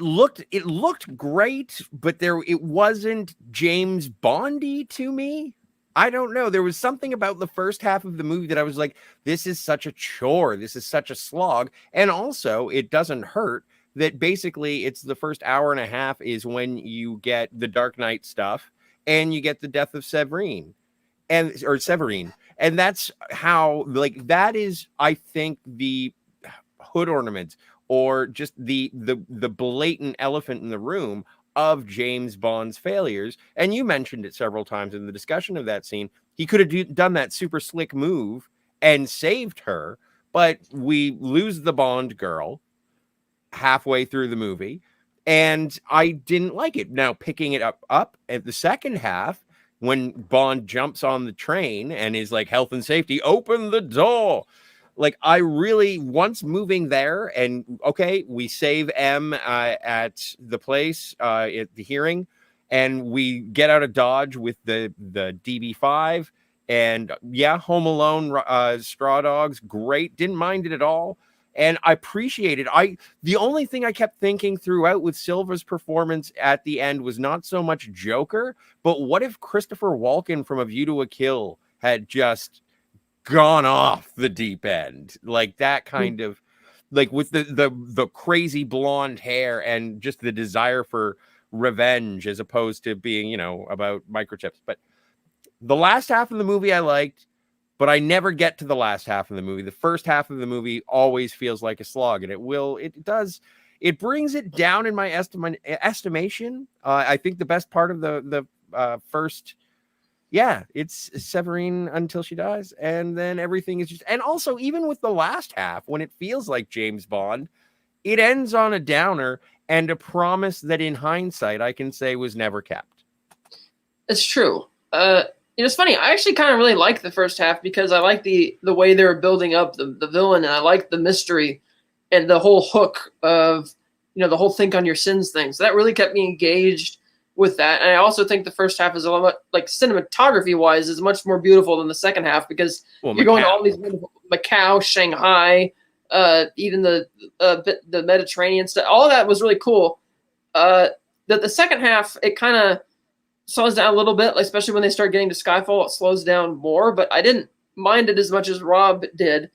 looked great, but it wasn't James Bondy to me. I don't know. There was something about the first half of the movie that I was like, this is such a chore. This is such a slog. And also, it doesn't hurt that basically it's the first hour and a half is when you get the Dark Knight stuff and you get the death of Severine. And that's how, like, that is, I think, the hood ornament, or just the blatant elephant in the room of James Bond's failures. And you mentioned it several times in the discussion of that scene. He could have done that super slick move and saved her, but we lose the Bond girl halfway through the movie, and I didn't like it. Now, picking it up at the second half, when Bond jumps on the train and is like, health and safety, open the door. Like, I really, once moving there, and okay, we save M at the place, at the hearing, and we get out of Dodge with the DB5, and yeah, Home Alone, Straw Dogs, great, didn't mind it at all. And I appreciate it. The only thing I kept thinking throughout with Silva's performance at the end was not so much Joker, but what if Christopher Walken from A View to a Kill had just gone off the deep end? Like, that kind of, like, with the crazy blonde hair and just the desire for revenge, as opposed to being, about microchips. But the last half of the movie I liked, but I never get to the last half of the movie. The first half of the movie always feels like a slog, and it brings it down in my estimation. I think the best part of the first, it's Severine until she dies, and then everything is just, and also even with the last half, when it feels like James Bond, it ends on a downer and a promise that in hindsight I can say was never kept. It's true. It's funny. I actually kind of really like the first half, because I like the way they were building up the villain, and I like the mystery and the whole hook of, the whole think on your sins thing. So that really kept me engaged with that. And I also think the first half is a lot, like, cinematography wise, is much more beautiful than the second half, because you're going to all these beautiful, Macau, Shanghai, even the Mediterranean stuff. All of that was really cool. The second half, it kind of slows down a little bit, especially when they start getting to Skyfall. It slows down more, but I didn't mind it as much as Rob did.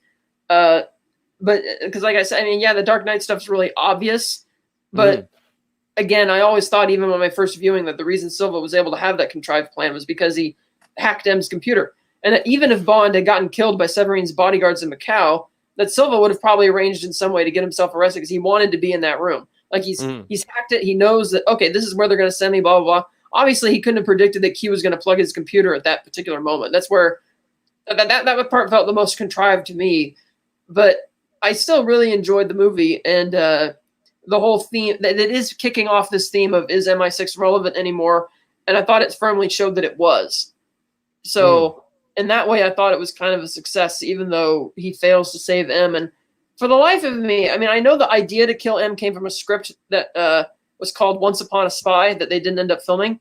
But because, like I said, the Dark Knight stuff's really obvious. But again, I always thought, even on my first viewing, that the reason Silva was able to have that contrived plan was because he hacked M's computer. And that even if Bond had gotten killed by Severine's bodyguards in Macau, that Silva would have probably arranged in some way to get himself arrested, because he wanted to be in that room. Like, he's hacked it. He knows that, okay, this is where they're going to send me, blah, blah, blah. Obviously, he couldn't have predicted that Q was going to plug his computer at that particular moment. That's where that part felt the most contrived to me. But I still really enjoyed the movie, and the whole theme that it is kicking off this theme of, is MI6 relevant anymore? And I thought it firmly showed that it was. So in that way, I thought it was kind of a success, even though he fails to save M. And for the life of me, I know the idea to kill M came from a script that was called Once Upon a Spy that they didn't end up filming.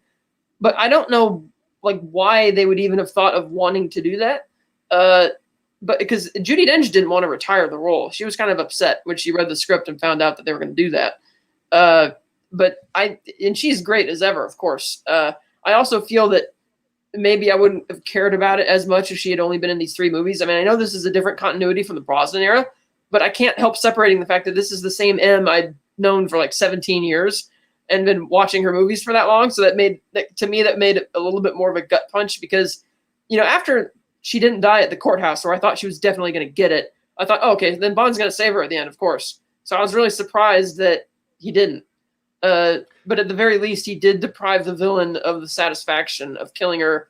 But I don't know like why they would even have thought of wanting to do that. But because Judi Dench didn't want to retire the role. She was kind of upset when she read the script and found out that they were going to do that. And she's great as ever, of course. I also feel that maybe I wouldn't have cared about it as much if she had only been in these 3 movies. I mean, I know this is a different continuity from the Brosnan era, but I can't help separating the fact that this is the same M I'd known for like 17 years and been watching her movies for that long. So that made it a little bit more of a gut punch because, after she didn't die at the courthouse where I thought she was definitely going to get it, I thought, oh, okay, then Bond's going to save her at the end, of course. So I was really surprised that he didn't. But at the very least, he did deprive the villain of the satisfaction of killing her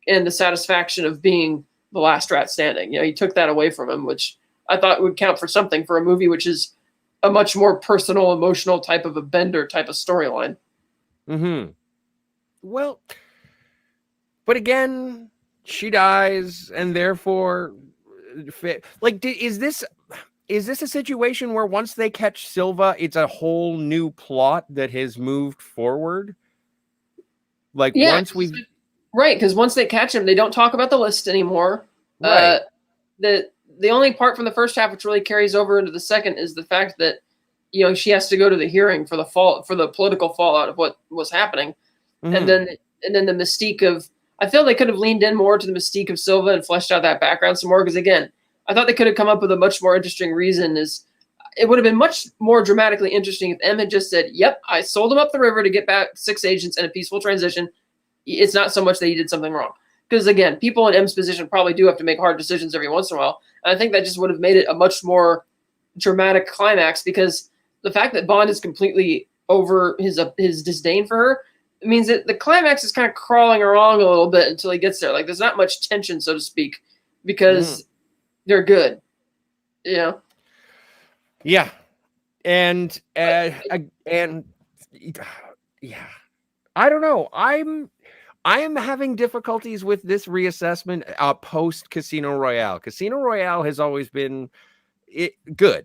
and the satisfaction of being the last rat standing. He took that away from him, which I thought would count for something for a movie which is a much more personal, emotional type of a Bender type of storyline. Mm-hmm. Well, but again, she dies, and therefore, like, is this a situation where once they catch Silva, it's a whole new plot that has moved forward? Like, yeah, once we right, because once they catch him, they don't talk about the list anymore. Right. The only part from the first half which really carries over into the second is the fact that she has to go to the hearing for the political fallout of what was happening, Mm-hmm. and then the mystique of. I feel they could have leaned in more to the mystique of Silva and fleshed out that background some more. Because again, I thought they could have come up with a much more interesting reason. It would have been much more dramatically interesting if M had just said, "Yep, I sold him up the river to get back 6 agents and a peaceful transition." It's not so much that he did something wrong. Because again, people in M's position probably do have to make hard decisions every once in a while. And I think that just would have made it a much more dramatic climax, because the fact that Bond is completely over his disdain for her means that the climax is kind of crawling along a little bit until he gets there. Like, there's not much tension, so to speak, because they're good. Yeah. And yeah. I don't know. I am having difficulties with this reassessment post Casino Royale. Casino Royale has always been good.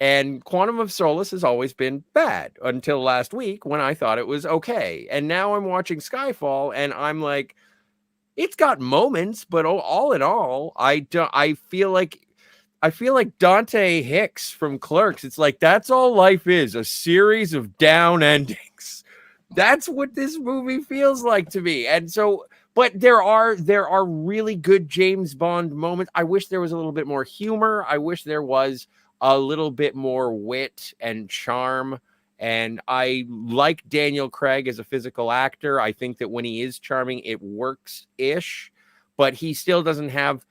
And Quantum of Solace has always been bad until last week when I thought it was okay. And now I'm watching Skyfall and I'm like, it's got moments, but all in all, I feel like Dante Hicks from Clerks. It's like, that's all life is, a series of down endings. That's what this movie feels like to me. And so, but there are really good James Bond moments. I wish there was a little bit more humor. I wish there was a little bit more wit and charm. And I like Daniel Craig as a physical actor. I think that when he is charming, it works-ish, but he still doesn't have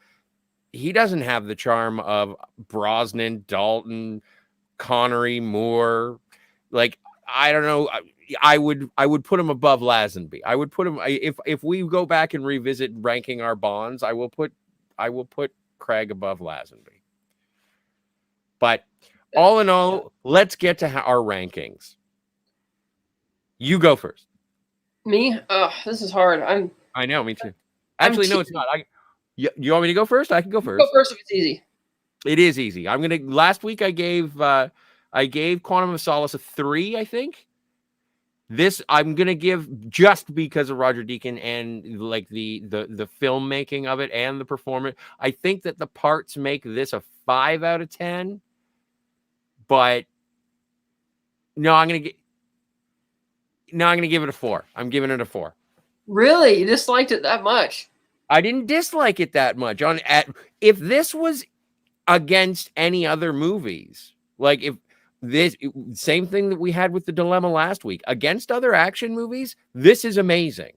the charm of Brosnan, Dalton, Connery, Moore. Like, I don't know. I would put him above Lazenby. I would put him, if we go back and revisit ranking our Bonds, I will put Craig above Lazenby. But all in all, let's get to our rankings. You go first. Me? This is hard. I know, me too. Actually, no, it's not. You want me to go first? I can go first. Go first if it's easy. It is easy. Last week I gave Quantum of Solace a 3, I think. This I'm gonna give just because of Roger Deakins and like the filmmaking of it and the performance. I think that the parts make this a 5 out of 10. But no, I'm gonna give it a 4. I'm giving it a 4. Really? You disliked it that much? I didn't dislike it that much. If this was against any other movies, like if this same thing that we had with The Dilemma last week, against other action movies, this is amazing.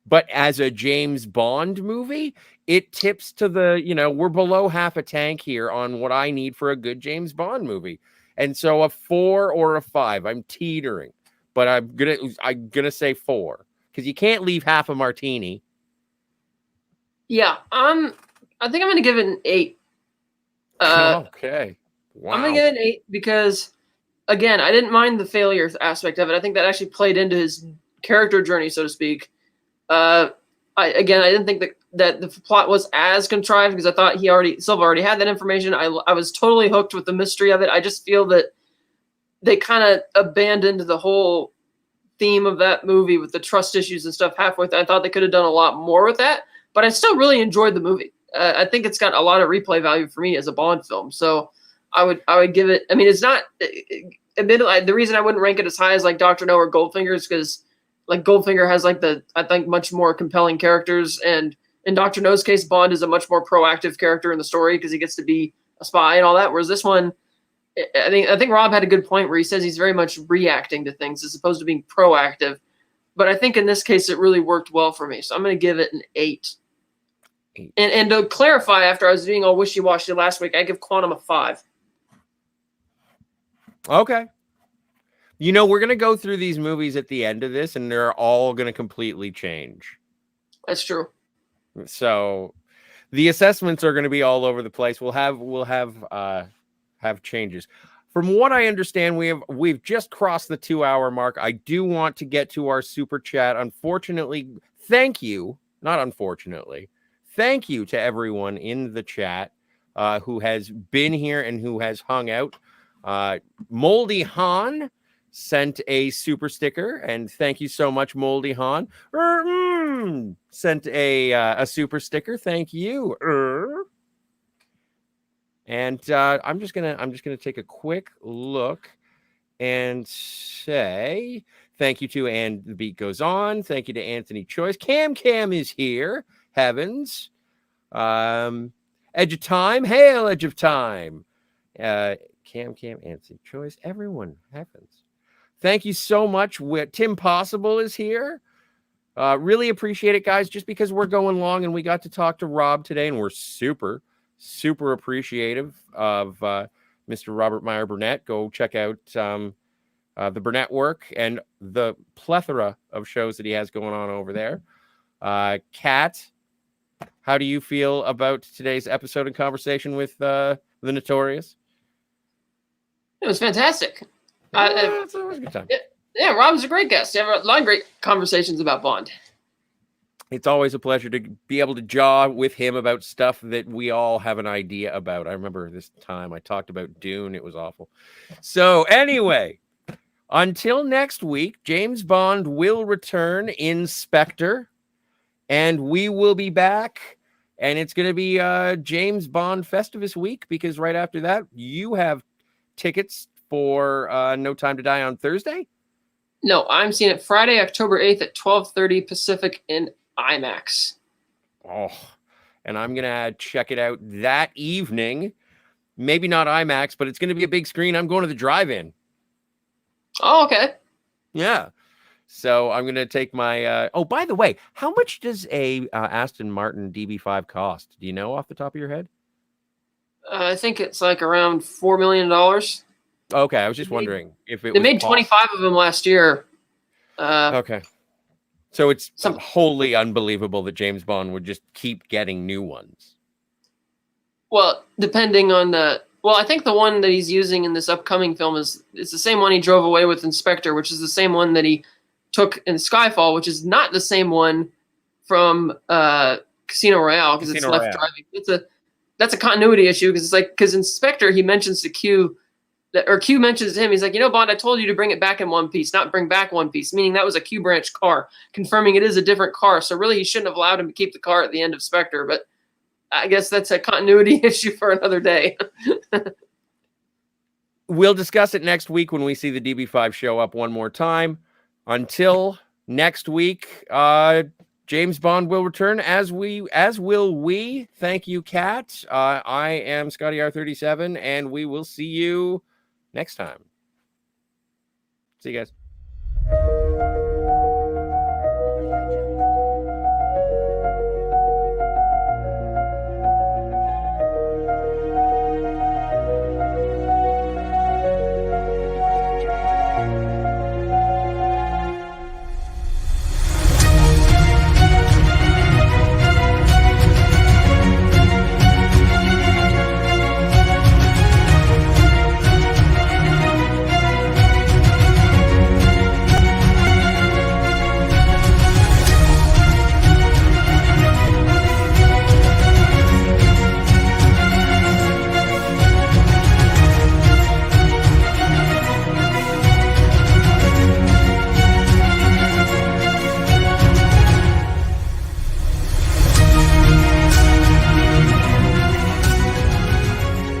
But as a James Bond movie, it tips to we're below half a tank here on what I need for a good James Bond movie. And so a 4 or a 5, I'm teetering, but I'm gonna say 4 because you can't leave half a martini. Yeah, I think I'm gonna give it an 8. Okay. Wow. I'm gonna give it an 8 because, again, I didn't mind the failure aspect of it. I think that actually played into his character journey, so to speak. I didn't think that the plot was as contrived because I thought Silva already had that information. I was totally hooked with the mystery of it. I just feel that they kind of abandoned the whole theme of that movie with the trust issues and stuff halfway through. I thought they could have done a lot more with that, but I still really enjoyed the movie. I think it's got a lot of replay value for me as a Bond film. So I would give it. I mean, it's not. Admittedly, the reason I wouldn't rank it as high as like Dr. No or Goldfinger is because like Goldfinger has like I think much more compelling characters, and in Dr. No's case, Bond is a much more proactive character in the story because he gets to be a spy and all that. Whereas this one, I think Rob had a good point where he says he's very much reacting to things as opposed to being proactive. But I think in this case, it really worked well for me. So I'm going to give it an 8. And to clarify, after I was being all wishy-washy last week, I give Quantum a 5. Okay. You know, we're going to go through these movies at the end of this, and they're all going to completely change. That's true. So the assessments are going to be all over the place. We'll have changes. From what I understand, we've just crossed the 2-hour mark. I do want to get to our super chat. Unfortunately, thank you to everyone in the chat who has been here and who has hung out. Moldy Han sent a super sticker, and thank you so much, Moldy Han. Sent a super sticker. Thank you. And I'm just gonna take a quick look and say thank you to And the Beat Goes On. Thank you to Anthony Choice. Cam is here. Heavens. Edge of Time. Hail Edge of Time. Cam, Anthony Choice. Everyone. Heavens. Thank you so much. Tim Possible is here. Really appreciate it, guys. Just because we're going long and we got to talk to Rob today, and we're super appreciative of Mr. Robert Meyer Burnett. Go check out the Burnett work and the plethora of shows that he has going on over there. Kat, how do you feel about today's episode and conversation with the Notorious? It was fantastic. It was a good time. Yeah, Rob was a great guest. You have a lot of great conversations about Bond. It's always a pleasure to be able to jaw with him about stuff that we all have an idea about. I remember this time I talked about Dune. It was awful. So anyway, until next week, James Bond will return in Spectre, and we will be back. And it's going to be James Bond Festivus week, because right after that, you have tickets for No Time to Die on Thursday. No, I'm seeing it Friday, October 8th at 12:30 Pacific in IMAX. Oh, and I'm going to check it out that evening. Maybe not IMAX, but it's going to be a big screen. I'm going to the drive-in. Oh, okay. Yeah. So I'm going to take my... oh, by the way, how much does a Aston Martin DB5 cost? Do you know off the top of your head? I think it's like around $4 million. Okay, I was just wondering if it They made 25 of them last year. Okay. So it's wholly unbelievable that James Bond would just keep getting new ones. Well, depending on the... Well, I think the one that he's using in this upcoming film it's the same one he drove away with in Spectre, which is the same one that he took in Skyfall, which is not the same one from Casino Royale, because it's left driving. That's a continuity issue, because in Spectre he mentions to Q... Or Q mentions to him, he's like, Bond, I told you to bring it back in one piece, not bring back one piece, meaning that was a Q branch car, confirming it is a different car. So really, he shouldn't have allowed him to keep the car at the end of Spectre, but I guess that's a continuity issue for another day. We'll discuss it next week when we see the DB5 show up one more time. Until next week, James Bond will return, as will we. Thank you, Kat. I am Scotty R37, and we will see you next time. See you guys.